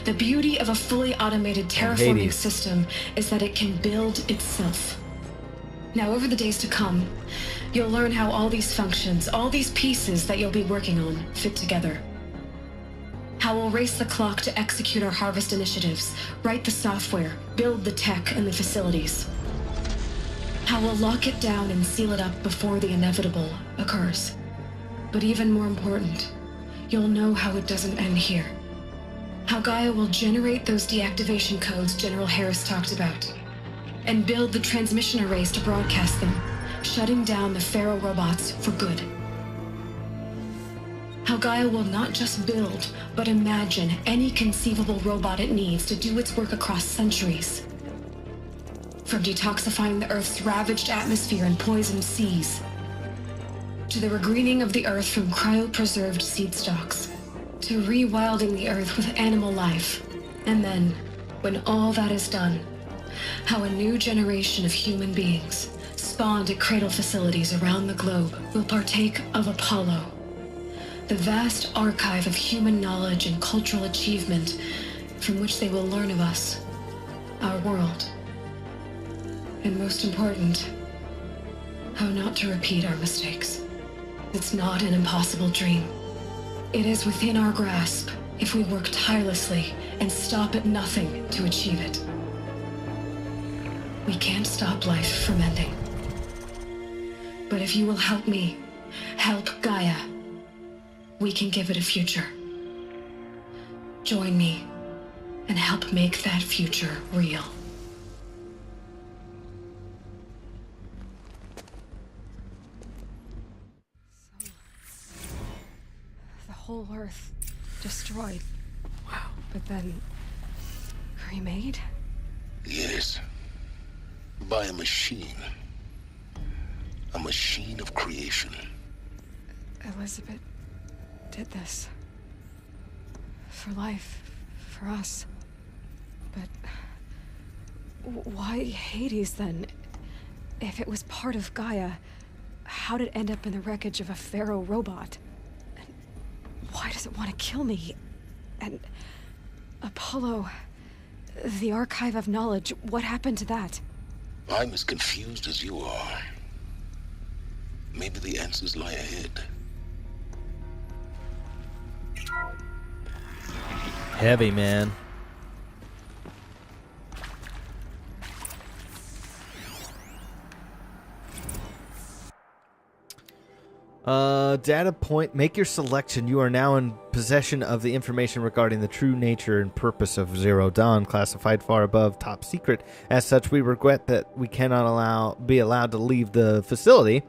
The beauty of a fully automated terraforming system is that it can build itself. Now, over the days to come, you'll learn how all these functions, all these pieces that you'll be working on, fit together. How we'll race the clock to execute our harvest initiatives, write the software, build the tech and the facilities. How we'll lock it down and seal it up before the inevitable occurs. But even more important, you'll know how it doesn't end here. How Gaia will generate those deactivation codes General Harris talked about, and build the transmission arrays to broadcast them, shutting down the Pharaoh robots for good. How Gaia will not just build, but imagine any conceivable robot it needs to do its work across centuries. From detoxifying the Earth's ravaged atmosphere and poisoned seas, to the regreening of the Earth from cryopreserved seed stalks, to rewilding the Earth with animal life. And then, when all that is done, how a new generation of human beings, spawned at cradle facilities around the globe, will partake of Apollo, the vast archive of human knowledge and cultural achievement from which they will learn of us, our world. And most important, how not to repeat our mistakes. It's not an impossible dream. It is within our grasp if we work tirelessly and stop at nothing to achieve it. We can't stop life from ending. But if you will help me, help Gaia, we can give it a future. Join me and help make that future real. The whole Earth destroyed. Wow. But then remade? Yes. By a machine. A machine of creation. Elizabeth did this. For life. For us. But why Hades then? If it was part of Gaia, how did it end up in the wreckage of a Pharaoh robot? And why does it want to kill me? And Apollo, the archive of knowledge, what happened to that? I'm as confused as you are. Maybe the answers lie ahead. Heavy, man. Data point. Make your selection. You are now in possession of the information regarding the true nature and purpose of Zero Dawn, classified far above top secret. As such, we regret that we cannot be allowed to leave the facility.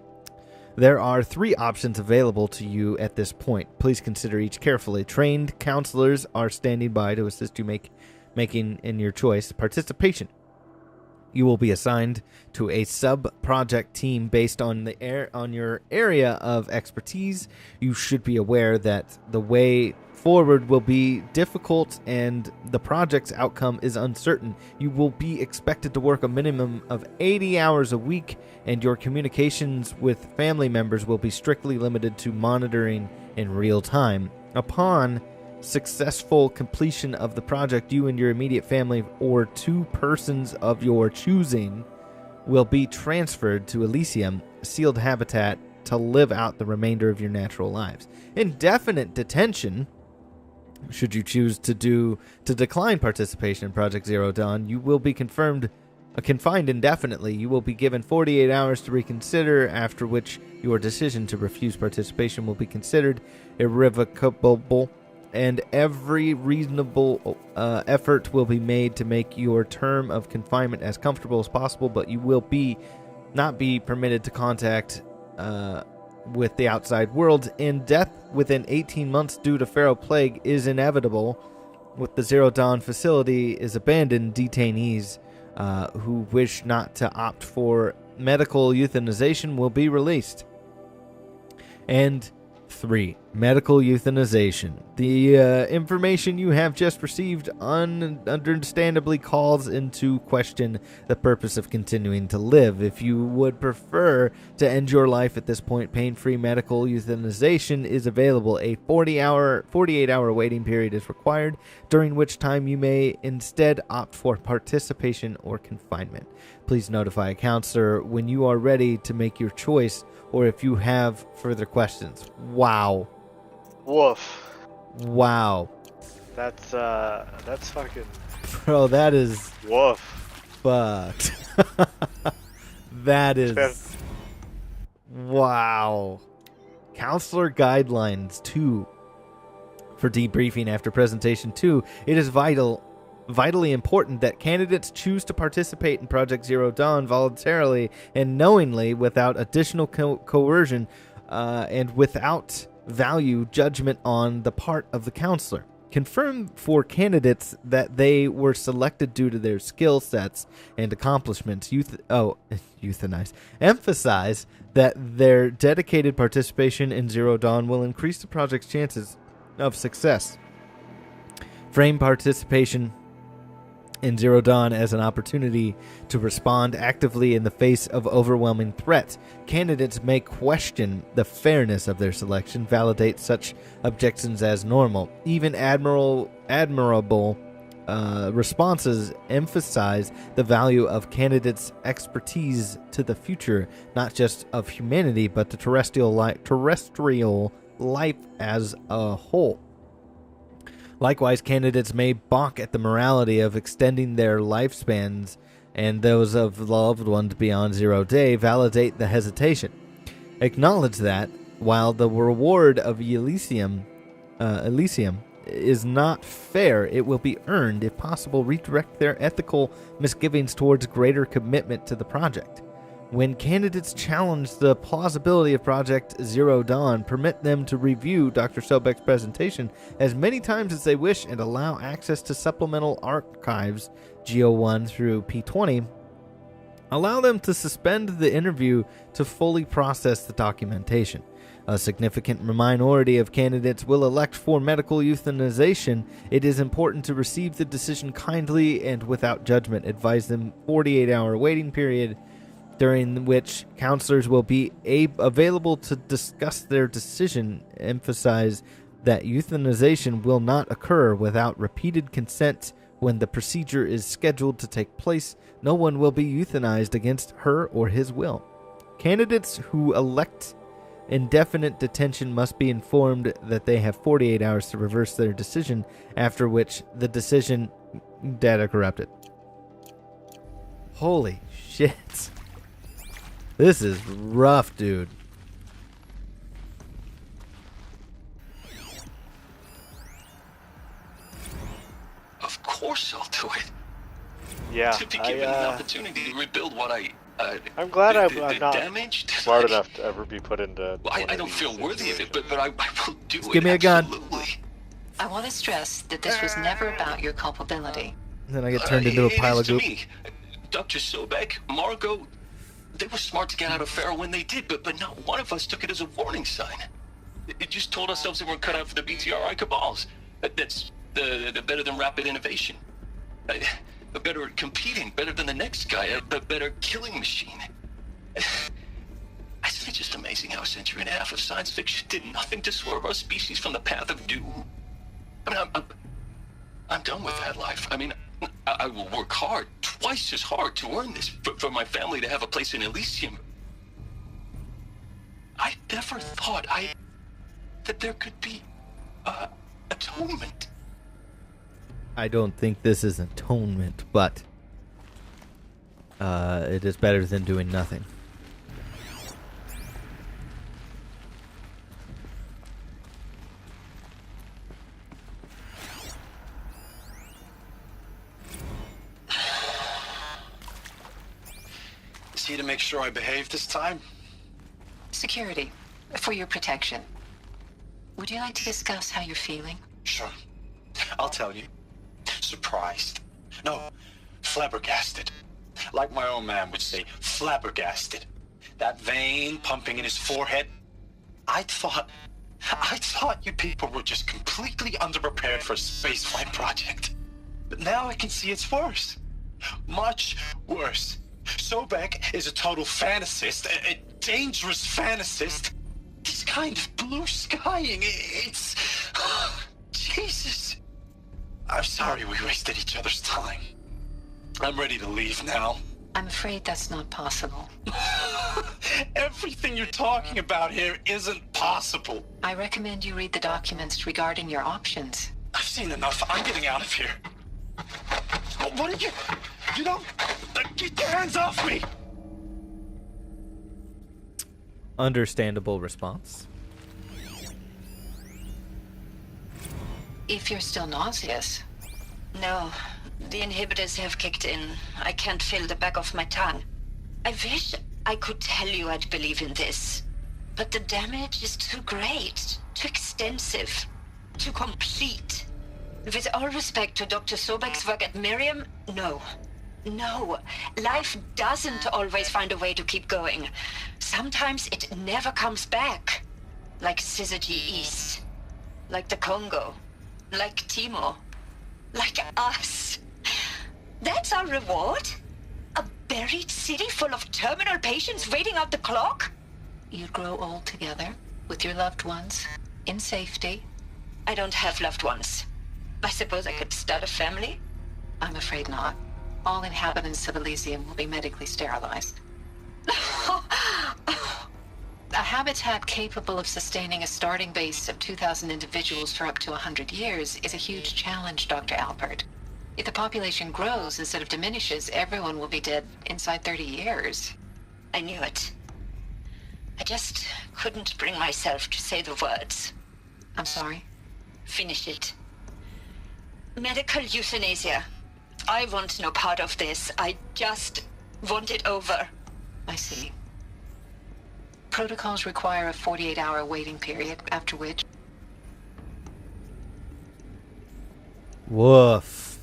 There are 3 options available to you at this point. Please consider each carefully. Trained counselors are standing by to assist you making in your choice. Participation. You will be assigned to a sub-project team based on your area of expertise. You should be aware that the way forward will be difficult and the project's outcome is uncertain. You will be expected to work a minimum of 80 hours a week, and your communications with family members will be strictly limited to monitoring in real time. Upon successful completion of the project, you and your immediate family or 2 persons of your choosing will be transferred to Elysium, sealed habitat, to live out the remainder of your natural lives. Indefinite detention, should you choose to decline participation in Project Zero Dawn, you will be confined indefinitely. You will be given 48 hours to reconsider, after which your decision to refuse participation will be considered irrevocable, and every reasonable effort will be made to make your term of confinement as comfortable as possible, but you will not be permitted to contact with the outside world, and death within 18 months due to feral plague is inevitable. With the Zero Dawn facility is abandoned, detainees who wish not to opt for medical euthanization will be released. And 3. Medical euthanization. The information you have just received understandably calls into question the purpose of continuing to live. If you would prefer to end your life at this point, pain-free medical euthanization is available. A 48-hour waiting period is required, during which time you may instead opt for participation or confinement. Please notify a counselor when you are ready to make your choice, or if you have further questions. Wow. Woof. Wow. That's fucking... Bro, that is... Woof. Fucked. That is... Wow. Counselor Guidelines 2. For debriefing after presentation 2, it is vitally important that candidates choose to participate in Project Zero Dawn voluntarily and knowingly, without additional coercion and without value judgment on the part of the counselor. Confirm for candidates that they were selected due to their skill sets and accomplishments. Euthanize. Emphasize that their dedicated participation in Zero Dawn will increase the project's chances of success. Frame participation in Zero Dawn as an opportunity to respond actively in the face of overwhelming threats. Candidates may question the fairness of their selection, validate such objections as normal. Even admirable responses emphasize the value of candidates' expertise to the future, not just of humanity, but the terrestrial life as a whole. Likewise, candidates may balk at the morality of extending their lifespans and those of loved ones beyond 0 day. Validate the hesitation. Acknowledge that, while the reward of Elysium is not fair, it will be earned. If possible, redirect their ethical misgivings towards greater commitment to the project. When candidates challenge the plausibility of Project Zero Dawn, permit them to review Dr. Sobek's presentation as many times as they wish and allow access to supplemental archives, GO1 through P20. Allow them to suspend the interview to fully process the documentation. A significant minority of candidates will elect for medical euthanization. It is important to receive the decision kindly and without judgment. Advise them 48-hour waiting period, during which counselors will be available to discuss their decision. Emphasize that euthanization will not occur without repeated consent when the procedure is scheduled to take place. No one will be euthanized against her or his will. Candidates who elect indefinite detention must be informed that they have 48 hours to reverse their decision, after which the decision... Data corrupted. Holy shit. This is rough, dude. Of course I'll do it. Yeah, to be given an opportunity to rebuild what I'm glad I'm not damaged. smart enough to ever be put into. Well, I don't feel worthy of it, but I will do it. Give me a gun. I want to stress that this was never about your culpability. And then I get turned into a pile of goop. Dr. Sobek, Margot, they were smart to get out of Pharaoh when they did, but not one of us took it as a warning sign. It just told ourselves that we're cut out for the BTRI cabals. That's the better than rapid innovation. Better at competing, better than the next guy, a better killing machine. Isn't it just amazing how a century and a half of science fiction did nothing to swerve our species from the path of doom? I mean, I'm done with that life. I mean, I will work hard, twice as hard, to earn this, for my family to have a place in Elysium. I never thought that there could be atonement. I don't think this is atonement, but it is better than doing nothing. Is he to make sure I behave this time? Security, for your protection. Would you like to discuss how you're feeling? Sure. I'll tell you. Surprised. No, flabbergasted. Like my own man would say, flabbergasted. That vein pumping in his forehead. I thought you people were just completely underprepared for a spaceflight project. But now I can see it's worse. Much worse. Sobek is a total fantasist, a dangerous fantasist. This kind of blue skying, it's... Jesus. I'm sorry we wasted each other's time. I'm ready to leave now. I'm afraid that's not possible. Everything you're talking about here isn't possible. I recommend you read the documents regarding your options. I've seen enough. I'm getting out of here. What are you... You don't... Get your hands off me! Understandable response. If you're still nauseous. No, the inhibitors have kicked in. I can't feel the back of my tongue. I wish I could tell you I'd believe in this. But the damage is too great, too extensive, too complete. With all respect to Dr. Sobek's work at Miriam, no. No, life doesn't always find a way to keep going. Sometimes it never comes back. Like Syzygy East. Like the Congo. Like Timo. Like us. That's our reward? A buried city full of terminal patients waiting out the clock? You'd grow old together, with your loved ones, in safety. I don't have loved ones. I suppose I could start a family? I'm afraid not. All inhabitants of Elysium will be medically sterilized. A habitat capable of sustaining a starting base of 2,000 individuals for up to 100 years is a huge challenge, Dr. Alpert. If the population grows instead of diminishes, everyone will be dead inside 30 years. I knew it. I just couldn't bring myself to say the words. I'm sorry? Finish it. Medical euthanasia. I want no part of this. I just want it over. I see. Protocols require a 48-hour waiting period, after which... Woof.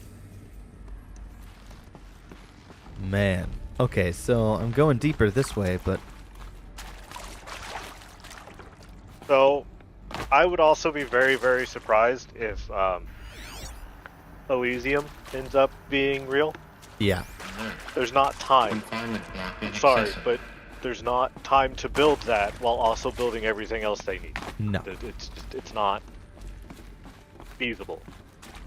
Man. Okay, so I'm going deeper this way, but... So, I would also be very, very surprised if Elysium ends up being real. Yeah. There's not time. Sorry, but there's not time to build that while also building everything else they need. No. It's not feasible.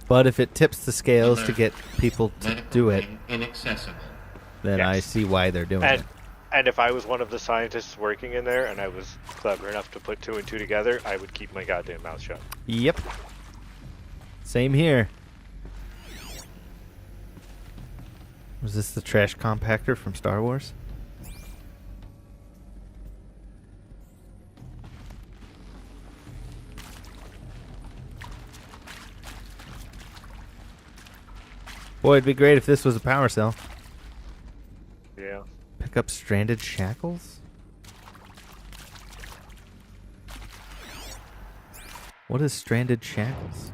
But if it tips the scales to get people to do it, then I see why they're doing it. And if I was one of the scientists working in there and I was clever enough to put 2 and 2 together, I would keep my goddamn mouth shut. Yep. Same here. Was this the trash compactor from Star Wars? Boy, it'd be great if this was a power cell. Yeah. Pick up stranded shackles? What is stranded shackles?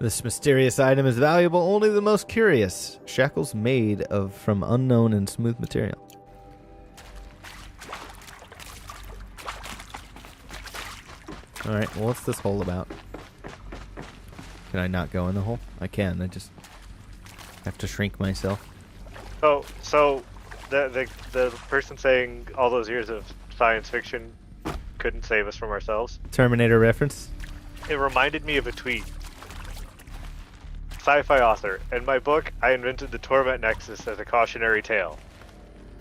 This mysterious item is valuable only to the most curious. Shackles made from unknown and smooth material. Alright, well, what's this hole about? Can I not go in the hole? I can. I just have to shrink myself. So the person saying all those years of science fiction couldn't save us from ourselves. Terminator reference? It reminded me of a tweet. Sci-fi author. In my book, I invented the Torment Nexus as a cautionary tale.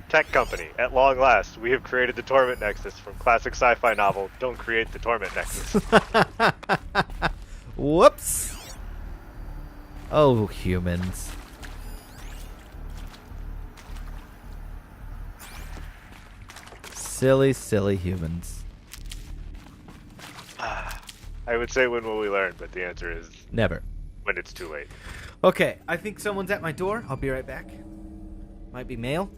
Tech company. At long last, we have created the Torment Nexus from classic sci-fi novel, Don't Create the Torment Nexus. Whoops. Oh, humans. Silly, silly humans. I would say when will we learn, but the answer is... Never. When it's too late. Okay, I think someone's at my door. I'll be right back. Might be mail.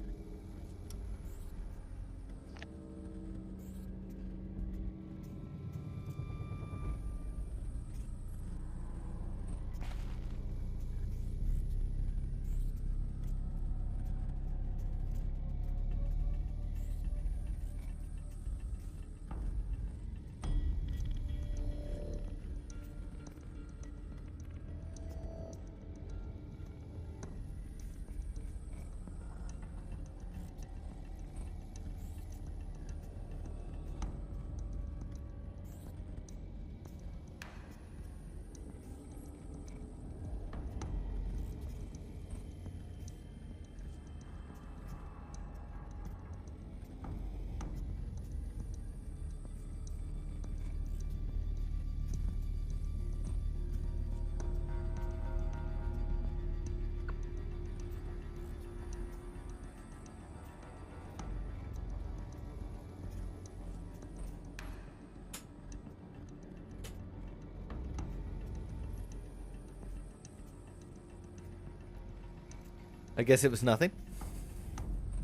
I guess it was nothing.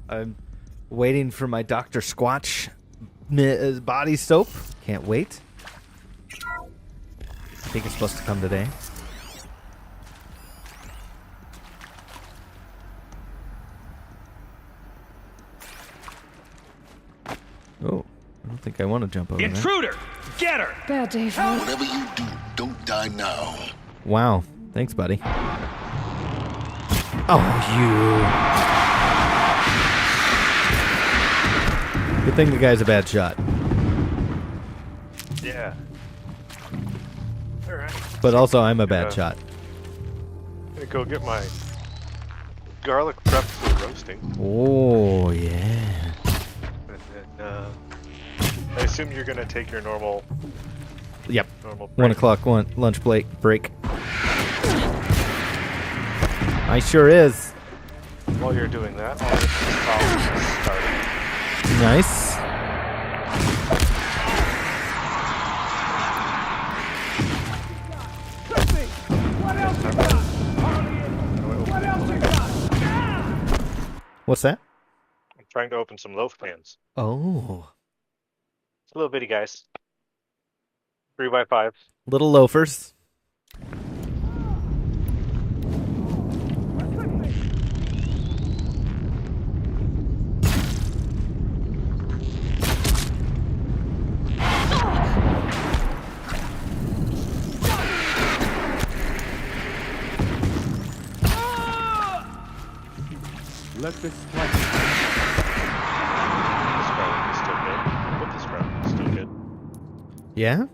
I'm waiting for my Dr. Squatch body soap. Can't wait. I think it's supposed to come today. Oh, I don't think I want to jump over Intruder! Get her! Bad day for Whatever you do, don't die now. Wow. Thanks, buddy. Oh, you. Good thing the guy's a bad shot. Yeah. Alright. But also, I'm a bad shot. I'm gonna go get my garlic prep for roasting. Oh, yeah. And then, I assume you're gonna take your normal... Yep. Normal break. 1 o'clock lunch break. I sure is. While you're doing that, I'll get this started. Nice. What's that? I'm trying to open some loaf pans. Oh. It's little bitty guys. 3x5. Little loafers. Let this This ground is still good. But this ground is still good. Yeah?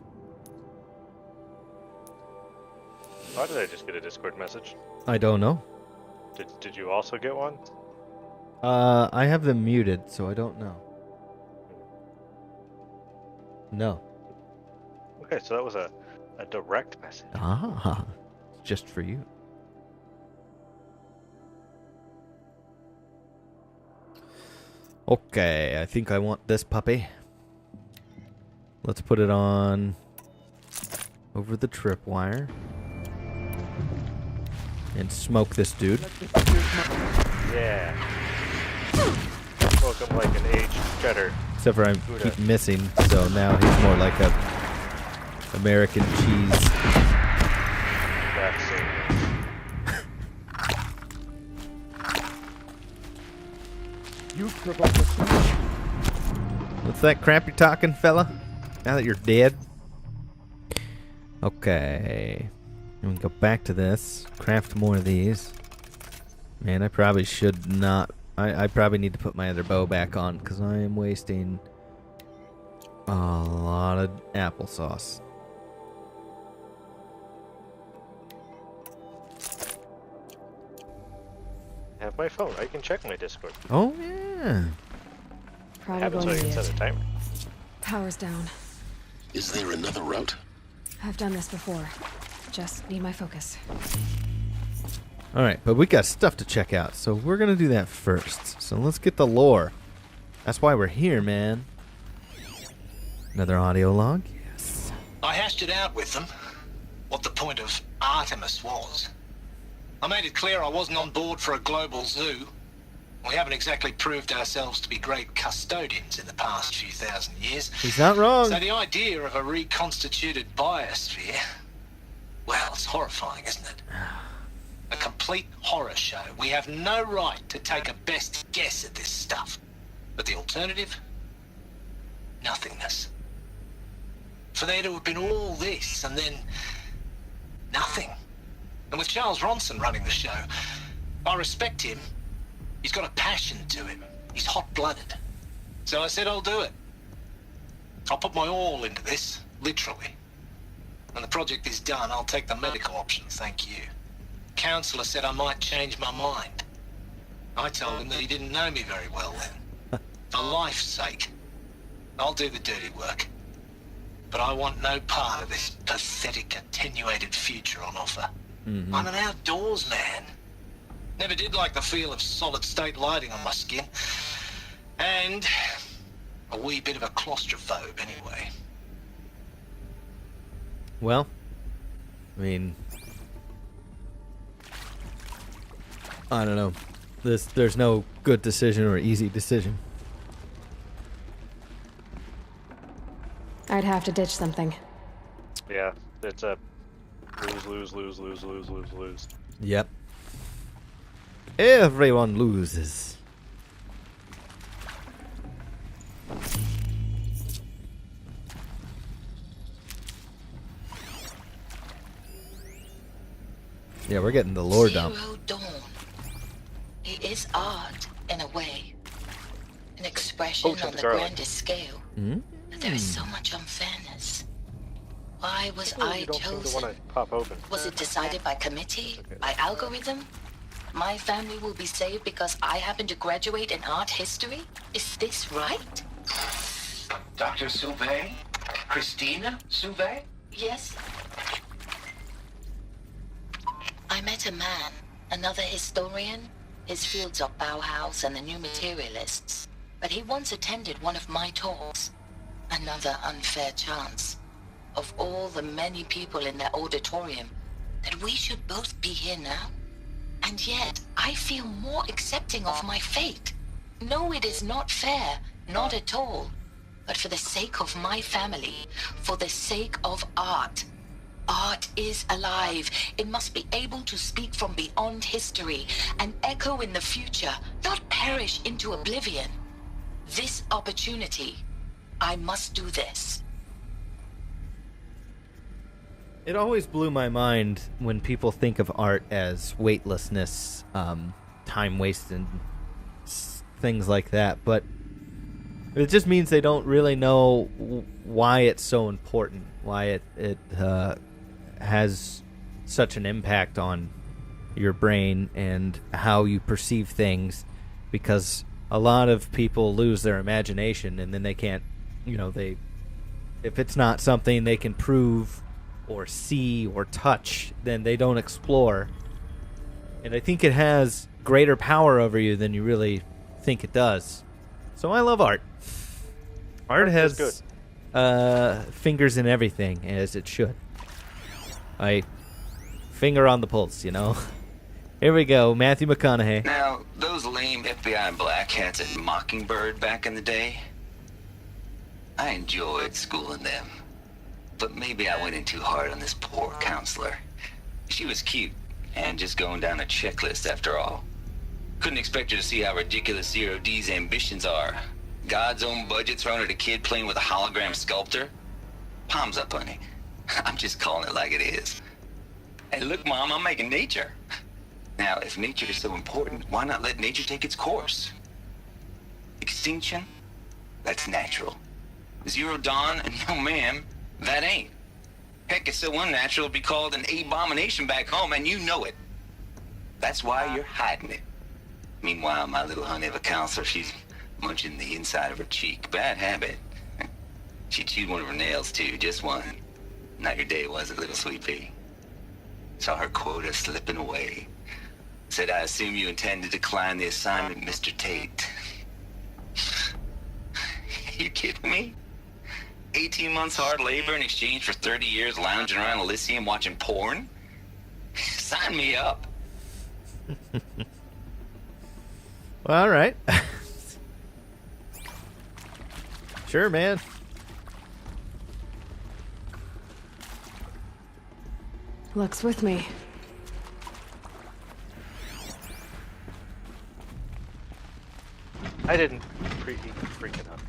Why did I just get a Discord message? I don't know. Did you also get one? I have them muted, so I don't know. No. Okay, so that was a direct message. Ah, just for you. Okay, I think I want this puppy. Let's put it on over the tripwire. And smoke this dude. Yeah. Smoke him like an aged cheddar. Except for I keep missing, so now he's more like a American cheese. That's You provoked the... What's that crap you're talking, fella? Now that you're dead? Okay. I'm gonna go back to this. Craft more of these. Man, I probably should not... I probably need to put my other bow back on, because I am wasting a lot of applesauce. I have my phone. I can check my Discord. Oh, yeah. Probably I have it so I can set a timer. Power's down. Is there another route? I've done this before. Just need my focus. Alright, but we got stuff to check out, so we're gonna do that first. So let's get the lore. That's why we're here, man. Another audio log? Yes. I hashed it out with them, what the point of Artemis was. I made it clear I wasn't on board for a global zoo. We haven't exactly proved ourselves to be great custodians in the past few thousand years. He's not wrong. So the idea of a reconstituted biosphere, well, it's horrifying, isn't it? A complete horror show. We have no right to take a best guess at this stuff. But the alternative? Nothingness. For there to have been all this and then nothing. And with Charles Ronson running the show, I respect him. He's got a passion to him. He's hot-blooded. So I said I'll do it. I'll put my all into this, literally. When the project is done, I'll take the medical option, thank you. Counselor said I might change my mind. I told him that he didn't know me very well then. For life's sake, I'll do the dirty work. But I want no part of this pathetic, attenuated future on offer. Mm-hmm. I'm an outdoors man. Never did like the feel of solid-state lighting on my skin. And a wee bit of a claustrophobe, anyway. Well, I mean... I don't know. There's no good decision or easy decision. I'd have to ditch something. Yeah, it's a lose. Yep. Everyone loses. Yeah, we're getting the lore dump. Zero Dawn. It is art, in a way. An expression on the grandest scale. Mm-hmm. But there is so much unfairness. Why was I chosen? Pop open. Was it decided by committee? By algorithm? My family will be saved because I happen to graduate in art history? Is this right? Dr. Sauvé? Christina Sauvé? Yes. I met a man, another historian. His fields are Bauhaus and the New Materialists. But he once attended one of my talks. Another unfair chance. Of all the many people in that auditorium, that we should both be here now. And yet, I feel more accepting of my fate. No, it is not fair, not at all. But for the sake of my family, for the sake of art. Art is alive. It must be able to speak from beyond history and echo in the future, not perish into oblivion. This opportunity, I must do this. It always blew my mind when people think of art as weightlessness, time wasted, things like that. But it just means they don't really know why it's so important, why it has such an impact on your brain and how you perceive things. Because a lot of people lose their imagination, and then they can't, if it's not something they can prove or see or touch, then they don't explore. And I think it has greater power over you than you really think it does. So I love art. Art has fingers in everything, as it should. Finger on the pulse, Here we go, Matthew McConaughey. Now, those lame FBI black hats at Mockingbird back in the day, I enjoyed schooling them. But maybe I went in too hard on this poor counselor. She was cute, and just going down a checklist after all. Couldn't expect you to see how ridiculous Zero D's ambitions are. God's own budget thrown at a kid playing with a hologram sculptor? Palms up, honey. I'm just calling it like it is. Hey, look, Mom, I'm making nature. Now, if nature is so important, why not let nature take its course? Extinction? That's natural. Zero Dawn? No, ma'am, that ain't. Heck, it's so unnatural to be called an abomination back home, and you know it. That's why you're hiding it. Meanwhile, my little honey of a counselor, she's munching the inside of her cheek. Bad habit. She chewed one of her nails, too, just one. Not your day, was it, little sweet pea? Saw her quota slipping away. Said, I assume you intend to decline the assignment, Mr. Tate. You kidding me? 18 months hard labor in exchange for 30 years lounging around Elysium watching porn? Sign me up. Well, all right. Sure, man. Luck's with me. I didn't freaking freak it up.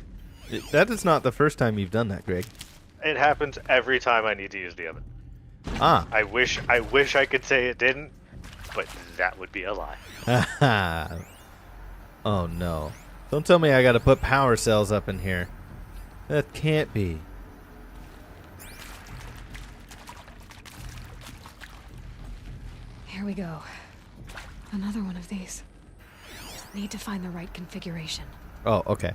That is not the first time you've done that, Greg. It happens every time I need to use the oven. Ah. I wish I could say it didn't, but that would be a lie. Oh no. Don't tell me I gotta put power cells up in here. That can't be. Here we go. Another one of these. Need to find the right configuration. Oh, okay.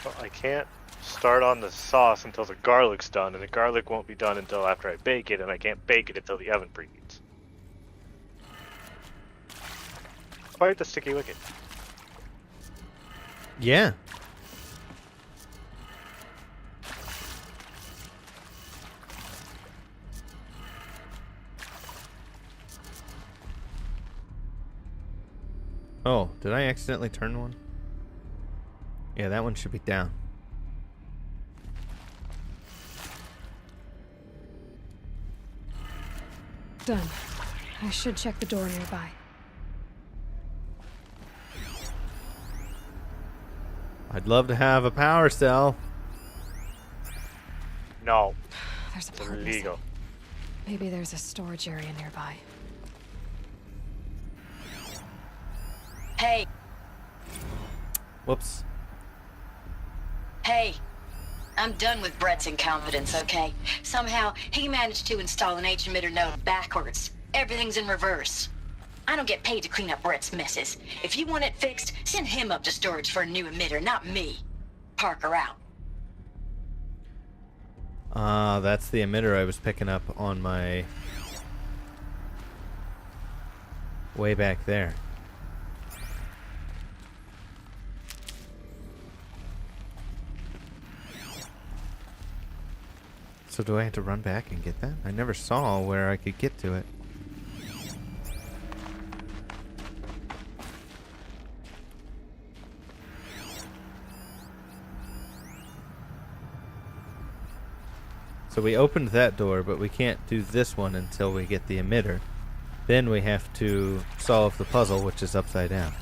Well, I can't start on the sauce until the garlic's done, and the garlic won't be done until after I bake it, and I can't bake it until the oven preheats. Quite the sticky wicket. Yeah. Oh, did I accidentally turn one? Yeah, that one should be down. Done. I should check the door nearby. I'd love to have a power cell. No. There's a it's part illegal. missing. Maybe there's a storage area nearby. Hey. Whoops. Hey. I'm done with Brett's incompetence, okay? Somehow, he managed to install an H-emitter node backwards. Everything's in reverse. I don't get paid to clean up Brett's messes. If you want it fixed, send him up to storage for a new emitter, not me. Parker out. That's the emitter I was picking up on my way back there. So do I have to run back and get that? I never saw where I could get to it. So we opened that door, but we can't do this one until we get the emitter. Then we have to solve the puzzle, which is upside down.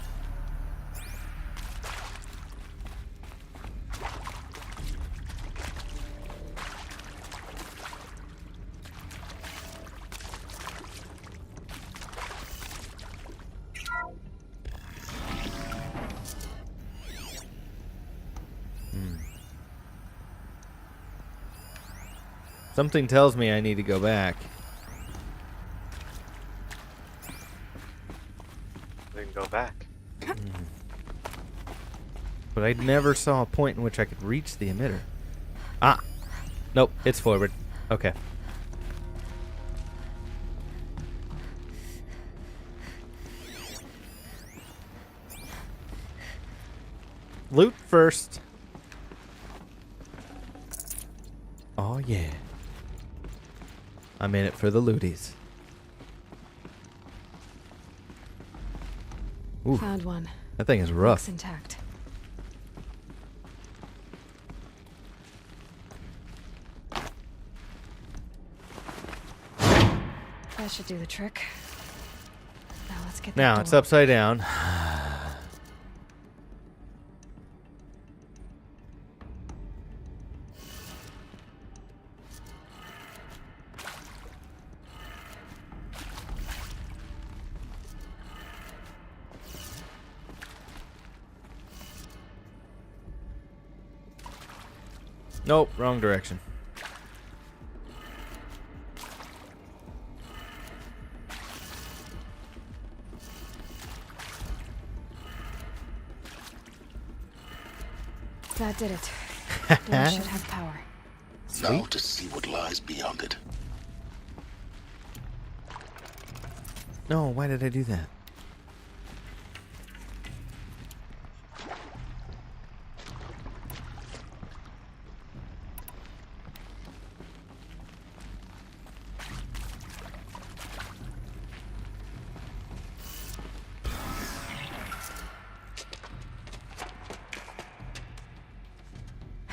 Something tells me I need to go back. Then go back. But I never saw a point in which I could reach the emitter. Ah! Nope, it's forward. Okay. Loot first. Oh yeah. I'm in it for the looties. Ooh, found one. That thing is rough. Looks intact. That should do the trick. Now Let's get Now it's upside down. Nope, wrong direction. That did it. Door should have power. Now to see what lies beyond it. No, why did I do that?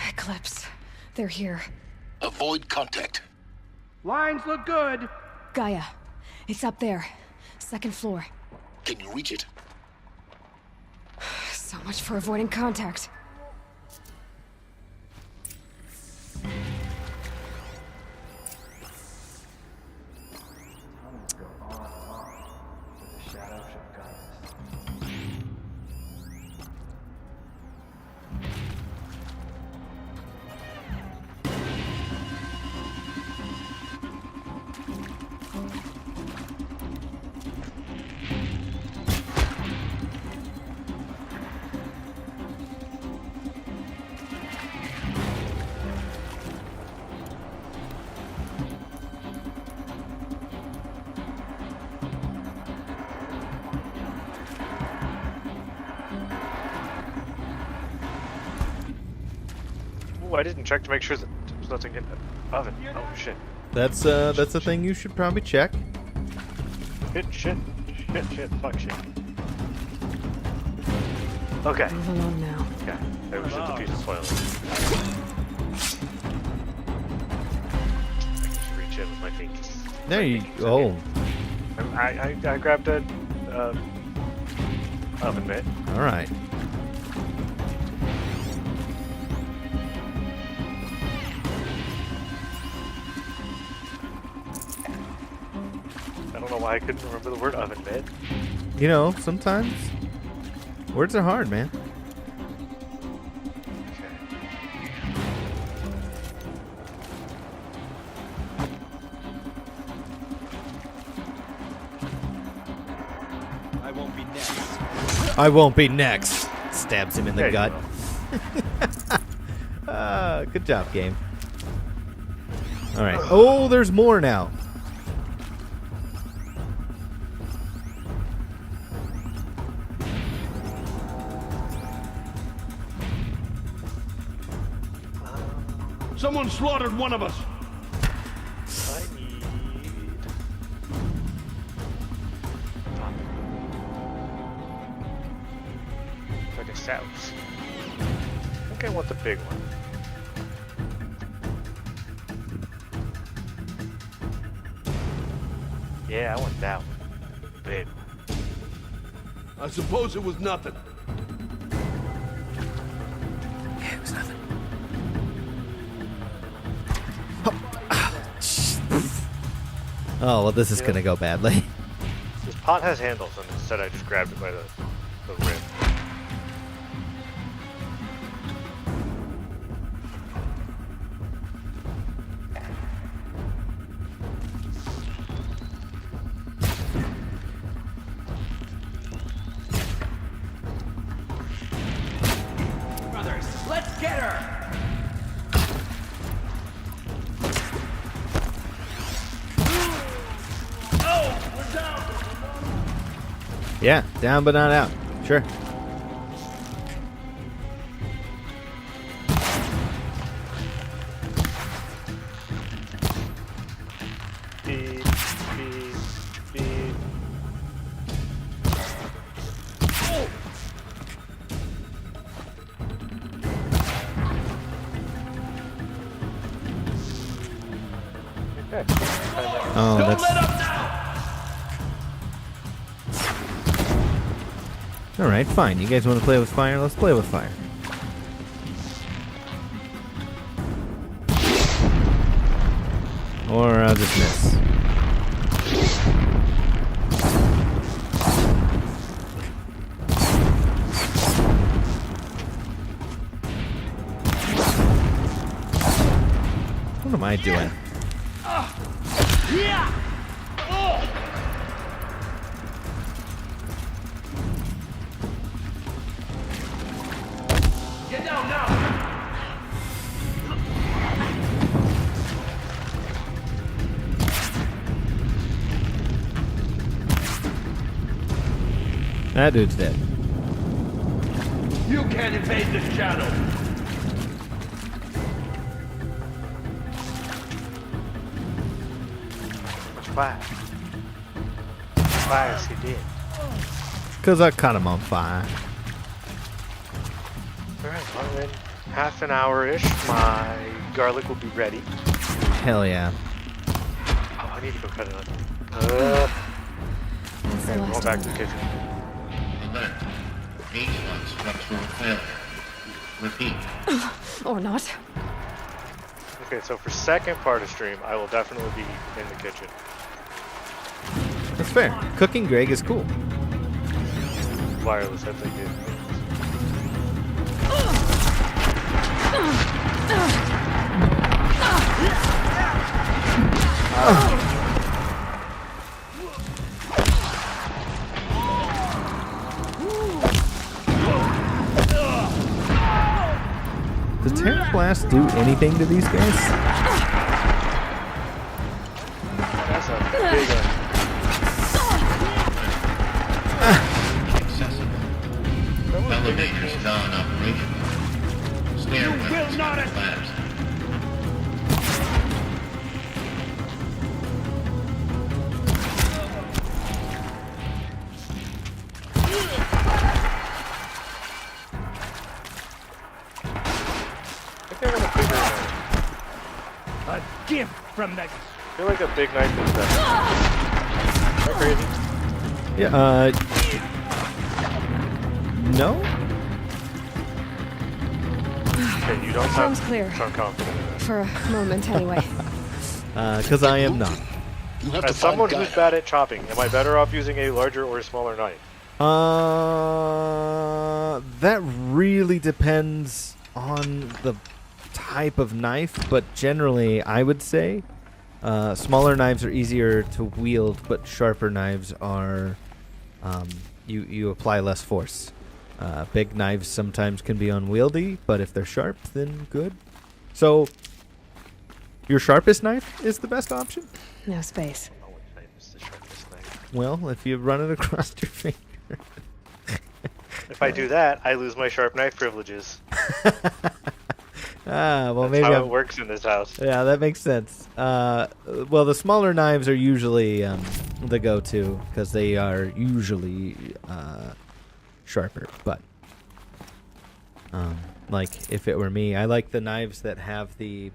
Eclipse. They're here. Avoid contact. Lines look good. Gaia. It's up there. Second floor. Can you reach it? So much for avoiding contact. Ooh, I didn't check to make sure that there's nothing in the oven. Oh shit. That's a thing you should probably check. Shit, fuck shit. Okay. Move along now. Okay. Maybe we should defuse the toilet. I can just reach in with my feet. There you go. I grabbed a oven mitt. All right. I don't know why I couldn't remember the word oven mitt. You know, sometimes words are hard, man. I won't be next. I won't be next. Stabs him in the There gut. you Good job, game. All right. Oh, there's more now. Someone slaughtered one of us. I need... for the south. I think I want the big one. Yeah, I want that one. Big one. I suppose it was nothing. Yeah, it was nothing. Oh, well, this is gonna go badly. This pot has handles, and instead I just grabbed it by the rim. Brothers, let's get her! Yeah, down but not out. Sure. Beep, beep, beep. Okay. Oh, Don't that's... let up now! Alright, fine. You guys want to play with fire? Let's play with fire. Or I'll just miss. What am I doing? Yeah. Get down now. That dude's dead. You can't invade this channel. Much fire. Fire as he did. Because I caught him on fire. Alright, well in half an hour-ish, my garlic will be ready. Hell yeah. Oh, I need to go cut it on. Okay, we're going back to the kitchen. Alert. H1 structural failure. Repeat. Or not. Okay, so for second part of stream, I will definitely be in the kitchen. That's fair. Cooking Greg is cool. Wireless, I think it. Does Terra Blast do anything to these guys? That's a big one. Accessible. Elevators non-operational. Stairwells collapsed. A gift from the... I feel like a big knife is better. Am I crazy? Yeah, no? Okay, you don't Sounds clear. sound confident in that. For a moment, anyway. Because I am not. As someone who's bad at chopping, am I better off using a larger or smaller knife? That really depends on the type of knife, but generally I would say smaller knives are easier to wield, but sharper knives are you apply less force. Big knives sometimes can be unwieldy, but if they're sharp, then good. So your sharpest knife is the best option? No space. Well, if you run it across your finger. If I do that, I lose my sharp knife privileges. Well, That's maybe how it works in this house. Yeah, that makes sense. Well, the smaller knives are usually the go-to because they are usually sharper. But like if it were me, I like the knives that have the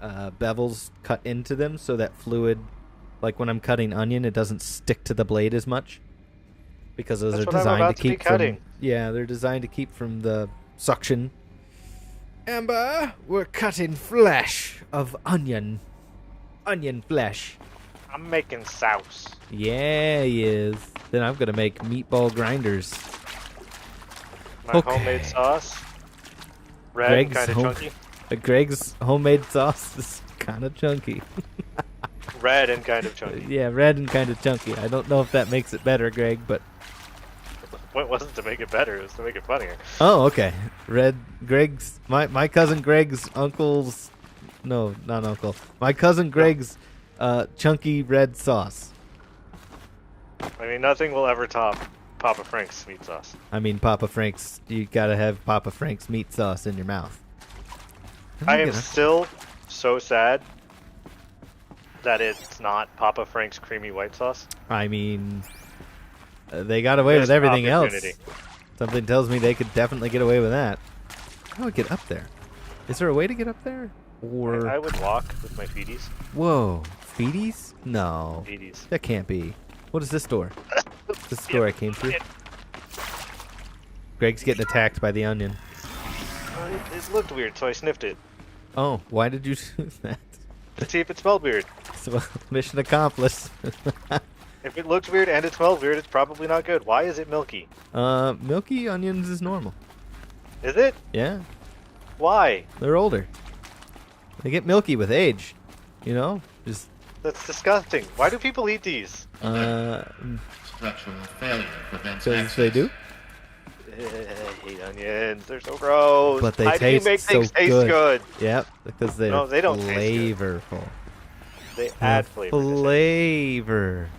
bevels cut into them so that fluid, like when I'm cutting onion, it doesn't stick to the blade as much. Because those That's are what I'm designed about to to be keep cutting. from. Yeah, they're designed to keep from the suction. Amber, we're cutting flesh of onion. Onion flesh. I'm making sauce. Yeah, he is. Then I'm gonna make meatball grinders. My homemade sauce. Red, kind of chunky. Greg's homemade sauce is kind of chunky. Red and kind of chunky. Yeah, red and kind of chunky. I don't know if that makes it better, Greg, but... It wasn't to make it better, it was to make it funnier. Oh, okay. Greg's... My cousin Greg's uncle's... No, not uncle. My cousin Greg's chunky red sauce. I mean, nothing will ever top Papa Frank's meat sauce. I mean, Papa Frank's... You gotta have Papa Frank's meat sauce in your mouth. I am still so sad that it's not Papa Frank's creamy white sauce. I mean... they got away with everything else. Something tells me they could definitely get away with that. How do I get up there? Is there a way to get up there? Or I would walk with my feeties. Whoa, feeties? No. Feeties. That can't be. What is this door? This door I came through. Greg's getting attacked by the onion. It looked weird, so I sniffed it. Oh, why did you do that? To see if it smelled weird. So, mission accomplished. If it looks weird and it smells weird, it's probably not good. Why is it milky? Milky onions is normal. Is it? Yeah. Why? They're older. They get milky with age. You know? Just. That's disgusting. Why do people eat these? Structural failure prevents Because they do? I hate onions. They're so gross. But they How taste do you make so things taste good? Yep, because they're No, they don't flavorful. They add flavor. Flavor.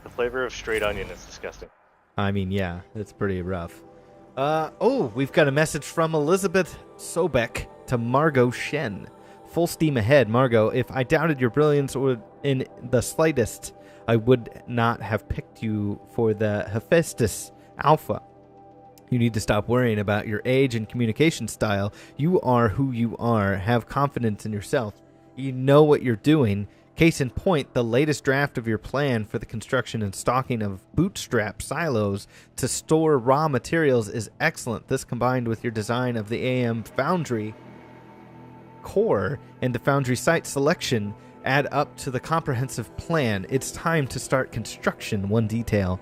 The flavor of straight onion is disgusting. I mean, yeah, it's pretty rough. We've got a message from Elizabeth Sobek to Margot Shen. Full steam ahead, Margot. If I doubted your brilliance or in the slightest, I would not have picked you for the Hephaestus Alpha. You need to stop worrying about your age and communication style. You are who you are. Have confidence in yourself. You know what you're doing. Case in point, the latest draft of your plan for the construction and stocking of bootstrap silos to store raw materials is excellent. This combined with your design of the AM Foundry core and the Foundry site selection add up to the comprehensive plan. It's time to start construction. One detail.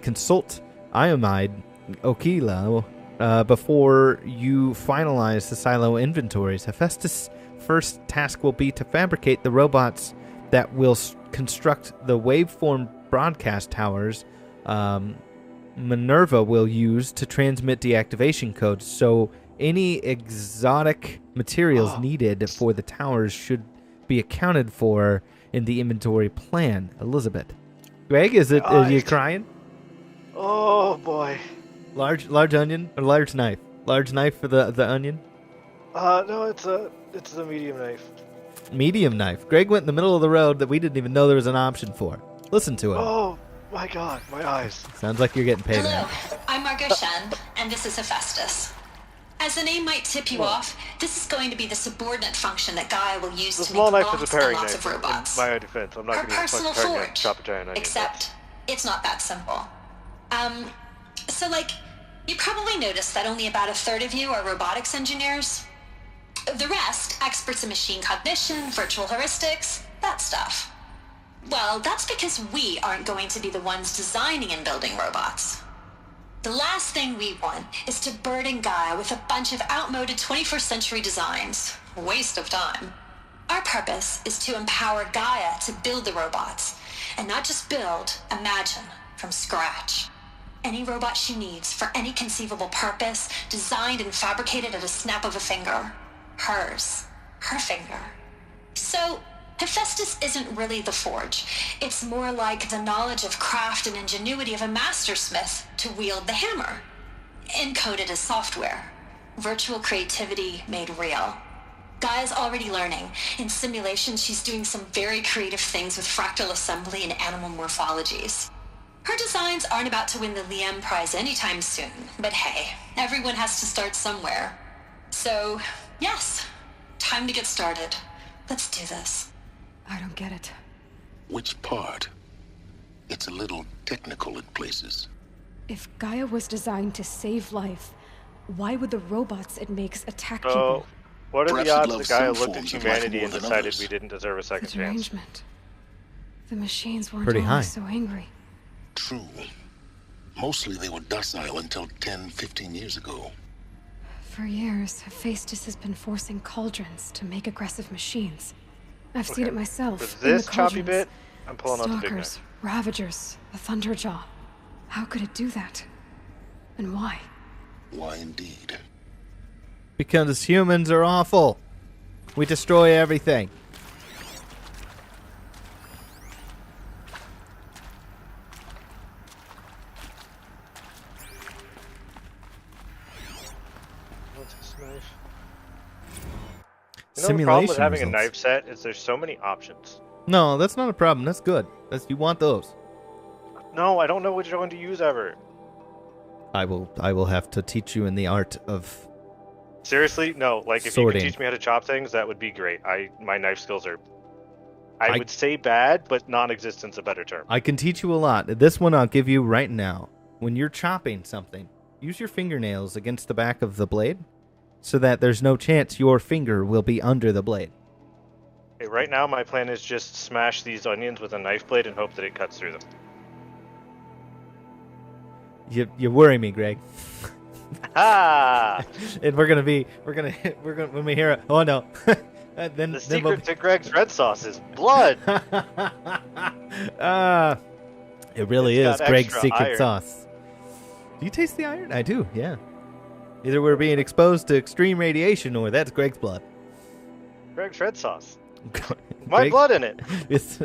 Consult Iomide Okila before you finalize the silo inventories. Hephaestus' first task will be to fabricate the robots that will construct the waveform broadcast towers Minerva will use to transmit deactivation codes. So any exotic materials needed for the towers should be accounted for in the inventory plan. Elizabeth. Greg, are you crying? Oh boy. Large onion or large knife? Large knife for the onion? No, it's the medium knife. Medium knife. Greg went in the middle of the road that we didn't even know there was an option for. Listen to him. Oh my god, my eyes. Sounds like you're getting paid. Hello, now. I'm Margot Shen, and this is Hephaestus. As the name might tip you off, this is going to be the subordinate function that Gaia will use to make lots and lots of robots. In my defense, I'm not Her going to use personal a paring knife forge, to chop a giant onion. except it's not that simple. So you probably noticed that only about a third of you are robotics engineers. The rest, experts in machine cognition, virtual heuristics, that stuff. Well, that's because we aren't going to be the ones designing and building robots. The last thing we want is to burden Gaia with a bunch of outmoded 21st century designs. Waste of time. Our purpose is to empower Gaia to build the robots, and not just build, imagine, from scratch. Any robot she needs for any conceivable purpose, designed and fabricated at a snap of a finger. Hers. Her finger. So, Hephaestus isn't really the forge. It's more like the knowledge of craft and ingenuity of a mastersmith to wield the hammer. Encoded as software. Virtual creativity made real. Gaia's already learning. In simulation, she's doing some very creative things with fractal assembly and animal morphologies. Her designs aren't about to win the Liam Prize anytime soon, but hey, everyone has to start somewhere. So, yes, time to get started. Let's do this. I don't get it. Which part? It's a little technical in places. If Gaia was designed to save life, why would the robots it makes attack Oh, people? what are Perhaps the it odds loves the guy some looked at forms of humanity life and more than decided others. we didn't deserve a second The chance? derangement. The machines weren't Pretty high. always so angry. True. Mostly they were docile until 10, 15 years ago. For years, Hephaestus has been forcing cauldrons to make aggressive machines. I've seen it myself. For in this the choppy cauldrons. bit, I'm pulling out the big Stalkers, knife. Ravagers, the Thunderjaw. How could it do that? And why? Why indeed? Because humans are awful. We destroy everything. What's this knife? You know, the problem with Simulation having a results. knife set is there's so many options. No, that's not a problem. That's good. You want those. No, I don't know which one to use ever. I will have to teach you in the art of. Seriously, no. Like, if Sorting. you could teach me how to chop things, that would be great. My knife skills are, I would say bad, but non-existent's a better term. I can teach you a lot. This one I'll give you right now. When you're chopping something, use your fingernails against the back of the blade so that there's no chance your finger will be under the blade. Okay, right now, my plan is just smash these onions with a knife blade and hope that it cuts through them. You worry me, Greg. Ah! And we're gonna when we hear it. Oh no! then the secret to Greg's red sauce is blood. It really It's is got Greg's extra secret iron. sauce. Do you taste the iron? I do. Yeah. Either we're being exposed to extreme radiation, or that's Greg's blood. Greg's red sauce. My blood in it. It's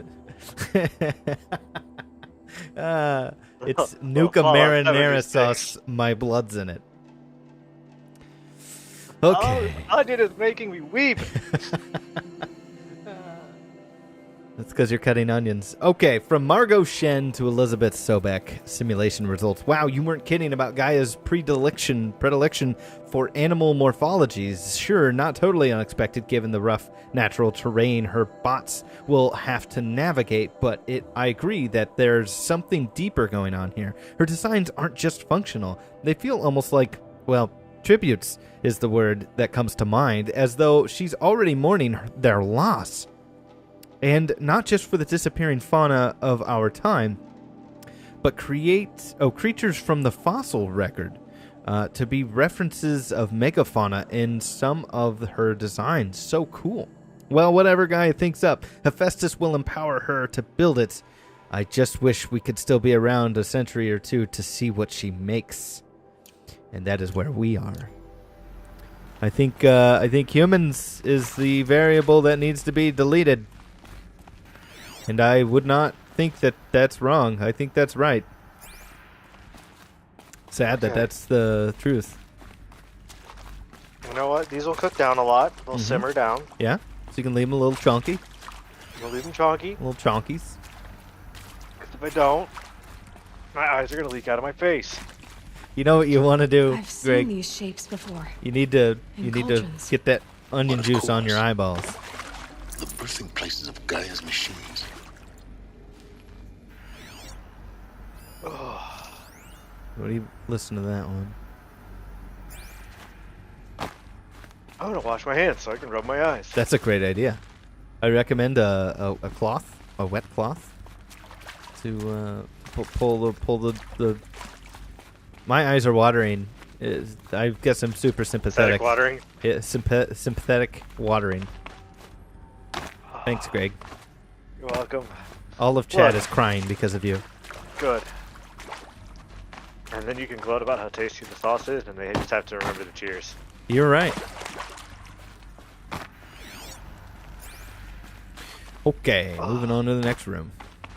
it's Nuka marinara sauce. My blood's in it. Okay. Oh, onion is making me weep. That's because you're cutting onions. Okay, from Margot Shen to Elizabeth Sobek, simulation results. Wow, you weren't kidding about Gaia's predilection for animal morphologies. Sure, not totally unexpected given the rough natural terrain her bots will have to navigate, but I agree that there's something deeper going on here. Her designs aren't just functional. They feel almost like, well, tributes is the word that comes to mind, as though she's already mourning their loss. And not just for the disappearing fauna of our time, but creatures from the fossil record to be references of megafauna in some of her designs. So cool. Well, whatever Gaia thinks up, Hephaestus will empower her to build it. I just wish we could still be around a century or two to see what she makes. And that is where we are. I think humans is the variable that needs to be deleted. And I would not think that that's wrong. I think that's right. Sad that that's the truth. You know what? These will cook down a lot. They'll simmer down. Yeah? So you can leave them a little chunky. We'll leave them chunky. Little chonkies. Because if I don't, my eyes are going to leak out of my face. You know what you want to do, I've Greg? seen these shapes before. You need to cauldrons. get that onion juice on your eyeballs. The birthing places of Gaia's machines. What do you listen to that one? I'm going to wash my hands so I can rub my eyes. That's a great idea. I recommend a cloth, a wet cloth, to pull the. My eyes are watering. I guess I'm super sympathetic. Sympathetic watering? Yeah, sympathetic watering. Thanks, Greg. You're welcome. All of chat is crying because of you. Good. And then you can gloat about how tasty the sauce is, and they just have to remember to cheers. You're right. Okay, moving on to the next room.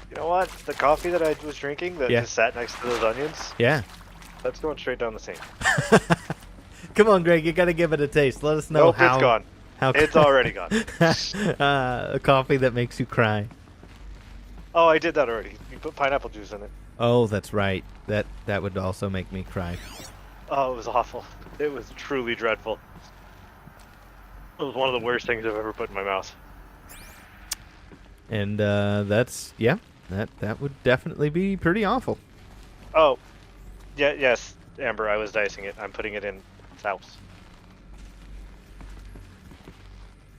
You know what? The coffee that I was drinking that just sat next to those onions? Yeah. That's going straight down the sink. Come on, Greg, you gotta give it a taste. Let us know how. It's gone. It's already gone. A coffee that makes you cry. Oh, I did that already. You put pineapple juice in it. Oh, that's right. That would also make me cry. Oh, it was awful. It was truly dreadful. It was one of the worst things I've ever put in my mouth. And that would definitely be pretty awful. Oh, yeah, yes, Amber, I was dicing it. I'm putting it in sauce.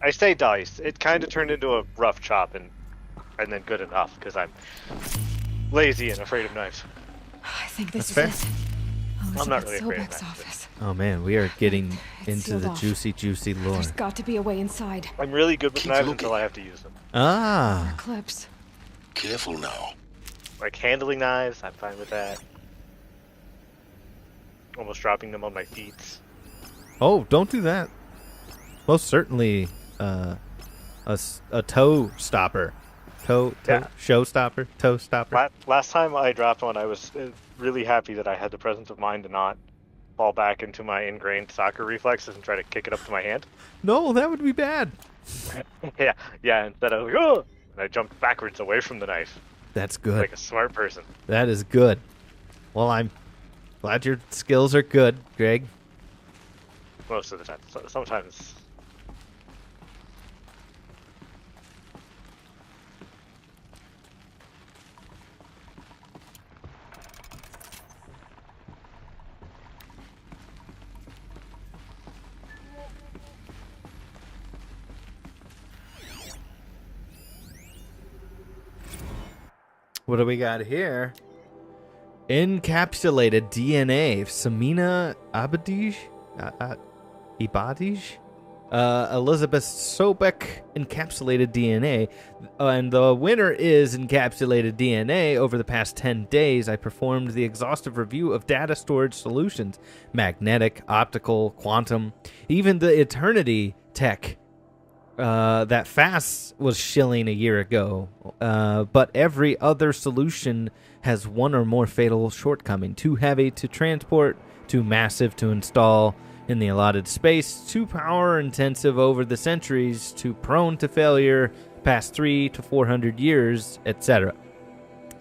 I say dice. It kind of turned into a rough chop and then good enough because I'm lazy and afraid of knives. I think this That's is it. I'm not really afraid of Sobek's knives. office. Oh man, we are getting into sealed the off. juicy lore. There's got to be a way inside. I'm really good with knives until I have to use them. Ah. Clips. Careful now. Like handling knives, I'm fine with that. Almost dropping them on my feet. Oh, don't do that. Most certainly, a toe stopper, show stopper, toe stopper. Last time I dropped one, I was really happy that I had the presence of mind to not fall back into my ingrained soccer reflexes and try to kick it up to my hand. No, that would be bad. yeah. Instead I was like, oh, and I jumped backwards away from the knife. That's good. Like a smart person. That is good. Well, I'm glad your skills are good, Greg. Most of the time. Sometimes. What do we got here? Encapsulated DNA. Samina Abadij? Ibadij? Elizabeth Sobek encapsulated DNA. And the winner is encapsulated DNA. Over the past 10 days, I performed the exhaustive review of data storage solutions. Magnetic, optical, quantum, even the eternity tech that FAST was shilling a year ago. But every other solution has one or more fatal shortcoming. Too heavy to transport, too massive to install in the allotted space, too power intensive over the centuries, too prone to failure past 300 to 400 years, etc.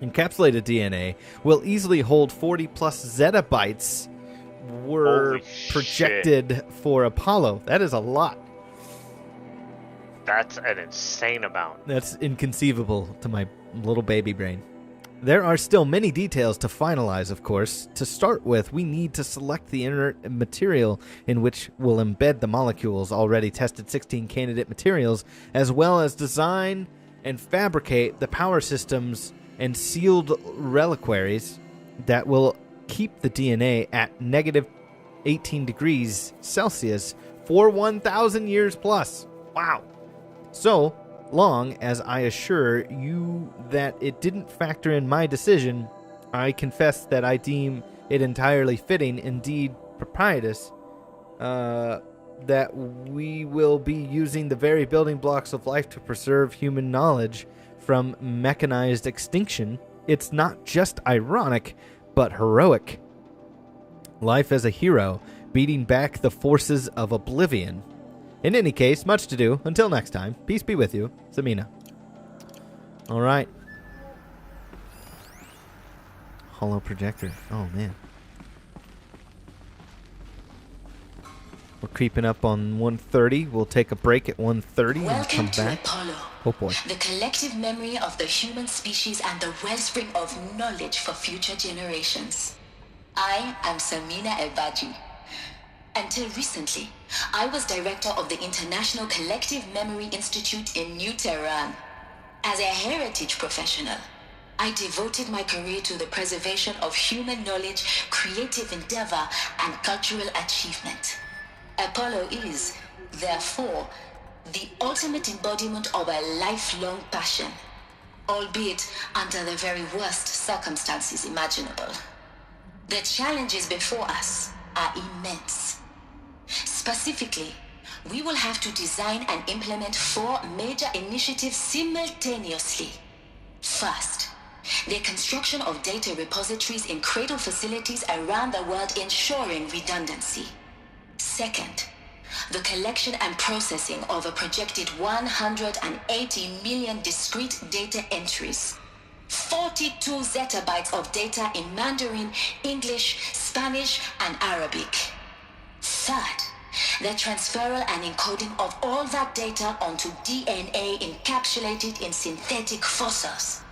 Encapsulated DNA will easily hold 40 plus zettabytes were projected for Apollo. That is a lot. That's an insane amount. That's inconceivable to my little baby brain. There are still many details to finalize, of course. To start with, we need to select the inert material in which we'll embed the molecules. Already tested 16 candidate materials, as well as design and fabricate the power systems and sealed reliquaries that will keep the DNA at negative 18 degrees Celsius for 1,000 years plus. Wow. So long as I assure you that it didn't factor in my decision, I confess that I deem it entirely fitting, indeed propitious, that we will be using the very building blocks of life to preserve human knowledge from mechanized extinction. It's not just ironic, but heroic. Life as a hero, beating back the forces of oblivion. In any case, much to do. Until next time, peace be with you, Samina. All right. Hollow projector. Oh, man. We're creeping up on 1:30. We'll take a break at 1:30 and come back. Apollo. Oh, boy. The collective memory of the human species and the wellspring of knowledge for future generations. I am Samina Ebaji. Until recently, I was director of the International Collective Memory Institute in New Tehran. As a heritage professional, I devoted my career to the preservation of human knowledge, creative endeavor, and cultural achievement. Apollo is, therefore, the ultimate embodiment of a lifelong passion, albeit under the very worst circumstances imaginable. The challenges before us are immense. Specifically, we will have to design and implement 4 major initiatives simultaneously. First, the construction of data repositories in cradle facilities around the world ensuring redundancy. Second, the collection and processing of a projected 180 million discrete data entries. 42 zettabytes of data in Mandarin, English, Spanish, and Arabic. Third, the transferal and encoding of all that data onto DNA encapsulated in synthetic fossils.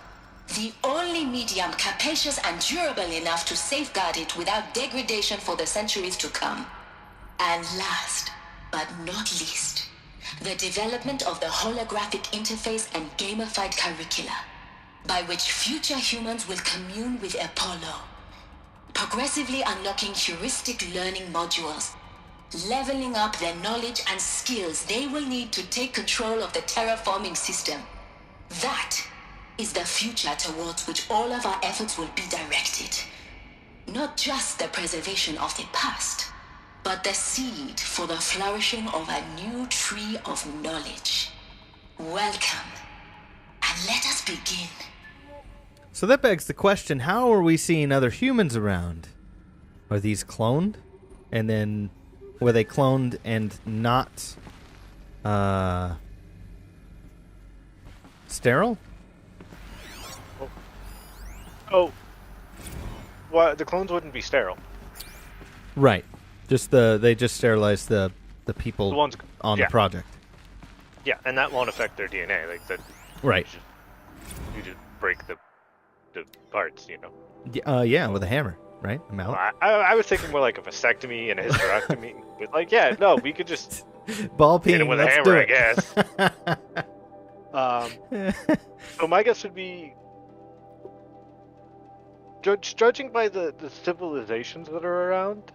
The only medium capacious and durable enough to safeguard it without degradation for the centuries to come. And last, but not least, the development of the holographic interface and gamified curricula, by which future humans will commune with Apollo, progressively unlocking heuristic learning modules, leveling up their knowledge and skills they will need to take control of the terraforming system. That is the future towards which all of our efforts will be directed. Not just the preservation of the past, but the seed for the flourishing of a new tree of knowledge. Welcome, and let us begin. So that begs the question, how are we seeing other humans around? Are these cloned? And then were they cloned and not sterile? Oh. Well, the clones wouldn't be sterile. Right. Just they just sterilized the people ones, on the project. Yeah, and that won't affect their DNA. Like that. Right. You just break the parts, you know. Yeah, with a hammer, right? A mallet. I was thinking more like a vasectomy and a hysterectomy. But like, yeah, no, we could just ball hit peen. him with a hammer, I guess. So my guess would be judging by the civilizations that are around,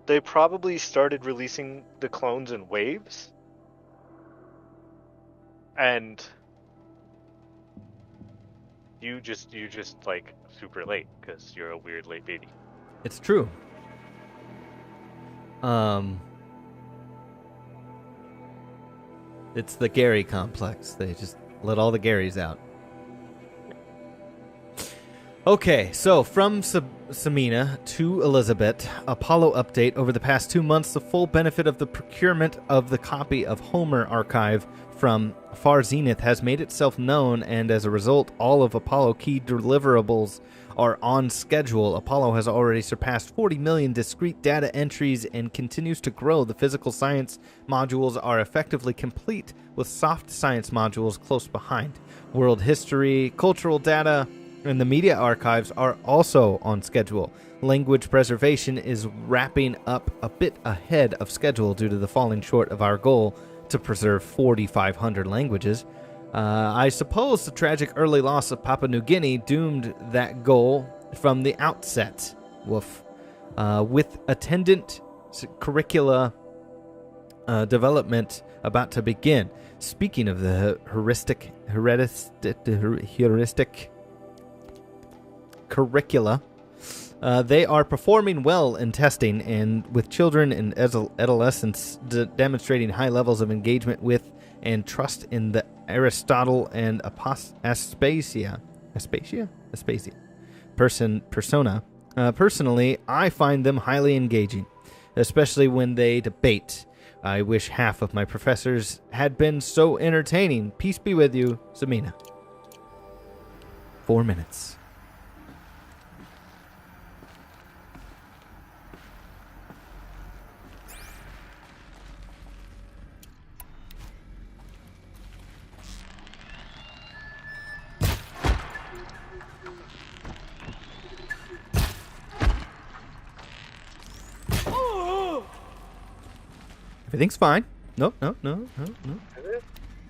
they probably started releasing the clones in waves. And you just like super late because you're a weird late baby. It's true. It's the Gary complex. They just let all the Garys out. Okay, so from Samina to Elizabeth, Apollo update. Over the past 2 months, the full benefit of the procurement of the copy of Homer Archive from Far Zenith has made itself known, and as a result, all of Apollo key deliverables are on schedule. Apollo has already surpassed 40 million discrete data entries and continues to grow. The physical science modules are effectively complete, with soft science modules close behind. World history, cultural data, and the media archives are also on schedule. Language preservation is wrapping up a bit ahead of schedule due to the falling short of our goal to preserve 4,500 languages. I suppose the tragic early loss of Papua New Guinea doomed that goal from the outset. Woof. With attendant curricula development about to begin. Speaking of the heuristic curricula, they are performing well in testing, and with children and adolescents demonstrating high levels of engagement with and trust in the Aristotle and Aspasia persona. Personally, I find them highly engaging, especially when they debate. I wish half of my professors had been so entertaining. Peace be with you, Samina. 4 minutes. Everything's fine. No.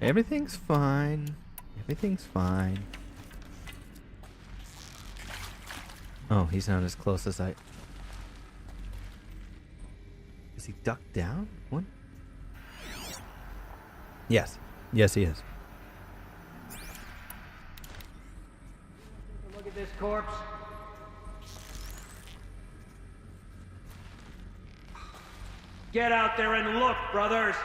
Everything's fine. Everything's fine. Oh, he's not as close as I... Is he ducked down? What? Yes. Yes, he is. Look at this corpse. Get out there and look, brothers!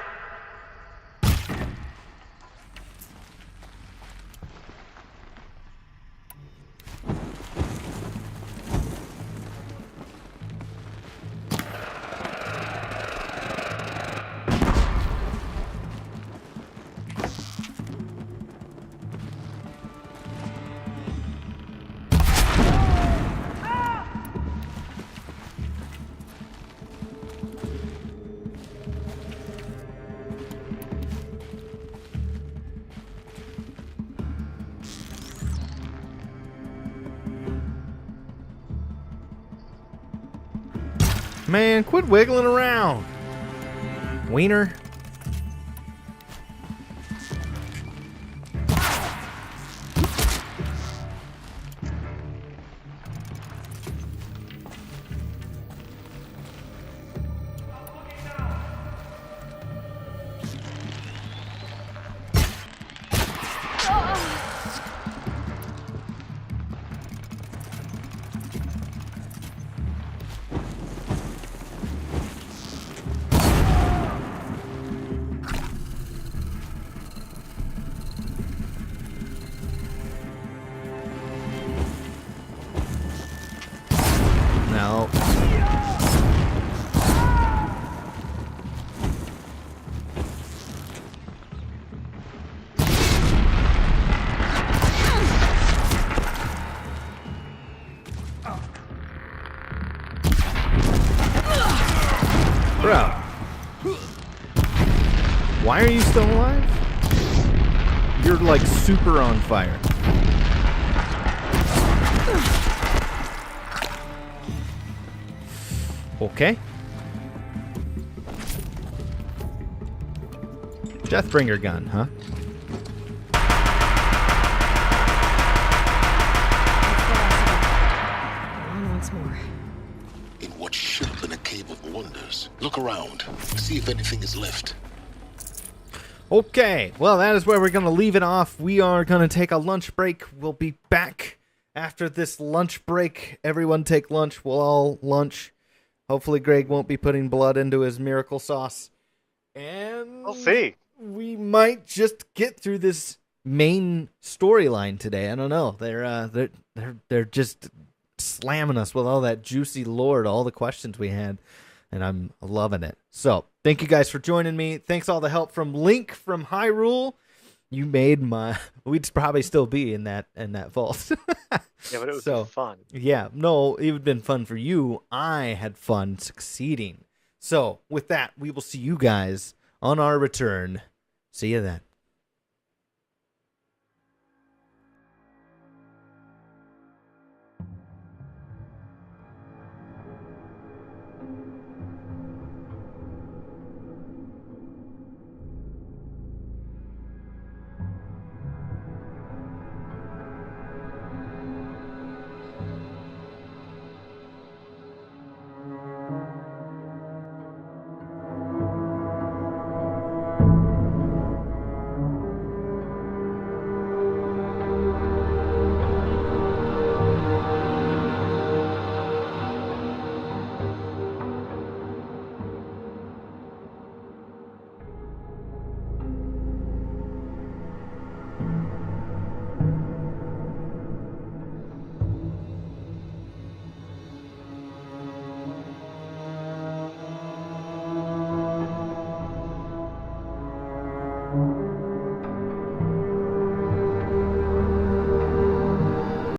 Man, quit wiggling around, wiener. No. Bro. Why are you still alive? You're like super on fire. Okay. Deathbringer gun, huh? more. In what should have been a cave of wonders. Look around. See if anything is left. Okay, well, that is where we're going to leave it off. We are going to take a lunch break. We'll be back after this lunch break. Everyone take lunch. We'll all lunch. Hopefully Greg won't be putting blood into his miracle sauce. And we'll see. We might just get through this main storyline today. I don't know. They're just slamming us with all that juicy lore to all the questions we had, and I'm loving it. So thank you guys for joining me. Thanks all the help from Link from Hyrule. You made we'd probably still be in that vault. Yeah, but it was fun. Yeah, no, it would have been fun for you. I had fun succeeding. So with that, we will see you guys on our return. See you then.